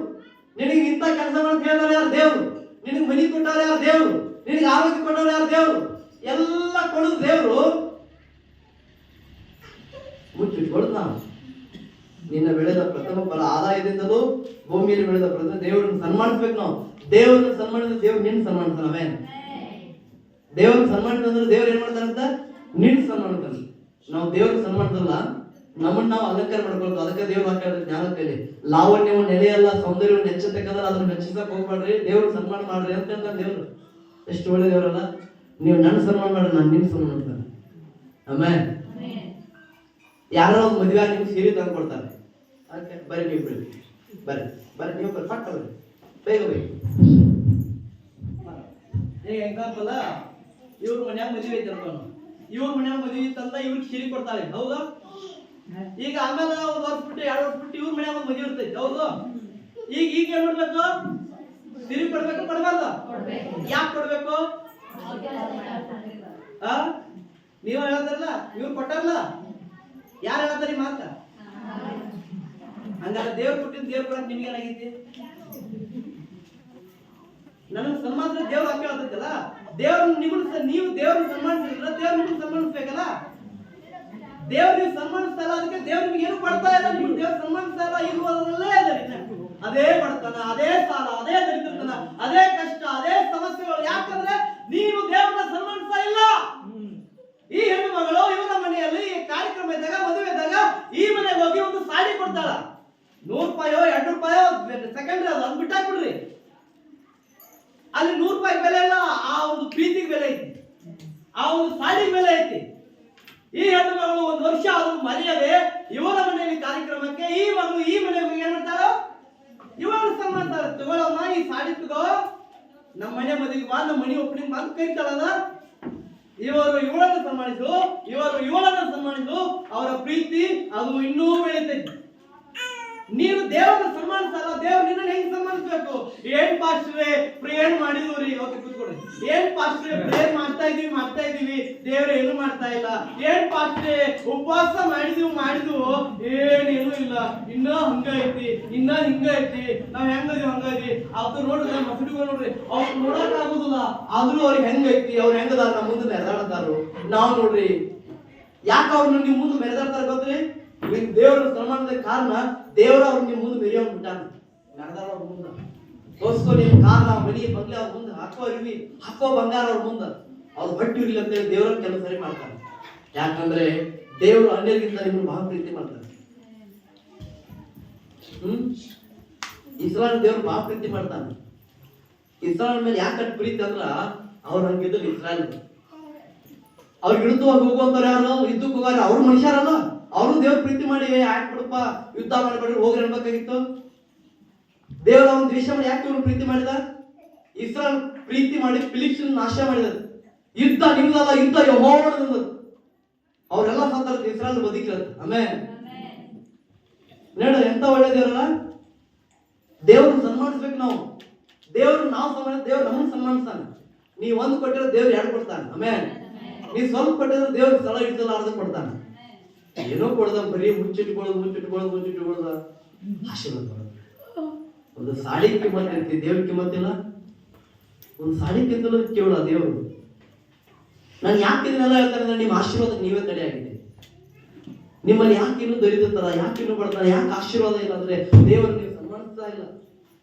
A: ನಿನಗೆ ಇಂಥ ಕೆಲಸ ಮಾಡಿ ಹೇಳಿದವ್ರು ಯಾರು? ದೇವ್ರು. ನಿನಗೆ ಮನಿ ಕೊಟ್ಟವ್ರು ಯಾರು? ದೇವ್ರು. ನಿನಗೆ ಆರೋಗ್ಯ ಕೊಟ್ಟವ್ರು ಯಾರು? ದೇವ್ರು. ಎಲ್ಲ ಕೊಡೋದು ದೇವ್ರು. ಮುಚ್ಚಿಟ್ಕೊಳ್ದು ನಾವು. ನಿನ್ನ ಬೆಳೆದ ಪ್ರಥಮ ಫಲ ಆದಾಯದಿಂದಲೂ ಭೂಮಿಯಲ್ಲಿ ಬೆಳೆದ ಪ್ರಥಮ ದೇವರನ್ನು ಸನ್ಮಾನಿಸ್ಬೇಕು ನಾವು. ದೇವರನ್ನು ಸನ್ಮಾನಿಸಿದ್ರೆ ದೇವ್ರು ನಿನ್ನ ಸನ್ಮಾನಿಸ್ತಾನೆ. ದೇವ್ರನ್ನ ಸನ್ಮಾನಿಸಿದ್ರೆ ದೇವ್ರು ಏನ್ ಮಾಡ್ತಾನಂತ? ನಿನ್ನ ಸನ್ಮಾನಿಸ್ತಾನೆ. ನಾವು ದೇವ್ರ ಸನ್ಮಾನದಲ್ಲ, ನಮ್ಮನ್ನ ನಾವು ಅಲಂಕಾರ ಮಾಡ್ಕೊಳ್ತು. ಅದಕ್ಕೆ ದೇವ್ರು ಹಾಕಿದ್ರೆ ಜ್ಞಾನದಲ್ಲಿ ಲಾವಣ್ಯವ ನೆಲೆಯಲ್ಲ ಸೌಂದರ್ಯವನ್ನು ಹೆಚ್ಚತಕ್ಕಂದ್ರೆ ಅದನ್ನ ಮೆಚ್ಚಿಸಕ್ ಹೋಗ್ಬೇಡ್ರಿ, ದೇವ್ರು ಸನ್ಮಾನ ಮಾಡ್ರಿ ಅಂತ ಹೇಳ್ತಾನೆ ದೇವ್ರು. ಎಷ್ಟು ಒಳ್ಳೆ ದೇವರಲ್ಲ. ನೀವು ನನ್ನ ಸನ್ಮಾನ ಮಾಡ್ರಿ, ನಾನು ನಿಮ್ ಸನ್ಮಾನ ಮಾಡ್ತಾನೆ. ಆಮೇಲೆ ಯಾರೋ ಒಂದು ಮದುವೆ ನಿಮ್ಗೆ ಸೀರೆ ತಂದು ಕೊಡ್ತಾರೆ, ಬರೀ ನೀವು ಬಿಡಿ, ಬರ್ರಿ ಬರ್ರಿ ನೀವು ಬರ್ರಿ, ಪಕ್ಕ ಬರ್ರಿ, ಬೇಗ ಬೇಗ. ಈಗ ಎಕ್ಸಾಂಪಲ್ ಇವ್ರ ಮನ್ಯಾಗ ಮದುವೆ ಐತೆ ಅನ್ಕೊಂಡು, ಇವ್ರ ಮನ್ಯಾಗ ಮದುವೆ ಇತ್ತಂತ ಇವ್ರಿಗೆ ಸೀರೆ ಕೊಡ್ತಾರೆ, ಹೌದಾ? ಈಗ ಆಮೇಲೆ ಒಂದು ವರ್ಷ ಬಿಟ್ಟು 2 ವರ್ಷ ಬಿಟ್ಟು ಇವ್ರ ಮನ್ಯಾಗ ಒಂದು ಮದುವೆ ಇರ್ತೈತಿ, ಹೌದು? ಈಗ ಏನ್ ಮಾಡ್ಬೇಕು? ಸೀರೆ ಕೊಡ್ಬೇಕು ಕೊಡ್ಬಾರ್ದು? ಯಾಕೆ ಕೊಡ್ಬೇಕು? ನೀವ್ ಹೇಳತ್ತಾರಲ್ಲ, ಇವ್ರು ಕೊಟ್ಟಾರಲ್ಲ, ಯಾರು ಹೇಳತ್ತಾರ ಮಾತ? ಹಂಗಾರೆ ದೇವ್ರು ಕೊಟ್ಟಿದ್ದು ದೇವ್ರು ಕೊಡಕ್ ನಿಮ್ಗೆ ಏನಾಗೈತಿ? ನನಗೆ ಸನ್ಮಾನ ದೇವ್ರು ಹಾಕಿ ಹೇಳ್ತೈತಲ್ಲ, ದೇವ್ರ ನೀವು ದೇವ್ರನ್ನ ಸನ್ಮಾನಿಸಿದ್ರ ದೇವ್ರು ನಿಮ್ಗೆ ಸನ್ಮಾನಿಸ್ಬೇಕಲ್ಲ. ದೇವ್ರು ನೀವು ಸನ್ಮಾನಿಸ್ತಾ ಇಲ್ಲ, ಅದಕ್ಕೆ ದೇವ್ರು ನಿಮ್ಗೆ ಏನು ಕೊಡ್ತಾ ಇಲ್ಲ, ನಿಮ್ಗೆ ದೇವ್ರು ಸನ್ಮಾನಿಸ್ತಾ ಇಲ್ಲ. ಇರುವುದರಲ್ಲೇ ಅದೇ ಬಡತನ, ಅದೇ ಸಾಲ, ಅದೇ ದರಿದ್ರತನ, ಅದೇ ಕಷ್ಟ, ಅದೇ ಸಮಸ್ಯೆಗಳು. ಯಾಕಂದ್ರೆ ನೀವು ದೇವ್ರನ್ನ ಸನ್ಮಾನಿಸ್ತಾ ಇಲ್ಲ. ಈ ಹೆಣ್ಣು ಮಗಳು ಇವರ ಮನೆಯಲ್ಲಿ ಕಾರ್ಯಕ್ರಮ ಇದ್ದಾಗ, ಮದುವೆ ಇದ್ದಾಗ ಈ ಮನೆಗೆ ಹೋಗಿ ಒಂದು ಸಾಡಿ ಕೊಡ್ತಾಳ. 100 ರೂಪಾಯೋ 2 ರೂಪಾಯೋ ಸೆಕೆಂಡ್ರಿ, ಅದು ಅಂದ್ ಬಿಟ್ಟಾಕ್ಬಿಡ್ರಿ. ಅಲ್ಲಿ 100 ರೂಪಾಯಿ ಬೆಲೆ ಇಲ್ಲ, ಆ ಒಂದು ಪ್ರೀತಿಗೆ ಬೆಲೆ ಐತಿ, ಆ ಒಂದು ಸಾಡಿಗೆ ಬೆಲೆ ಐತಿ. ಈ ಹೆಣ್ಣು ಮಗಳು 1 ವರ್ಷ ಆದ್ರೂ ಮರೆಯದೆ ಇವರ ಮನೆಯಲ್ಲಿ ಕಾರ್ಯಕ್ರಮಕ್ಕೆ ಈ ಮಗಳು ಈ ಮನೆಗೆ ಏನ್ ಮಾಡ್ತಾಳೋ ಇವಾಗ ಸನ್ಮಾನಿಸ್ತಾಳೆ. ತಗೊಳಮ್ಮ ಈ ಸಾಡಿ ತಗೋ, ನಮ್ಮ ಮನೆ ಮದುವೆಗೆ ಬಾ, ನಮ್ಮ ಮನೆ ಓಪನಿಂಗ್ ಬಂದು ಕರಿತಾಳಲ್ಲ. ಇವರು ಇವಳನ್ನು ಸನ್ಮಾನಿಸು, ಇವರು ಇವಳನ್ನು ಸನ್ಮಾನಿಸು, ಅವರ ಪ್ರೀತಿ ಅದು ಇನ್ನೂ ಬೆಳೀತೈತಿ. ನೀನು ದೇವರನ್ನ ಸನ್ಮಾನಿಸಲ್ಲ, ದೇವ್ರು ನಿನ್ನ ಹೆಂಗ್ ಸನ್ಮಾನಿಸ್ಬೇಕು? ಏನ್ ಪಾಸ್ಟ್ರೆ ಪ್ರೇಯರ್ ಮಾಡಿದ್ವಿ, ಓಕೆ ಕೂತ್ಕೊಡ್ರಿ. ಏನ್ ಪಾಸ್ಟ್ರೆ ಪ್ರೇಯರ್ ಮಾಡ್ತಾ ಇದೀವಿ ದೇವ್ರ ಏನು ಮಾಡ್ತಾ ಇಲ್ಲ. ಏನ್ ಪಾಸ್ಟ್ರೆ ಉಪವಾಸ ಮಾಡಿದ್ವು ಏನೇನು ಇಲ್ಲ, ಇನ್ನ ಹಂಗ ಐತಿ, ಇನ್ನ ಹಿಂಗ ಐತಿ, ನಾವ್ ಹೆಂಗದಿ ಹಂಗದಿ. ಅವ್ರು ನೋಡ್ರಿ ಮಸಡಿಗಳು ನೋಡ್ರಿ, ಅವ್ರು ನೋಡಕ್ ಆಗುದಿಲ್ಲ, ಆದ್ರೂ ಅವ್ರಿಗೆ ಹೆಂಗೈತಿ, ಅವ್ರು ಹೆಂಗದಾರ ನಮ್ಮ ಮುಂದೆ ಮೆರೆದಾಡ್ತಾರು. ನಾವ್ ನೋಡ್ರಿ ಯಾಕೆ ಅವ್ರನ್ನ ನಿಮ್ ಮುಂದೆ ಮೆರೆದಾಡ್ತಾರ ಗೊತ್ತ್ರಿ? ದೇವರ ಸನ್ಮಾನದ ಕಾರಣ ದೇವರ ಅವ್ರ ನಿಮ್ ಮುಂದೆ ಮೆರೆಯೋನ್ ಬಿಟ್ಟಾನ. ನಡೆದಾರ ಅವ್ರ ಮುಂದೆ ತೋರ್ಸ್ಕೊ, ನಿಮ್ ಕಾರಣ ಮನಿ ಬಂಗ್ಲೆ ಅವ್ರ ಮುಂದೆ ಹಾಕೋ ಅರಿವಿ, ಹಾಕೋ ಬಂಗಾರ ಅವ್ರ ಮುಂದೆ ಅವ್ರು ಬಟ್ಟಿ ಇರ್ಲಿ ಅಂತೇಳಿ ದೇವ್ರ ಕೆಲಸ ಸರಿ ಮಾಡ್ತಾರೆ. ಯಾಕಂದ್ರೆ ದೇವರು ಅನ್ಯರಿಗಿಂತ ನಿಮ್ಮನ್ನು ಬಹಳ ಪ್ರೀತಿ ಮಾಡ್ತಾರೆ. ಇಸ್ರಾಯೇಲ್ ದೇವ್ರು ಬಹಳ ಪ್ರೀತಿ ಮಾಡ್ತಾನೆ. ಇಸ್ರಾಯೇಲ್ ಮೇಲೆ ಯಾಕೆ ಪ್ರೀತಿ ಅಂದ್ರ ಅವ್ರು ಹಂಗಿದ್ರು. ಇಸ್ರಾಯೇಲ್ ಅವ್ರು ಹಿಡಿದುವಾಗಿ ಹೋಗುವಂತವ್ರು ಯಾರು? ಯುದ್ಧಕ್ಕೆ ಹೋಗಾರ ಅವ್ರು ಮನುಷ್ಯರಲ್ಲ, ಅವರು ದೇವ್ರ ಪ್ರೀತಿ ಮಾಡಿ ಯಾಕೆ ಬಿಡಪ್ಪ ಯುದ್ಧ ಮಾಡ್ಬೇಡ್ರಿ ಹೋಗ್ರಿ ಅನ್ಬೇಕಾಗಿತ್ತು. ದೇವ್ರ ಅವ್ನ ದ್ವೇಷ ಮಾಡಿ ಯಾಕೆ ಇವ್ರು ಪ್ರೀತಿ ಮಾಡಿದ? ಇಸ್ರಾಯೇಲ್ ಪ್ರೀತಿ ಮಾಡಿ ಫಿಲಿಸ್ತೀನ್ ನಾಶ ಮಾಡಿದ. ಯುದ್ಧ ನಿಮ್ದಲ್ಲ, ಯುದ್ಧ ಯೆಹೋವನದು. ಅವರೆಲ್ಲ ಸತ್ತಾರ, ಇಸ್ರಾಯೇಲ್ ಬದುಕಿರದು. ಆಮೇಲೆ ನೋಡ ಎಂತ ಒಳ್ಳೆ ದೇವ್ರಲ್ಲ. ದೇವ್ರನ್ನ ಸನ್ಮಾನಿಸ್ಬೇಕು ನಾವು. ದೇವ್ರು ನಾವು ಸನ್ಮಾನ, ದೇವ್ರು ನಮ್ಮನ್ನ ಸನ್ಮಾನಿಸ್ತಾನೆ. ನೀವ್ ಒಂದು ಕೊಟ್ಟಿರೋ ದೇವ್ರು 2 ಕೊಡ್ತಾನೆ. ಆಮೇಲೆ ನೀವ್ ಸ್ವಲ್ಪ ಕೊಟ್ಟಿದ್ರೆ ದೇವ್ರ ಸ್ಥಳ ಇಡ್ಸಲಾರ್ದ ಕೊಡ್ತಾನೆ. ಏನೋ ಕೊಡ್ದ ಬರೀ ಮುಚ್ಚಿಟ್ಕೊಳ್ಳೋದು ಆಶೀರ್ವಾದ ಮಾಡೋದು. ಒಂದು ಸಾಡಿ ಕಿಮ್ಮತ್ ಇರ್ತಿ, ದೇವ್ರ ಕಿಮ್ಮತ್ತಿಲ್ಲ. ಒಂದು ಸಾಡಿಕ್ಕಿಂತಲೂ ಕೇವಲ ದೇವರು. ನಾನು ಯಾಕೆ ಇದನ್ನೆಲ್ಲ ಹೇಳ್ತಾರೆ? ನಿಮ್ಮ ಆಶೀರ್ವಾದ ನೀವೇ ತಡೆ ಆಗಿದೆ. ನಿಮ್ಮಲ್ಲಿ ಯಾಕೆ ಇನ್ನೂ ದರಿದ್ರ, ಯಾಕೆ ಇನ್ನೂ ಬರ್ತಾರೆ, ಯಾಕೆ ಆಶೀರ್ವಾದ ಇಲ್ಲ ಅಂದ್ರೆ ದೇವರು ನೀವು ಸನ್ಮಾನಿಸ್ತಾ ಇಲ್ಲ.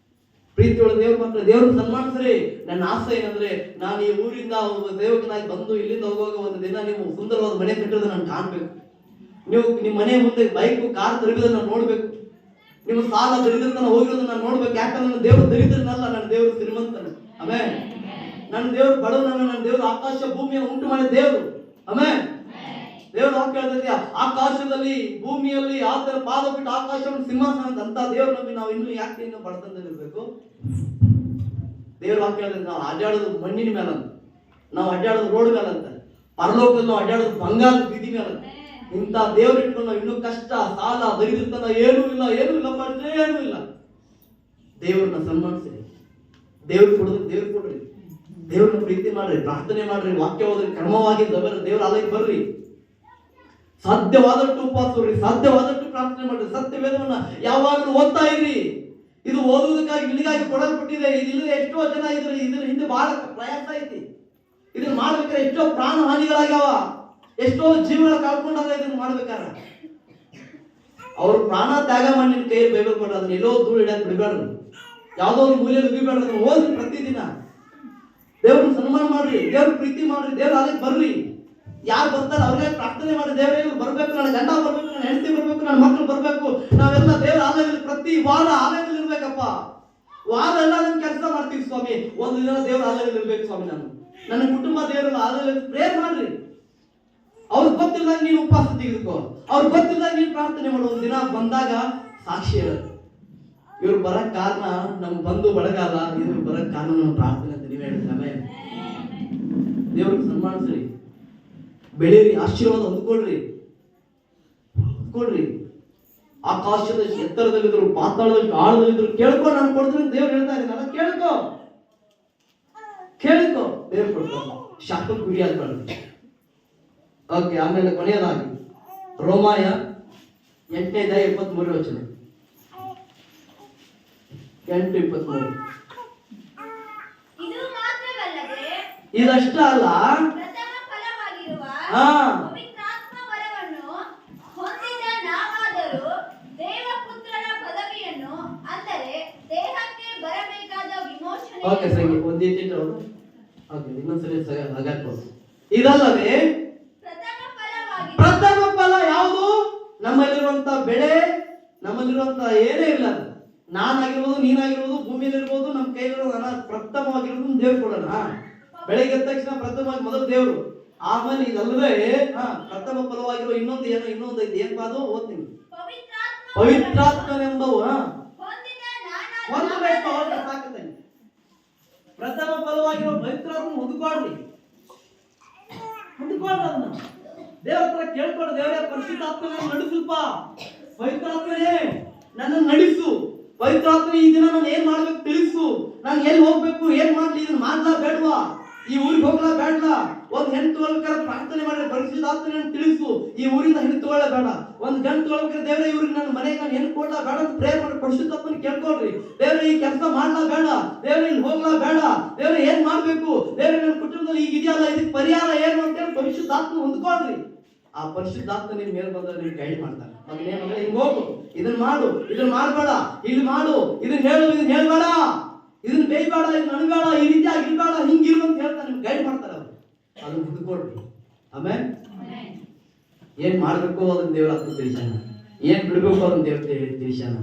A: ಪ್ರೀತಿ ಒಳಗೆ ದೇವ್ರ ಮಾತ್ರ ದೇವ್ರನ್ನ ಸನ್ಮಾನಿಸ್ರಿ. ನನ್ನ ಆಸೆ ಏನಂದ್ರೆ ನಾನು ಈ ಊರಿಂದ ದೇವಕನಾಗಿ ಬಂದು ಇಲ್ಲಿಂದ ಹೋಗುವಾಗ ಒಂದು ದಿನ ನೀವು ಸುಂದರವಾದ ಮನೆ ಕಟ್ಟೋದು ನಾನು ಕಾಣ್ಬೇಕು. ನೀವು ನಿಮ್ಮ ಮನೆ ಮುಂದೆ ಬೈಕ್ ಕಾರ್ ತರಗೋದನ್ನ ನಾನು ನೋಡ್ಬೇಕು. ನಿಮ್ಮ ಸಾಲ ದರಿದ್ರತನ ಹೋಗಿರೋದನ್ನ ನಾನು ನೋಡ್ಬೇಕು. ಯಾಕಂದ್ರೆ ನನ್ನ ದೇವ್ರು ದರಿದ್ರನಲ್ಲ, ನನ್ನ ದೇವ್ರು ಶ್ರೀಮಂತನ. ಆಮೇಲೆ ನನ್ನ ದೇವ್ರು ಬಡವನನ್ನ, ನನ್ನ ದೇವ್ರು ಆಕಾಶ ಭೂಮಿಯನ್ನು ಉಂಟು ಮಾಡಿದ ದೇವ್ರು. ಆಮೇಲೆ ದೇವ್ರು ವಾಕ್ಯ ಹೇಳ್ತೈತಿ, ಆಕಾಶದಲ್ಲಿ ಭೂಮಿಯಲ್ಲಿ ಆತರ ಪಾದ ಬಿಟ್ಟು ಆಕಾಶವನ್ನು ಸಿಂಹಾಸನ ಅಂತ ದೇವ್ರ ನಂಬಿ ನಾವು ಇನ್ನೂ ಯಾಕೆ ಇನ್ನು ಬಡತನದಲ್ಲಿರ್ಬೇಕು? ದೇವ್ರ ವಾಕ್ಯ ಹೇಳ್ತೈತಿ, ನಾವು ಅಡ್ಡಾಡೋದು ಮಣ್ಣಿನ ಮೇಲಂತ, ನಾವು ಅಡ್ಡಾಡೋದು ರೋಡ್ ಮೇಲಂತ, ಪರಲೋಕದಲ್ಲಿ ನಾವು ಅಡ್ಡಾಡೋದು ಬಂಗಾರದ ಬೀದಿ ಮೇಲಂತ. ಇಂಥ ದೇವ್ರ ಇಟ್ಕೊಂಡು ನಾವು ಇನ್ನೂ ಕಷ್ಟ, ಸಾಲ, ದರಿದ್ರತನ ಏನೂ ಇಲ್ಲ ಮಾಡಿದ್ರೆ ಏನೂ ಇಲ್ಲ. ದೇವ್ರನ್ನ ಸನ್ಮಾನಿಸಿ, ದೇವ್ರು ಕೊಡೋದು ದೇವ್ರು ಕೊಡ್ರಿ, ದೇವ್ರನ್ನ ಪ್ರೀತಿ ಮಾಡ್ರಿ, ಪ್ರಾರ್ಥನೆ ಮಾಡ್ರಿ, ವಾಕ್ಯ ಓದ್ರಿ, ಕ್ರಮವಾಗಿ ದೇವ್ರ ಆಲಯಕ್ಕೆ ಬರ್ರಿ, ಸಾಧ್ಯವಾದಷ್ಟು ಉಪವಾಸ, ಸಾಧ್ಯವಾದಷ್ಟು ಪ್ರಾರ್ಥನೆ ಮಾಡ್ರಿ, ಸತ್ಯವೇದವನ್ನ ಯಾವಾಗಲೂ ಓದ್ತಾ ಇರ್ರಿ. ಇದು ಓದುವುದಕ್ಕಾಗಿ ನಿನಗಾಗಿ ಕೊಡಲ್ಪಟ್ಟಿದೆ. ಇದಿಲ್ಲದೆ ಎಷ್ಟೋ ಜನ ಇದ್ರ ಹಿಂದೆ ಬಹಳ ಪ್ರಯಾಸ ಐತಿ. ಇದನ್ನ ಮಾಡ್ಬೇಕಾದ್ರೆ ಎಷ್ಟೋ ಪ್ರಾಣ ಹಾನಿಗಳಾಗ್ಯಾವ, ಎಷ್ಟೋ ಜೀವನ ಕಳ್ಕೊಂಡಾಗ ಇದನ್ನ ಮಾಡ್ಬೇಕಾರೆ ಅವ್ರ ಪ್ರಾಣ ತ್ಯಾಗ ಮಾಡಿ ನಿಮ್ ಕೈ ಬೈಬಲ್ ಕೊಡ್ರಿ. ಅದನ್ನ ಎಲ್ಲೋ ಧೂಳು ಹಿಡಿಯಕ್ ಬಿಡಬೇಡ್ರಿ, ಯಾವ್ದೋ ಒಂದು ಮೂಲೆಯಲ್ಲಿ ಉಗಿಬೇಡ್ರಿ. ಅದನ್ನ ಓದ್ರಿ, ಪ್ರತಿದಿನ ದೇವ್ರನ್ನ ಸನ್ಮಾನ ಮಾಡ್ರಿ, ದೇವ್ರ ಪ್ರೀತಿ ಮಾಡ್ರಿ, ದೇವ್ರ ಆಲಯಕ್ಕೆ ಬರ್ರಿ. ಯಾರು ಬರ್ತಾರೆ ಅವ್ರಿಗೆ ಪ್ರಾರ್ಥನೆ ಮಾಡಿ, ದೇವರೇ ಬರ್ಬೇಕು, ನನ್ನ ಗಂಡ ಬರ್ಬೇಕು, ನನ್ನ ಹೆಂಡತಿ ಬರ್ಬೇಕು, ನನ್ನ ಮಕ್ಕಳು ಬರ್ಬೇಕು. ನಾವೆಲ್ಲ ದೇವರ ಆಲಯದಲ್ಲಿ ಪ್ರತಿ ವಾರ ಆಲಯದಲ್ಲಿ ಇರ್ಬೇಕಪ್ಪ. ವಾರ ಎಲ್ಲ ನಾನು ಕೆಲಸ ಮಾಡ್ತೀವಿ ಸ್ವಾಮಿ, ಒಂದು ದಿನ ದೇವರ ಆಲಯದಲ್ಲಿ ಇರ್ಬೇಕು ಸ್ವಾಮಿ. ನನ್ನ ಕುಟುಂಬ ದೇವರ ಆಲಯದಲ್ಲಿ ಪ್ರೇಯರ್ ಮಾಡ್ರಿ. ಅವ್ರಿಗೆ ಗೊತ್ತಿಲ್ಲದಾಗ ನೀನು ಉಪವಾಸ ತೆಗೆದುಕೋ, ಅವ್ರಿಗೆ ಗೊತ್ತಿಲ್ಲದಾಗ ನೀನು ಪ್ರಾರ್ಥನೆ ಮಾಡೋ. ಒಂದು ದಿನ ಬಂದಾಗ ಸಾಕ್ಷಿ ಹೇಳೋದು, ಇವ್ರು ಬರಕ್ ಕಾರಣ ನಮ್ ಬಂಧು ಬಳಗ ಅಲ್ಲ, ಇವ್ರು ಬರಕ್ ಕಾರಣ ನಮ್ಮ ಪ್ರಾರ್ಥನೆ ಅಂತ ನೀವೇ ಹೇಳಿದ್ರೆ ದೇವ್ರಿಗೆ ಸನ್ಮಾನಿಸ್ರಿ, ಬೆಳೀರಿ, ಆಶೀರ್ವಾದ ಹೊಂದ್ಕೊಳ್ರಿ. ಆಕಾಶದ ಎತ್ತರದಲ್ಲಿದ್ರು, ಪಾತಾಳದಲ್ಲಿ ಆಳದಲ್ಲಿದ್ರು ಕೇಳ್ಕೊ, ನಾನು ಕೊಡ್ತೀನಿ ದೇವ್ರು ಹೇಳ್ತಾ ಇದ್ದಾನೆ. ಕೇಳ್ಕೊ ದೇವ್ರು ಕೊಡ್ತಾನೆ. ಶಾಪಕ್ಕೆ ಗುರಿ ಆಗ್ಬಾರ್ದು. ಓಕೆ, ಆಮೇಲೆ ಕೊನೆಯದಾಗಿ ರೋಮಾಯ 8:23 8:23.
B: ಇದು ಮಾತ್ರವಲ್ಲದೆ
A: ಇದಷ್ಟ ಅಲ್ಲ,
B: ಪ್ರಥಮ ಫಲವಾಗಿರುವ
A: ಹಾ
B: ಪವಿತ್ರಾತ್ಮ ವರವನ್ನು ಹೊಂದಿದ ನಾವಾದರೂ ದೇವಪುತ್ರರ ಪದವಿಯನ್ನು, ಅಂದರೆ ದೇಹಕ್ಕೆ ಬರಬೇಕಾದ ವಿಮೋಚನೆ.
A: ಓಕೆ ಸರಿ, ಒಂದೇಟಿಟ್ಟು ಓಕೆ, ಇನ್ನೊಂದ್ಸರಿ ಹಾಗಾಗ್ಬೋದು. ಇದಲ್ಲದೆ ಪ್ರಥಮ ಫಲ ಯಾವುದು? ನಮ್ಮಲ್ಲಿರುವಂತ ಬೆಳೆ, ನಮ್ಮಲ್ಲಿರುವಂತ ಏನೇ ಇಲ್ಲ, ನಾನಾಗಿರ್ಬೋದು, ನೀನಾಗಿರ್ಬೋದು, ಭೂಮಿಯಲ್ಲಿರ್ಬೋದು, ನಮ್ಮ ಕೈಲಿರೋ ಪ್ರಥಮವಾಗಿರೋದು ದೇವ್ರು ಕೊಡೋಣ. ಬೆಳಗ್ಗೆ ಎದ್ದ ತಕ್ಷಣ ಪ್ರಥಮವಾಗಿ ಮೊದಲು ದೇವ್ರು, ಆಮೇಲೆ ಇದಲ್ಲದೆ ಪ್ರಥಮ ಫಲವಾಗಿರೋ ಇನ್ನೊಂದು ಐತಿ. ಏನ್ ಅದು ಓದ್ತೀನಿ. ಪವಿತ್ರಾತ್ಮನೆಂಬವು ಹೊಂದಬೇಕು. ಸಾಕತ್ತೆ. ಪ್ರಥಮ ಫಲವಾಗಿರೋ ಪವಿತ್ರಾತ್ಮ ಹೊಂದ್ಕೊಳ್ರಿ. ಅದನ್ನ ದೇವರ ಹತ್ರ ಕೇಳ್ಕೊಂಡು, ದೇವರೇ ಪರಿಶುದ್ಧಾತ್ಮನ ನಡೆಸಲ್ಪ, ಪವಿತ್ರಾತ್ಮನೇ ನನ್ನನ್ನು ನಡೆಸು, ಪವಿತ್ರಾತ್ಮನೇ ಈ ದಿನ ನಾನು ಏನ್ ಮಾಡ್ಬೇಕು ತಿಳಿಸು, ನಾನು ಎಲ್ಲಿ ಹೋಗ್ಬೇಕು, ಏನ್ ಮಾಡ್ಲಿ, ಇದನ್ನ ಮಾಡ್ಲಾ ಬೇಡವಾ, ಈ ಊರಿಗೆ ಹೋಗ್ಲಾ ಬೇಡವಾ, ಒಂದ್ ಹೆಣ್ಣು ತಗೊಳ್ಬೇಕಾದ್ರೆ ಪ್ರಾರ್ಥನೆ ಮಾಡಿದ್ರೆ ಪರಿಶುದ್ಧಾತ್ಮನ ತಿಳಿಸು, ಈ ಊರಿಂದ ಹೆಣ್ಣು ತಗೊಳ್ಳ ಬೇಡ, ಒಂದ್ ಗಂಟು ತಗೊಳ್ಬೇಕಾದ್ರೆ ದೇವರೇ ಇವ್ರಿಗೆ ನನ್ನ ಮನೆಗೆ ನಾನು ಹೆಣ್ಣು ಕೊಡ್ಲಾ ಬೇಡ ಅಂತ ಪ್ರೇಯರ್ ಮಾಡಿ ಪರಿಶುದ್ಧಾತ್ಮನ ಕೇಳ್ಕೊಳ್ರಿ. ದೇವರೇ ಈ ಕೆಲಸ ಮಾಡ್ಲಾ ಬೇಡ, ದೇವರೇ ಇಲ್ಲಿ ಹೋಗ್ಲಾ ಬೇಡ, ದೇವರೇ ಏನ್ ಮಾಡ್ಬೇಕು, ದೇವರೇ ನನ್ನ ಕುಟುಂಬದಲ್ಲಿ ಈಗ ಇದೆಯಲ್ಲ, ಇದಕ್ಕೆ ಪರಿಹಾರ ಏನು ಅಂತೇಳಿ ಪರಿಶುದ್ಧಾತ್ಮ ಹೊಂದ್ಕೊಳ್ರಿ. ಆ ಪರಿಶುದ್ಧಾತ್ಮ ನಿಮ್ ಮೇಲೆ ಬಂದ್ರೆ ನೀವು ಗೈಡ್ ಮಾಡ್ತಾರೆ. ಮಗನೇ ಹಿಂಗ್ ಹೋಗು, ಇದನ್ನ ಮಾಡು, ಇದನ್ನ ಮಾಡ್ಬೇಡ, ಇಲ್ಲಿ ಮಾಡು, ಇದನ್ನ ಹೇಳು, ಇದನ್ನ ಹೇಳ್ಬೇಡ, ಇದನ್ನ ಬೇಯ್ಬೇಡ, ಇದನ್ನ ಅನ್ಬೇಡ, ಈ ರೀತಿ ಆಗಿರ್ಬೇಡ, ಹಿಂಗಿರು ಅಂತ ಹೇಳ್ತಾರೆ. ನಿಮ್ಗೆ ಗೈಡ್ ಮಾಡ್ತಾರೆ ಅವರು. ಅದನ್ನ ಹುಡ್ಕೊಡ್ರಿ. ಆಮೇಲೆ ಏನ್ ಮಾಡ್ಬೇಕು ಅದನ್ನ ದೇವ್ರ ಹತ್ರ ತಿಳಿಸಾನ, ಏನ್ ಬಿಡ್ಬೇಕು ಅದನ್ನ ದೇವ್ರ ತಿಳಿಸಾನ.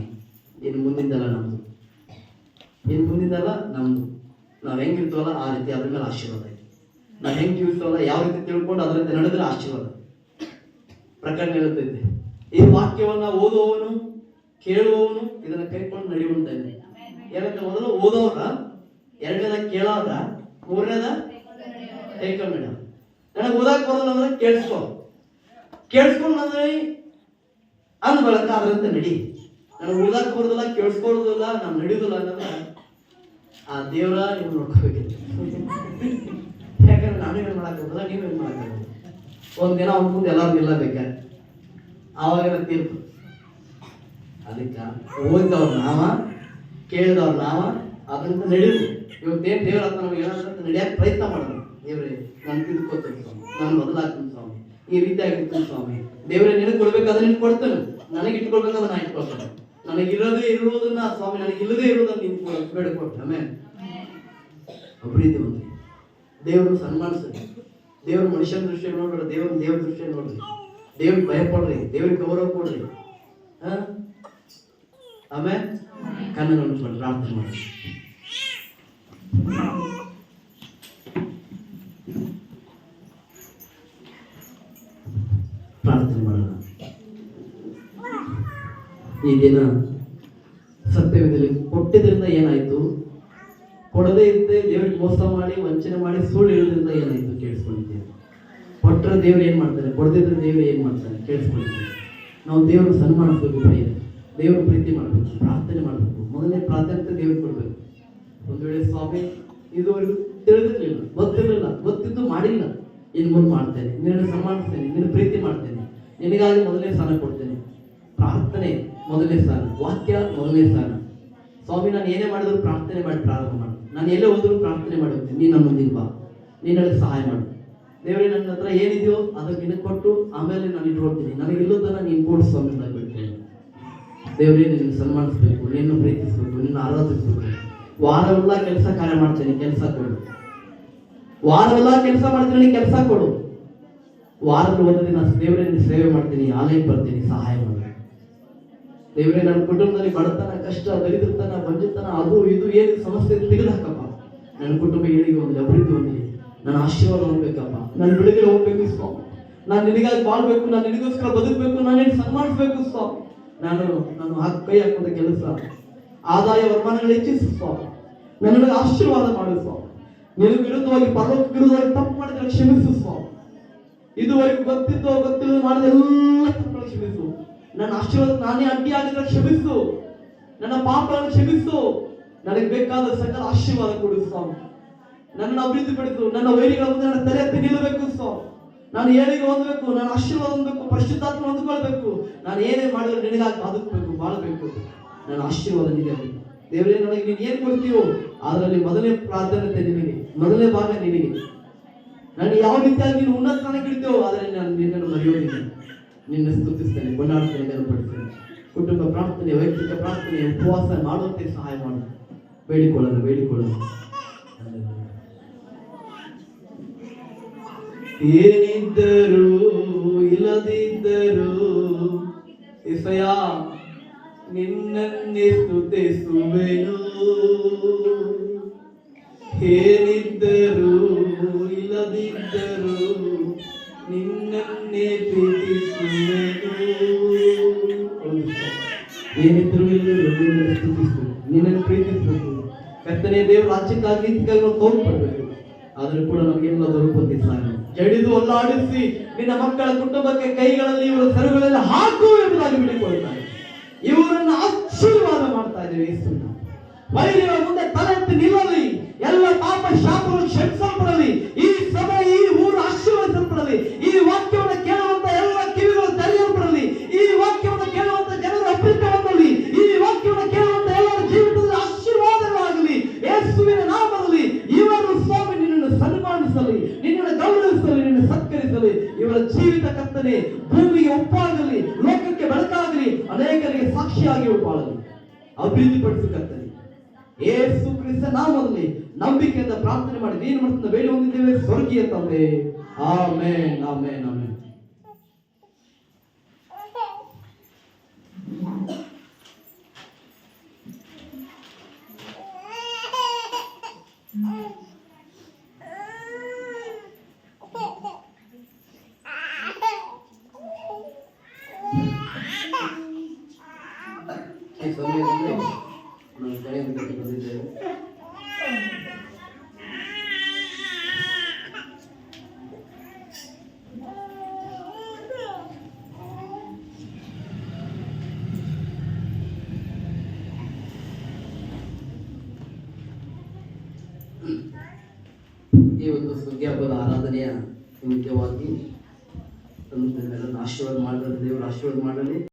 A: ಇನ್ನು ಮುಂದಿಂದಲ್ಲ ನಮ್ದು, ನಾವ್ ಹೆಂಗಿರ್ತೀವಲ್ಲ ಆ ರೀತಿ ಅದ್ರ ಮೇಲೆ ಆಶೀರ್ವಾದ ಐತಿ. ನಾವ್ ಹೆಂಗ್ ಜೀವಿಸ್ತೀವಲ್ಲ, ಯಾವ ರೀತಿ ತಿಳ್ಕೊಂಡು ಅದರಂತೆ ನಡೆದ್ರೆ ಆಶೀರ್ವಾದ. ಪ್ರಕರಣ ಹೇಳುತ್ತೈತೆ, ಈ ವಾಕ್ಯವನ್ನ ಓದುವವನು, ಕೇಳುವವನು ಇದನ್ನ ಕೈಕೊಂಡು ನಡೆಯುವಂತಾನೆ. ಏನಂತ ಮೊದಲು ಓದೋರ, ಎರಡನೇದ ಕೇಳೋರ, ಮೂರನೇದ ಕೈಕೊಂಡು ನಡ. ನನಗೆ ಓದಾಕ್ ಬರೋಲ್ಲ ಅಂದ್ರೆ ಕೇಳಿಸ್ಕೊಂಡು ಅಂದ್ರೆ ಅಂದ್ ಬಳಕ ಅದರಂತೆ ನಡಿ. ನನಗೆ ಓದಾಕ್ ಬರೋದಿಲ್ಲ, ಕೇಳಿಸ್ಕೊಳ್ಳೋದಿಲ್ಲ, ನಾವು ನಡೆಯೋದಿಲ್ಲ ಅನ್ನೋದ್ರ ಆ ದೇವರ ನೀವು ನೋಡ್ಕೋಬೇಕಿತ್ತು. ಯಾಕಂದ್ರೆ ನಾವೇನ್ ಮಾಡಕ್ಕಾಗಲ್ಲ, ನೀವೇನ್ ಮಾಡಕ್ಕಾಗಲ್ಲ. ಒಂದಿನ ಅವ್ನ ಮುಂದೆ ಎಲ್ಲಾರು ನಿಲ್ಲಬೇಕಾರೆ ಆವಾಗ ತೀರ್ಪು. ಅದಕ್ಕೆ ಓದಿದವ್ರ ನಾವ, ಕೇಳಿದವ್ರ ನಾವ, ಅದಂತ ನಡೆಯುದು. ಇವತ್ತೇನು ದೇವರ ಹತ್ರ ನಮ್ಗೆ ಏನಾದ್ರಂತ ನಡೆಯಕ್ಕೆ ಪ್ರಯತ್ನ ಮಾಡೋದು. ದೇವ್ರೆ ನಾನು ತಿಳ್ಕೊತೀನಿ ಸ್ವಾಮಿ, ನಾನು ಬದಲಾಗ್ತೀನಿ ಸ್ವಾಮಿ, ಈ ರೀತಿ ಆಗಿರ್ತೀನಿ ಸ್ವಾಮಿ. ದೇವ್ರೆ ನಿನಗೆ ಕೊಡ್ಬೇಕಾದ್ರೆ ನಿನ್ ಕೊಡ್ತೇನೆ, ನನಗೆ ಇಟ್ಕೊಳ್ಬೇಕಾದ್ರೆ ನಾ ಇಟ್ಕೊಳ್ತೇನೆ. ನನಗಿರೋದೇ ಇರುವುದನ್ನ ಸ್ವಾಮಿ, ನನಗಿಲ್ಲದೆ ಇರುವುದನ್ನ ನೀನು ಬೇಡ್ಕೊಟ್ಟೆ. ಆಮೇಲೆ ಅಭಿವೃದ್ಧಿ ಬಂದ್ರಿ, ದೇವರು ಸನ್ಮಾನಿಸ್ರಿ. ದೇವ್ರ ಮನುಷ್ಯನ ದೃಷ್ಟಿ ನೋಡ್ಬೇಡ, ದೇವ್ರ ದೃಷ್ಟಿ ನೋಡ್ರಿ. ದೇವ್ರಿಗೆ ಭಯಪಡ್ರಿ, ದೇವ್ರಿಗೆ ಗೌರವ ಕೊಡ್ರಿ. ಆಮೇಲೆ ಕಣ್ಣನ್ನು ಮುಚ್ಕೊಂಡು ಪ್ರಾರ್ಥನೆ ಮಾಡಿ. ಪ್ರಾರ್ಥನೆ ಮಾಡೋಣ. ಈ ದಿನ ಸತ್ಯವೇದದಲ್ಲಿ ಕೊಟ್ಟಿದ್ರಿಂದ ಏನಾಯ್ತು, ಕೊಡದೇ ಇದ್ದೆ ದೇವ್ರಿಗೆ ಮೋಸ ಮಾಡಿ, ವಂಚನೆ ಮಾಡಿ, ಸುಳ್ಳು ಹೇಳೋದ್ರಿಂದ ಏನಾಯ್ತು ಕೇಳಿಸ್ಕೊಂಡಿದ್ದೇವೆ. ಕೊಟ್ಟರೆ ದೇವ್ರು ಏನ್ ಮಾಡ್ತಾನೆ, ಕೊಡದಿದ್ರೆ ದೇವ್ರು ಏನ್ ಮಾಡ್ತಾನೆ ಕೇಳಿಸ್ಕೊಂಡಿದ್ದೇವೆ. ನಾವು ದೇವ್ರ ಸನ್ಮಾನಿಸ್ಬೇಕು, ದೇವ್ರ ಪ್ರೀತಿ ಮಾಡ್ಬೇಕು, ಪ್ರಾರ್ಥನೆ ಮಾಡ್ಬೇಕು. ಮೊದಲನೇ ಪ್ರಾಧಾನ್ಯತೆ ದೇವ್ರಿಗೆ ಕೊಡ್ಬೇಕು. ಒಂದ್ ವೇಳೆ ಸ್ವಾಮಿ ಇದುವರೆಗೂ ತಿಳಿದಿರ್ಲಿಲ್ಲ, ಗೊತ್ತಿದ್ದು ಮಾಡಿಲ್ಲ, ಇನ್ನು ಮುಂದೆ ಮಾಡ್ತೇನೆ, ನಿನ್ನ ಸನ್ಮಾನಿಸ್ತೇನೆ, ನಿನ್ನ ಪ್ರೀತಿ ಮಾಡ್ತೇನೆ, ನಿನಗಾಗಿ ಮೊದಲನೇ ಸ್ಥಾನ ಕೊಡ್ತೇನೆ. ಪ್ರಾರ್ಥನೆ ಮೊದಲನೇ ಸ್ಥಾನ, ವಾಕ್ಯ ಮೊದಲನೇ ಸ್ಥಾನ. ಸ್ವಾಮಿ ನಾನು ಏನೇ ಮಾಡಿದ್ರು ಪ್ರಾರ್ಥನೆ ಮಾಡಿ ಪ್ರಾರಂಭ ಮಾಡು. ನಾನು ಎಲ್ಲೇ ಹೋದ್ರು ಪ್ರಾರ್ಥನೆ ಮಾಡುತ್ತೇನೆ. ನೀನು ನನ್ನ ಮುಂದಿನ ಬಾ, ನೀನು ನನಗೆ ಸಹಾಯ ಮಾಡು. ದೇವರೇ ನನ್ನ ಹತ್ರ ಏನಿದೆಯೋ ಅದಕ್ಕೆ ನಿನಗೆ ಕೊಟ್ಟು ಆಮೇಲೆ ನಾನು ಇಟ್ಕೊಳ್ತೀನಿ. ನನಗಿಲ್ಲದನ್ನ ನೀನು ಕೊಡು ಸ್ವಾಮಿ ಅಂತ ಬಿಡ್ತೇನೆ. ದೇವರೇ ನಿನ್ನ ಸನ್ಮಾನಿಸ್ಬೇಕು, ನಿನ್ನ ಪ್ರೀತಿಸ್ಬೇಕು, ನಿನ್ನ ಆರಾಧಿಸ್ಬೇಕು. ವಾರವೆಲ್ಲ ಕೆಲಸ ಕಾರ್ಯ ಮಾಡ್ತೇನೆ, ಕೆಲಸ ಕೊಡು. ವಾರವೆಲ್ಲ ಕೆಲಸ ಮಾಡ್ತೀನಿ, ಕೆಲಸ ಕೊಡು. ವಾರದ ಒಂದು ದಿನ ದೇವರೇ ನಿನ್ನ ಸೇವೆ ಮಾಡ್ತೀನಿ, ಆಲಯಕ್ಕೆ ಬರ್ತೀನಿ, ಸಹಾಯ ಮಾಡಿ. ದೇವರೇ ನನ್ನ ಕುಟುಂಬದಲ್ಲಿ ಬಡತನ, ಕಷ್ಟ, ದರಿದ್ರತನ, ಬಂಜತನ, ಅದು ಇದು ಏನು ಸಮಸ್ಯೆ ತೆಗೆದು ಹಾಕಪ್ಪ. ನನ್ನ ಕುಟುಂಬ ಏಳಿಗೆ ಒಂದು ಅಭಿವೃದ್ಧಿ ಹೊಂದಲಿ. ನನ್ನ ಆಶೀರ್ವಾದ ಹೊಂದಬೇಕಪ್ಪ. ನನ್ನ ಬಿಡುಗಡೆ ಹೋಗ್ಬೇಕು ಸ್ವಾಮಿ. ನಾನು ನಿನಗಾಗಿ ಬಾಳ್ಬೇಕು, ನಾನು ನಿನಗೋಸ್ಕರ ಬದುಕಬೇಕು, ನಾನು ನಿನಗೆ ಸನ್ಮಾನಿಸ್ಬೇಕು ಸ್ವಾಮಿ. ನಾನು ಕೈ ಹಾಕುವಂತ ಕೆಲಸ, ಆದಾಯ ವರಮಾನಗಳು ಹೆಚ್ಚಿಸು ಸ್ವಾಮಿ. ನನಗೆ ಆಶೀರ್ವಾದ ಮಾಡು ಸ್ವಾಮಿ. ನಿನಗೆ ವಿರುದ್ಧವಾಗಿ, ಪರಲೋಕ ವಿರುದ್ಧವಾಗಿ ತಪ್ಪು ಮಾಡಿದ್ರೆ ಕ್ಷಮಿಸು ಸ್ವಾಮಿ. ಇದುವರೆಗೂ ಗೊತ್ತಿದ್ದೋ ಗೊತ್ತಿಲ್ಲೋ ಮಾಡಿದ ಎಲ್ಲ ತಪ್ಪುಗಳು ಕ್ಷಮಿಸು. ನನ್ನ ಆಶೀರ್ವಾದ ನಾನೇ ಅಡ್ಡಿ ಆಗಿದ್ರೆ ಕ್ಷಮಿಸು. ನನ್ನ ಪಾಪಗಳನ್ನು ಕ್ಷಮಿಸು. ನನಗೆ ಬೇಕಾದ ಸಕಲ ಆಶೀರ್ವಾದ ಕೊಡು ಸ್ವಾಮಿ. ನನ್ನನ್ನು ಅಭಿವೃದ್ಧಿ ಪಡಿಸು. ನನ್ನ ವೈರಿಗಳ ಮುಂದೆ ನನ್ನ ತಲೆ ಎತ್ತಿ ನಿಲ್ಲಬೇಕು ಸ್ವಾಮಿ. ನಾನು ಏಳಿಗೆ ಹೊಂದಬೇಕು, ನಾನು ಆಶೀರ್ವಾದ ಹೊಂದಬೇಕು, ಪರಿಶುದ್ಧಾತ್ಮ ಹೊಂದ್ಕೊಳ್ಬೇಕು. ನಾನು ಏನೇ ಮಾಡಿದ್ರೆ ನಿನಗಾಗಿ ಬದುಕಬೇಕು, ಬಾಳಬೇಕು. ನನ್ನ ಆಶೀರ್ವಾದ ನಿನಗೆ. ದೇವರೇ, ನನಗೆ ನೀನು ಏನ್ ಕೊಡ್ತೀವೋ ಅದರಲ್ಲಿ ಮೊದಲನೇ ಪ್ರಾಧಾನ್ಯತೆ ನಿನಗೆ, ಮೊದಲನೇ ಭಾಗ ನಿನಗೆ. ನಾನು ಯಾವ ರೀತಿಯಾಗಿ ನೀನು ಉನ್ನತ ಸ್ಥಾನಕ್ಕೆ ಇಡ್ತೀವೋ ಅದರಲ್ಲಿ ನಾನು ನಿನ್ನನ್ನು ಮರೆಯೋದಿಲ್ಲ. ನಿನ್ನ ಸ್ತುತಿಸ್ತೇನೆ, ಕೊಂಡಾಡ್ತೇನೆ, ಗರ್ಪಡಿಸ್ತೇನೆ. ಕುಟುಂಬ ಪ್ರಾರ್ಥನೆ, ವೈಯಕ್ತಿಕ ಪ್ರಾರ್ಥನೆ, ಉಪವಾಸ ಮಾಡುವಂತೆ ಸಹಾಯ ಮಾಡು. ಬೇಡಿಕೊಳ್ಳೋಣ. ಏನಿದ್ದರೂ ಇಲ್ಲದಿದ್ದರೂ ಎಸೆಯ ನಿನ್ನನ್ನೇ ಸ್ತುತಿಸುವೆನು. ಏನಿದ್ದರೂ ಇಲ್ಲದಿದ್ದರೂ ನಿನ್ನನ್ನೇ ಪ್ರೀತಿಸುವೆನು. ಏನಿದ್ರು ನಿನ್ನನ್ನು ಸ್ತುತಿಸು, ನಿನ್ನನ್ನು ಪ್ರೀತಿಸಬೇಕು. ಕರ್ತನೇ, ದೇವರ ರಾಜ್ಯಕ್ಕಾಗಿ ನೀತಿಗಾಗಿ ನಾವು ತೋರ್ಪಡ್ಬೇಕು. ಆದರೂ ಕೂಡ ನಮಗೆಲ್ಲ ದೊರಕುವಂತೆ ಸಾಕು. ಜಡಿದು ಅಲ್ಲಾಡಿಸಿ ನಿನ್ನ ಮಕ್ಕಳ ಕುಟುಂಬಕ್ಕೆ ಕೈಗಳಲ್ಲಿ ಇವರ ಸರುಗಳೆಲ್ಲ ಹಾಕು ಎಂಬುದಾಗಿ ಬಿಡಿಕೊಳ್ತಾರೆ. ಇವರನ್ನು ಆಶೀರ್ವಾದ ಮಾಡ್ತಾ ಇದ್ದೇವೆ. ಯೇಸುವಿನ ವೈರಿಗಳ ಮುಂದೆ ತಲೆ ಎತ್ತಿ ನಿಲ್ಲಲಿ. ಎಲ್ಲ ಪಾಪ ಶಾಪಗಳು ಕ್ಷಮಿಸಲ್ಪಡಲಿ. ಈ ಸಭೆ, ಈ ಊರು ಆಶೀರ್ವದಿಸಲ್ಪಡಲಿ. ಈ ವಾಕ್ಯವನ್ನು ಕೇಳುವಂತ ಎಲ್ಲ ಕಿವಿಗಳು ತೆರೆಯಲ್ಪಡಲಿ. ಈ ವಾಕ್ಯವನ್ನು ಕೇಳುವಂತ ಜನರು ಅಭಿವೃದ್ಧಿ ಹೊಂದಲಿ. ಈ ವಾಕ್ಯವನ್ನು ಕೇಳುವಂತ ಎಲ್ಲರ ಜೀವಿತದಲ್ಲಿ ಆಶೀರ್ವಾದಗಳಾಗಲಿ. ಯೇಸುವಿನ ನಾಮದಲ್ಲಿ ಇವರು ಸ್ವಾಮಿ ನಿನ್ನನ್ನು ಸನ್ಮಾನಿಸಲಿ, ನಿನ್ನನ್ನು ಗೌರವಿಸಲಿ, ನಿನ್ನನ್ನು ಸತ್ಕರಿಸಲಿ. ಇವರ ಜೀವಿತ ಕರ್ತನೆ ಭೂಮಿಗೆ ಉಪ್ಪಾಗಲಿ, ಲೋಕಕ್ಕೆ ಬೆಳಕಾಗಲಿ, ಅನೇಕರಿಗೆ ಸಾಕ್ಷಿಯಾಗಿ ಬಾಳಲಿ. ಅಭಿವೃದ್ಧಿ ಪಡಿಸು ಕರ್ತನೆ. ಯೇಸು ಕ್ರಿಸ್ತ ನಾಮದಲ್ಲಿ ನಂಬಿಕೆಯಿಂದ ಪ್ರಾರ್ಥನೆ ಮಾಡಿ ನೀನು ಮಾಡ್ತಾ ಬೇಡಿ ಹೊಂದಿದ್ದೇವೆ ಸ್ವರ್ಗೀಯ ತಂದೆ. Amen, amen, amen. ಈ ಸಮಯದಲ್ಲಿ ನಾವು ಕರೆಯನ್ನು ಬಂದಿದ್ದೇವೆ. ಈ ಒಂದು ಸುಗ್ಗಿ ಹಬ್ಬದ ಆರಾಧನೆಯ ನಿಮಿತ್ತವಾಗಿ ಆಶೀರ್ವಾದ ಮಾಡಲಿ. ದೇವರ ಆಶೀರ್ವಾದ ಮಾಡಲಿ.